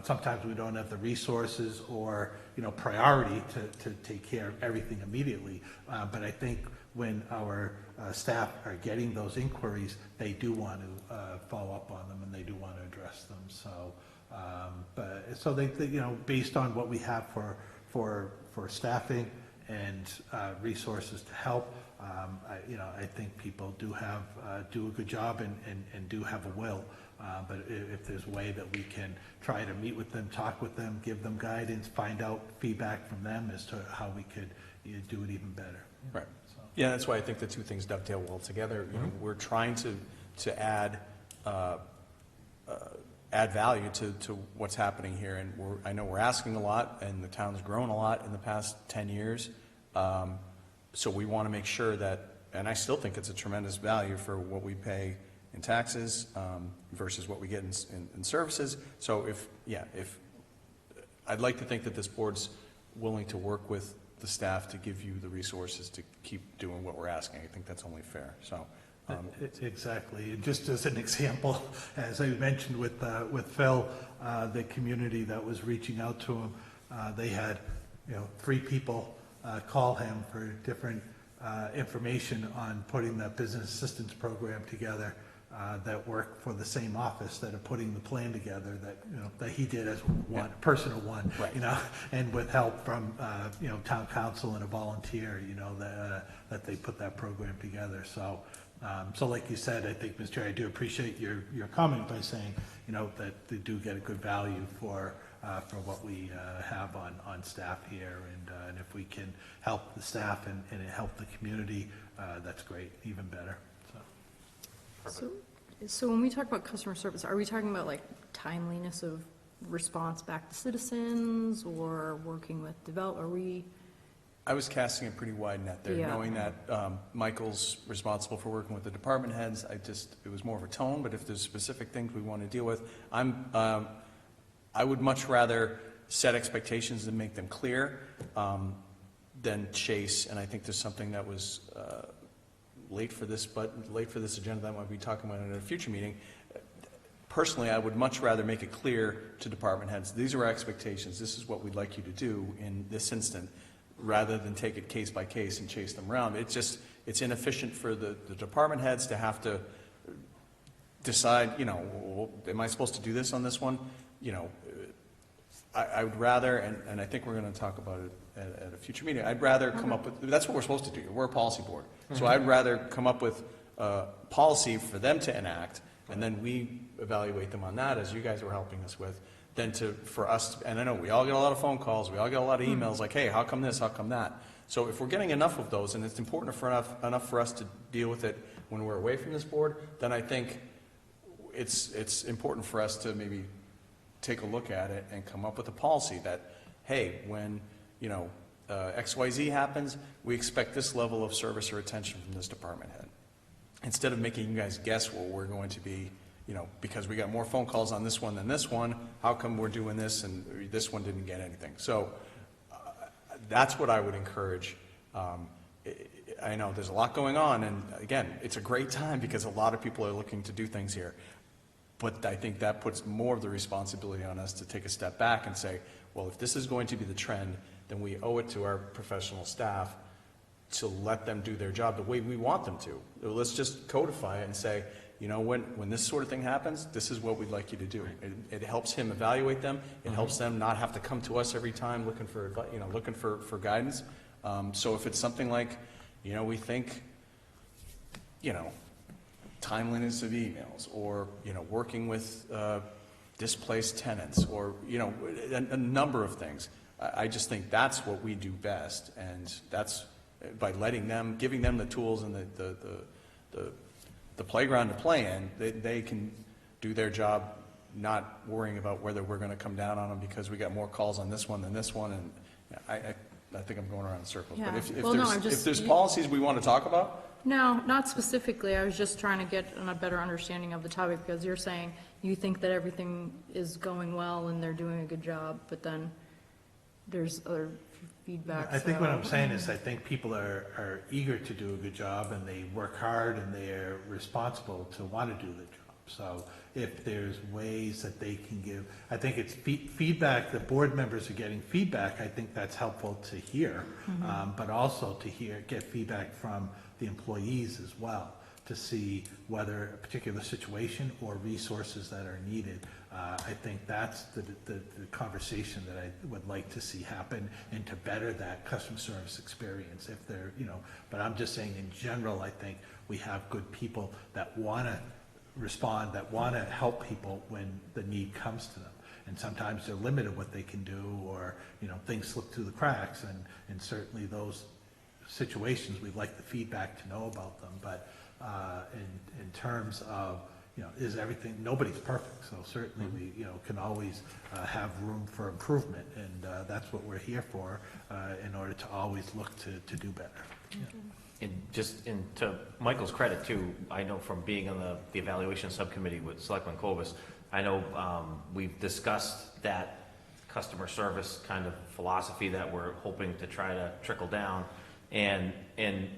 Sometimes we don't have the resources or, priority to take care of everything immediately. But I think when our staff are getting those inquiries, they do want to follow up on them and they do want to address them. So, they based on what we have for staffing and resources to help, I think people do a good job and do have a will. But if there's a way that we can try to meet with them, talk with them, give them guidance, find out feedback from them as to how we could do it even better. Right. Yeah, that's why I think the two things dovetail well together. We're trying to add value to what's happening here, and I know we're asking a lot, and the town's grown a lot in the past 10 years. So we want to make sure that, and I still think it's a tremendous value for what we pay in taxes versus what we get in services. So if I'd like to think that this board's willing to work with the staff to give you the resources to keep doing what we're asking. I think that's only fair. So. Exactly. And just as an example, as I mentioned with Phil, the community that was reaching out to him, they had 3 people call him for different information on putting that business assistance program together that work for the same office that are putting the plan together that he did as one person of one, right. And with help from town council and a volunteer, that they put that program together. So like you said, I think, Mr. Chair, I do appreciate your comment by saying, that they do get a good value for what we have on staff here, and if we can help the staff and help the community, that's great, even better. So when we talk about customer service, are we talking about like timeliness of response back to citizens or working with I was casting a pretty wide net there, knowing that Michael's responsible for working with the department heads. It was more of a tone, but if there's specific things we want to deal with, I would much rather set expectations and make them clear than chase. And I think there's something that was late for this agenda that I might be talking about in a future meeting. Personally, I would much rather make it clear to department heads, these are our expectations, this is what we'd like you to do in this instant, rather than take it case by case and chase them around. It's inefficient for the department heads to have to decide, am I supposed to do this on this one? I would rather, and I think we're going to talk about it at a future meeting, I'd rather come up with, that's what we're supposed to do. We're a policy board. So I'd rather come up with a policy for them to enact, and then we evaluate them on that, as you guys were helping us with, than for us, and I know we all get a lot of phone calls, we all get a lot of emails like, hey, how come this, how come that? So if we're getting enough of those, and it's important enough for us to deal with it when we're away from this board, then I think it's important for us to maybe take a look at it and come up with a policy that, hey, when XYZ happens, we expect this level of service or attention from this department head. Instead of making you guys guess what we're going to be, because we got more phone calls on this one than this one, how come we're doing this and this one didn't get anything? So that's what I would encourage. I know there's a lot going on, and again, it's a great time because a lot of people are looking to do things here. But I think that puts more of the responsibility on us to take a step back and say, well, if this is going to be the trend, then we owe it to our professional staff to let them do their job the way we want them to. Let's just codify it and say, you know, when this sort of thing happens, this is what we'd like you to do. It helps him evaluate them. It helps them not have to come to us every time looking for, looking for guidance. So if it's something like, you know, we think, you know, timeliness of emails, or, you know, working with displaced tenants, or, you know, a number of things. I just think that's what we do best, and that's by letting them, giving them the tools and the playground to play in. They can do their job, not worrying about whether we're going to come down on them because we got more calls on this one than this one. And I think I'm going around in circles. Yeah. But Well, no, if there's policies we want to talk about, No, not specifically. I was just trying to get a better understanding of the topic, because you're saying you think that everything is going well and they're doing a good job, but then there's other feedback. I think what I'm saying is I think people are eager to do a good job, and they work hard, and they're responsible to want to do the job. So if there's ways that they can give, I think it's feedback, the board members are getting feedback, I think that's helpful to hear, but also to get feedback from the employees as well, to see whether a particular situation or resources that are needed. I think that's the conversation that I would like to see happen, and to better that customer service experience if they're, you know, but I'm just saying in general, I think we have good people that want to respond, that want to help people when the need comes to them. And sometimes they're limited what they can do, or, you know, things slip through the cracks, and certainly those situations, we'd like the feedback to know about them. But in terms of, you know, is everything, nobody's perfect, so certainly we, you know, can always have room for improvement, and that's what we're here for, in order to always look to do better. Yeah. And to Michael's credit too, I know from being on the evaluation subcommittee with Selectman Kovas, I know we've discussed that customer service kind of philosophy that we're hoping to try to trickle down. And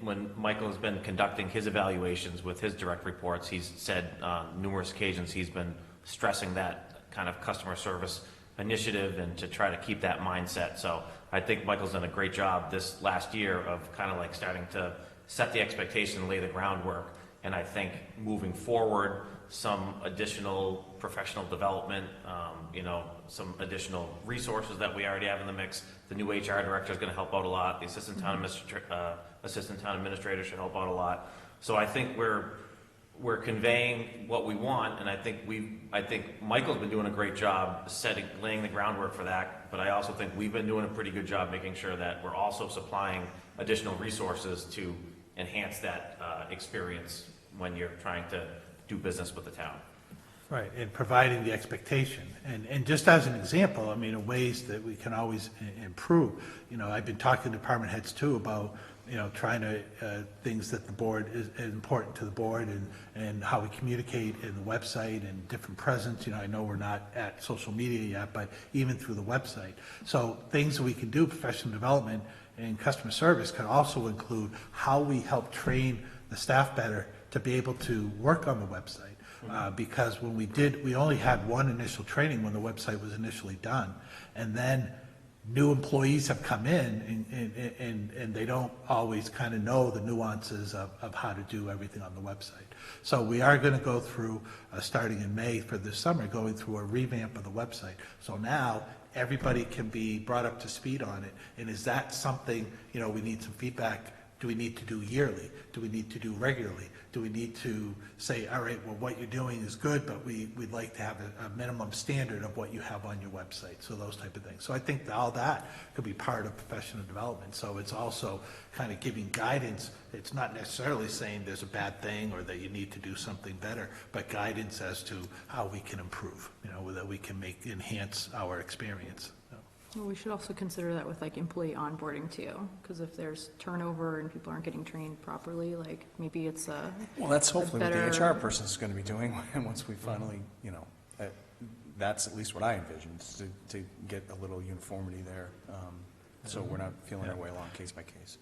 when Michael has been conducting his evaluations with his direct reports, he's said on numerous occasions he's been stressing that kind of customer service initiative and to try to keep that mindset. So I think Michael's done a great job this last year of kind of like starting to set the expectation and lay the groundwork. And I think moving forward, some additional professional development, you know, some additional resources that we already have in the mix. The new HR director is going to help out a lot. The assistant town administrator should help out a lot. So I think we're conveying what we want, and I think Michael's been doing a great job laying the groundwork for that. But I also think we've been doing a pretty good job making sure that we're also supplying additional resources to enhance that experience when you're trying to do business with the town. Right, and providing the expectation. And just as an example, I mean, ways that we can always improve. You know, I've been talking to department heads too about, you know, trying to, things that the board is important to the board, and how we communicate in the website and different presence. You know, I know we're not at social media yet, but even through the website. So things that we can do, professional development and customer service, can also include how we help train the staff better to be able to work on the website. Because when we only had one initial training when the website was initially done, and then new employees have come in, and they don't always kind of know the nuances of how to do everything on the website. So we are going to go through, starting in May for this summer, going through a revamp of the website. So now everybody can be brought up to speed on it. And is that something, you know, we need some feedback? Do we need to do yearly? Do we need to do regularly? Do we need to say, all right, well, what you're doing is good, but we'd like to have a minimum standard of what you have on your website, so those type of things. So I think all that could be part of professional development. So it's also kind of giving guidance. It's not necessarily saying there's a bad thing or that you need to do something better, but guidance as to how we can improve, you know, that we can enhance our experience. Well, we should also consider that with like employee onboarding too, because if there's turnover and people aren't getting trained properly, like maybe it's well, that's hopefully what the HR person is going to be doing once we finally, you know, that's at least what I envision, to get a little uniformity there. so we're not feeling our way along case by case.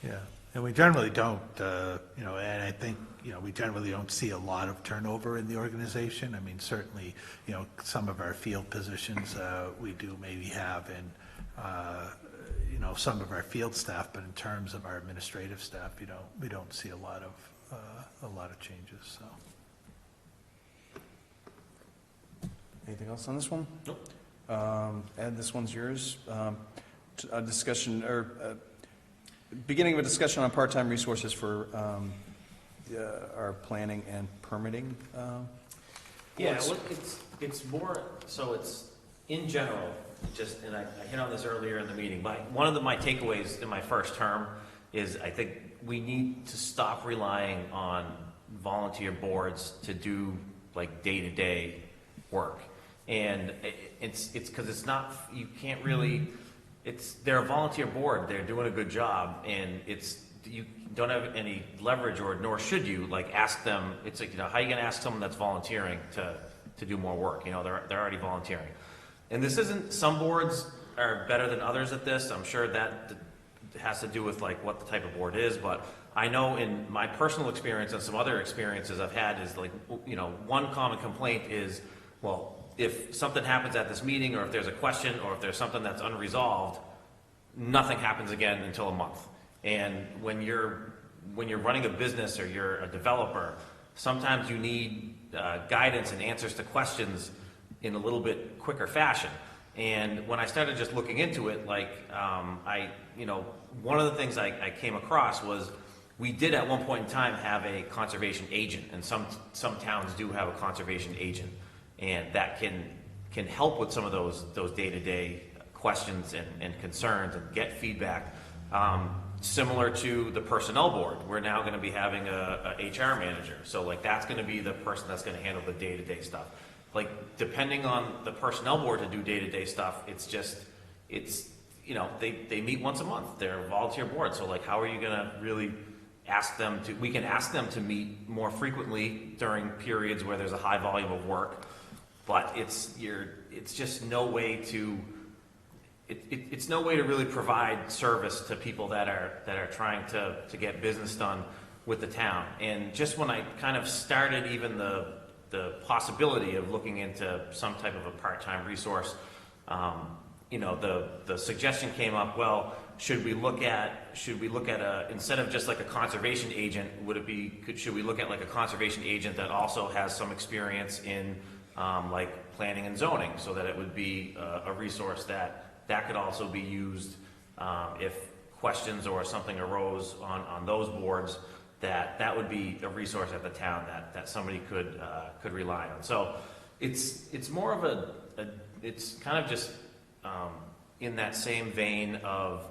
Yeah, and we generally don't, and I think, we generally don't see a lot of turnover in the organization. I mean, certainly, some of our field positions, we do maybe have in, some of our field staff, but in terms of our administrative staff, we don't see a lot of changes, so. Anything else on this one? Nope. Ed, this one's yours. A discussion, or beginning of a discussion on part-time resources for our planning and permitting. Yeah, well, it's more, so it's, in general, just, and I hit on this earlier in the meeting, one of my takeaways in my first term is I think we need to stop relying on volunteer boards to do like day-to-day work. And it's because it's not, you can't really, they're a volunteer board, they're doing a good job, and you don't have any leverage, or nor should you, like, ask them. It's like, how are you gonna ask someone that's volunteering to do more work? They're already volunteering. And this isn't, some boards are better than others at this. I'm sure that has to do with like what the type of board is, but I know in my personal experience and some other experiences I've had is like, one common complaint is, well, if something happens at this meeting, or if there's a question, or if there's something that's unresolved, nothing happens again until a month. And when you're running a business, or you're a developer, sometimes you need guidance and answers to questions in a little bit quicker fashion. And when I started just looking into it, like, one of the things I came across was we did at one point in time have a conservation agent, and some towns do have a conservation agent. And that can help with some of those day-to-day questions and concerns, and get feedback. Similar to the personnel board, we're now going to be having a HR manager. So like, that's going to be the person that's going to handle the day-to-day stuff. Like, depending on the personnel board to do day-to-day stuff, they meet once a month. They're a volunteer board. So like, how are you going to really ask them to, we can ask them to meet more frequently during periods where there's a high volume of work. But it's just no way to, it's no way to really provide service to people that are trying to get business done with the town. And just when I kind of started even the possibility of looking into some type of a part-time resource, the suggestion came up, well, should we look at instead of just like a conservation agent, should we look at like a conservation agent that also has some experience in like planning and zoning, so that it would be a resource that could also be used if questions or something arose on those boards, that would be a resource at the town that somebody could rely on. So it's more of it's kind of just in that same vein of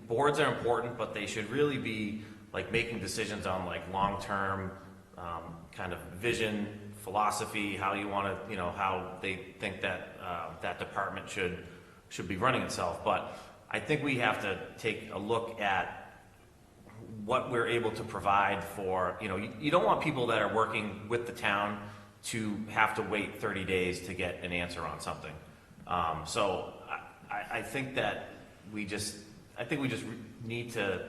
boards are important, but they should really be like making decisions on like long-term kind of vision, philosophy, how you want to, how they think that that department should be running itself. But I think we have to take a look at what we're able to provide for, you don't want people that are working with the town to have to wait 30 days to get an answer on something. So I think that we just need to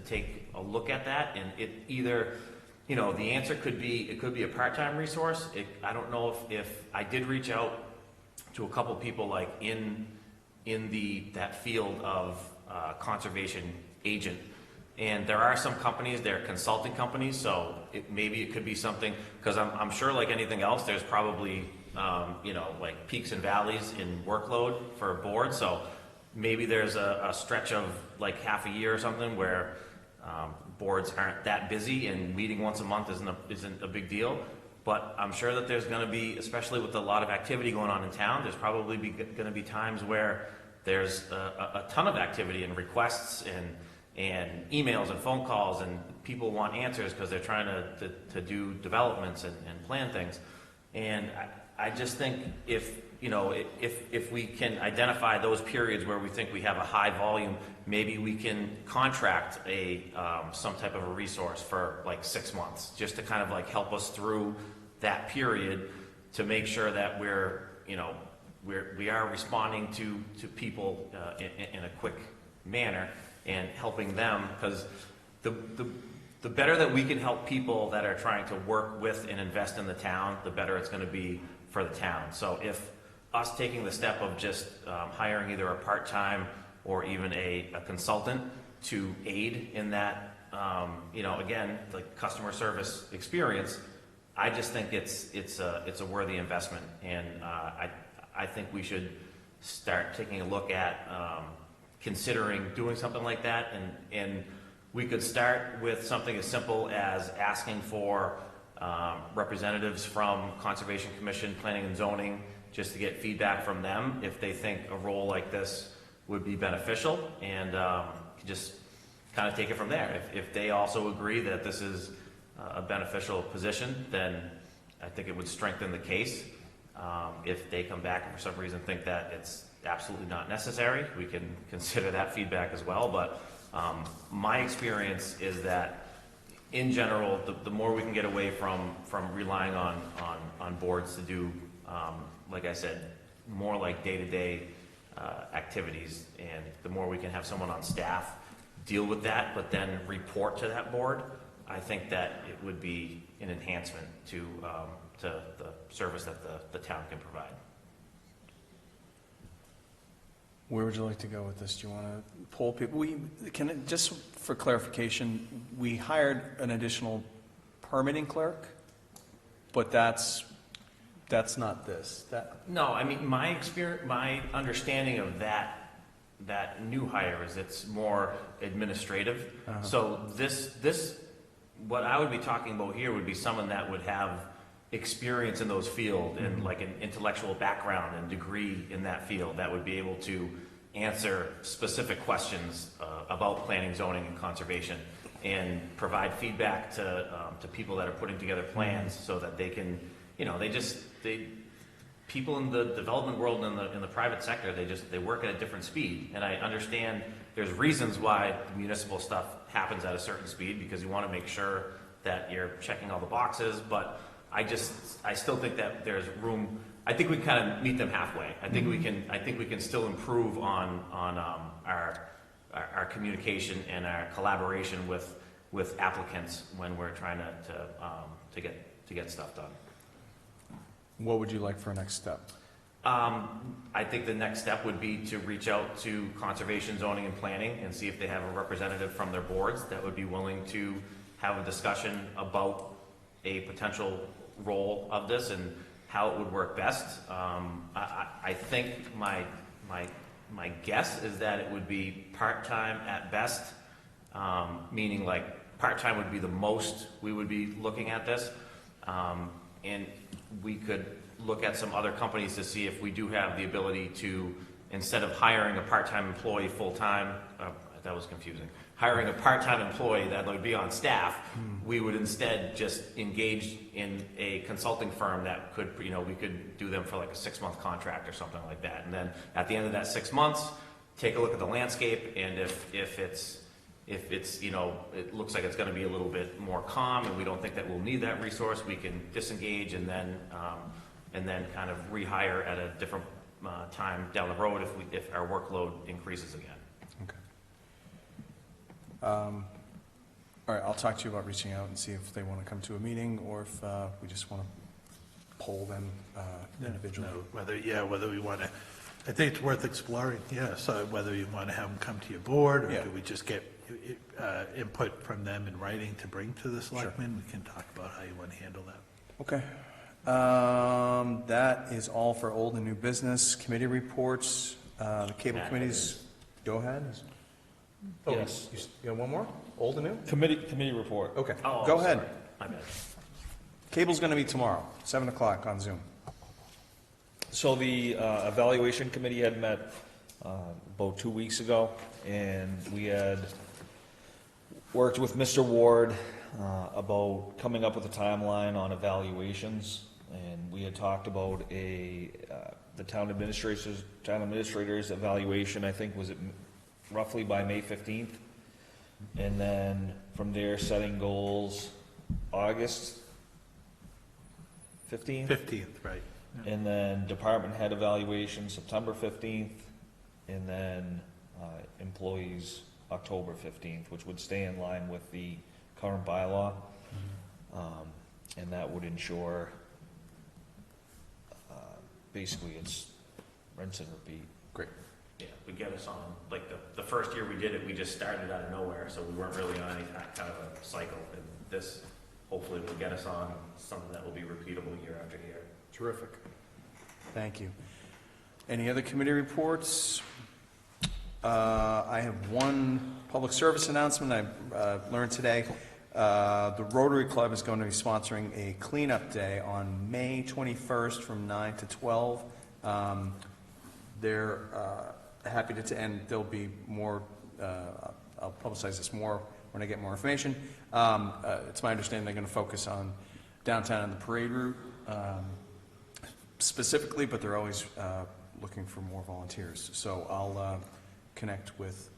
take a look at that, and it either, the answer could be a part-time resource. I don't know if I did reach out to a couple people like in that field of conservation agent, and there are some companies, they're consulting companies, so maybe it could be something, because I'm sure like anything else, there's probably like peaks and valleys in workload for a board. So maybe there's a stretch of like half a year or something where boards aren't that busy, and meeting once a month isn't a big deal. But I'm sure that there's going to be, especially with a lot of activity going on in town, there's probably going to be times where there's a ton of activity and requests and emails and phone calls, and people want answers because they're trying to do developments and plan things. And I just think if we can identify those periods where we think we have a high volume, maybe we can contract some type of a resource for like 6 months, just to kind of like help us through that period, to make sure that we're we are responding to people in a quick manner and helping them, because the better that we can help people that are trying to work with and invest in the town, the better it's going to be for the town. So if us taking the step of just hiring either a part-time or even a consultant to aid in that, again, like customer service experience, I just think it's a worthy investment, and I think we should start taking a look at considering doing something like that, and we could start with something as simple as asking for representatives from Conservation Commission, Planning and Zoning, just to get feedback from them if they think a role like this would be beneficial, and just kind of take it from there. If they also agree that this is a beneficial position, then I think it would strengthen the case. If they come back and for some reason think that it's absolutely not necessary, we can consider that feedback as well. But my experience is that in general, the more we can get away from relying on boards to do, like I said, more like day-to-day activities, and the more we can have someone on staff deal with that, but then report to that board, I think that it would be an enhancement to the service that the town can provide. Where would you like to go with this? Do you want to poll people? Just for clarification, we hired an additional permitting clerk, but that's not this. No, I mean, my understanding of that new hire is it's more administrative. Uh-huh. So this, what I would be talking about here would be someone that would have experience in those fields and like an intellectual background and degree in that field that would be able to answer specific questions about planning, zoning, and conservation, and provide feedback to people that are putting together plans so that they can, people in the development world and in the private sector, they work at a different speed. And I understand there's reasons why the municipal stuff happens at a certain speed, because you want to make sure that you're checking all the boxes, but I still think that there's room. I think we kind of meet them halfway. I think we can still improve on our communication and our collaboration with applicants when we're trying to get stuff done. What would you like for a next step? I think the next step would be to reach out to Conservation, Zoning, and Planning and see if they have a representative from their boards that would be willing to have a discussion about a potential role of this and how it would work best. I think my guess is that it would be part-time at best, meaning like part-time would be the most we would be looking at this. And we could look at some other companies to see if we do have the ability to, instead of hiring a part-time employee full-time, that was confusing, hiring a part-time employee that would be on staff, we would instead just engage in a consulting firm that could, we could do them for like a 6-month contract or something like that. And then at the end of that 6 months, take a look at the landscape, and if it's it looks like it's going to be a little bit more calm and we don't think that we'll need that resource, we can disengage and then kind of rehire at a different time down the road if our workload increases again. Okay. All right, I'll talk to you about reaching out and see if they want to come to a meeting or if we just want to poll them individually. No, whether we want to, I think it's worth exploring, so whether you want to have them come to your board, or do we just get input from them in writing to bring to the selectmen? We can talk about how you want to handle that. Okay. That is all for old and new business. Committee reports. The cable committees. Go ahead. Oh, Yes. You have one more? Old and new? Committee report. Okay. Oh, Go ahead. sorry. My bad. Cable's going to be tomorrow, 7 o'clock on Zoom. So the evaluation committee had met about 2 weeks ago, and we had worked with Mr. Ward about coming up with a timeline on evaluations, and we had talked about the town administrator's evaluation, I think, was it roughly by May 15th, and then from there setting goals August 15th? 15th, right. And then department head evaluation, September 15th, and then employees, October 15th, which would stay in line with the current bylaw. And that would ensure, basically, it's rinse and repeat. Great. Yeah, we get us on, like, the first year we did it, we just started out of nowhere, so we weren't really on any kind of a cycle. And this, hopefully, will get us on something that will be repeatable year after year. Terrific. Thank you. Any other committee reports? I have one public service announcement I learned today. The Rotary Club is going to be sponsoring a cleanup day on May 21st from 9 to 12. They're happy to, and there'll be more, I'll publicize this more when I get more information. It's my understanding they're going to focus on downtown and the parade route specifically, but they're always looking for more volunteers. So I'll connect with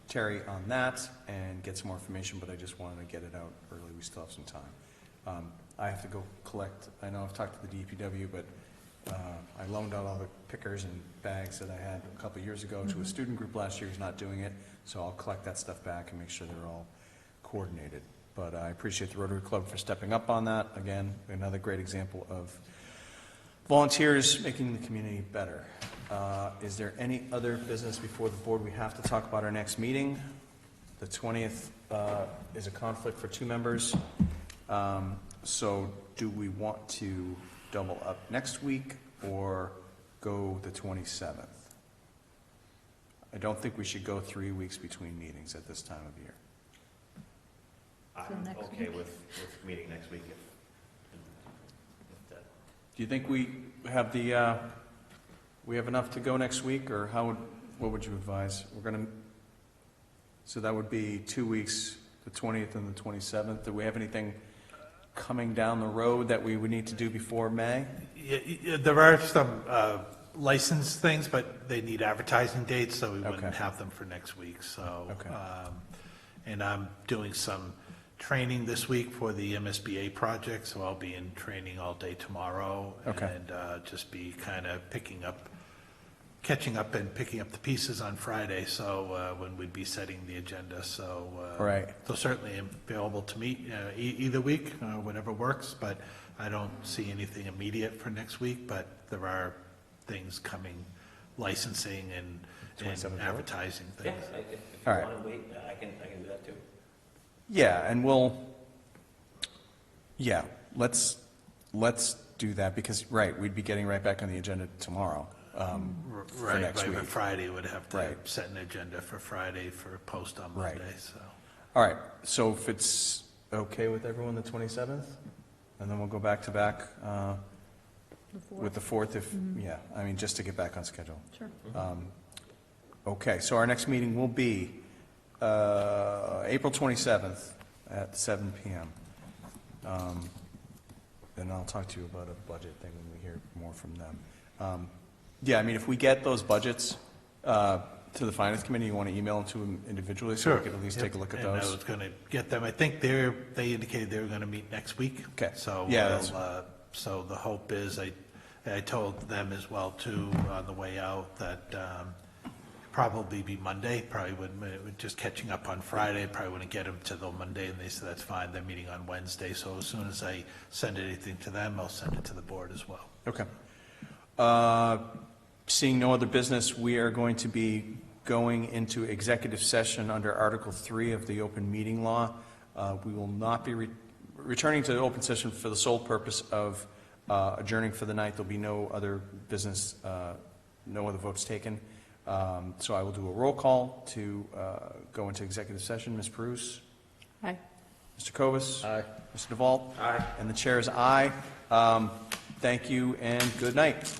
Terry on that and get some more information, but I just wanted to get it out early. We still have some time. I have to go collect, I know I've talked to the DPW, but I loaned out all the pickers and bags that I had a couple of years ago to a student group last year who's not doing it, so I'll collect that stuff back and make sure they're all coordinated. But I appreciate the Rotary Club for stepping up on that. Again, another great example of volunteers making the community better. Is there any other business before the board? We have to talk about our next meeting. The 20th is a conflict for 2 members. So do we want to double up next week or go the 27th? I don't think we should go 3 weeks between meetings at this time of year. I'm okay with meeting next week if that. Do you think we have the, we have enough to go next week, or what would you advise? We're gonna, so that would be 2 weeks, the 20th and the 27th. Do we have anything coming down the road that we would need to do before May? Yeah, there are some license things, but they need advertising dates, so we wouldn't have them for next week. So, and I'm doing some training this week for the MSBA project, so I'll be in training all day tomorrow. And just be kind of catching up and picking up the pieces on Friday, so when we'd be setting the agenda. So so certainly I'm available to meet either week, whatever works, but I don't see anything immediate for next week, but there are things coming, licensing and advertising things. Yeah, if you want to wait, I can do that too. Yeah, and let's do that because, we'd be getting right back on the agenda tomorrow. For next week. Friday would have to set an agenda for Friday for a post on Monday. So. All right, so if it's okay with everyone, the 27th, and then we'll go back to back with the 4th if, I mean, just to get back on schedule. Sure. Okay, so our next meeting will be April 27th at 7 p.m. And I'll talk to you about a budget thing when we hear more from them. Yeah, I mean, if we get those budgets to the finance committee, you want to email them to them individually so we can at least take a look at those? And I was going to get them. I think they indicated they were going to meet next week. Okay. So so the hope is, I told them as well too on the way out that probably be Monday. Probably would just catching up on Friday. Probably wouldn't get them to the Monday, and they said that's fine. They're meeting on Wednesday. So as soon as I send anything to them, I'll send it to the board as well. Okay. Seeing no other business, we are going to be going into executive session under Article 3 of the Open Meeting Law. We will not be returning to the open session for the sole purpose of adjourning for the night. There'll be no other business, no other votes taken. So I will do a roll call to go into executive session. Ms. Bruce? Aye. Mr. Kovas? Aye. Mr. DeVault? Aye. And the chair is aye. Thank you and good night.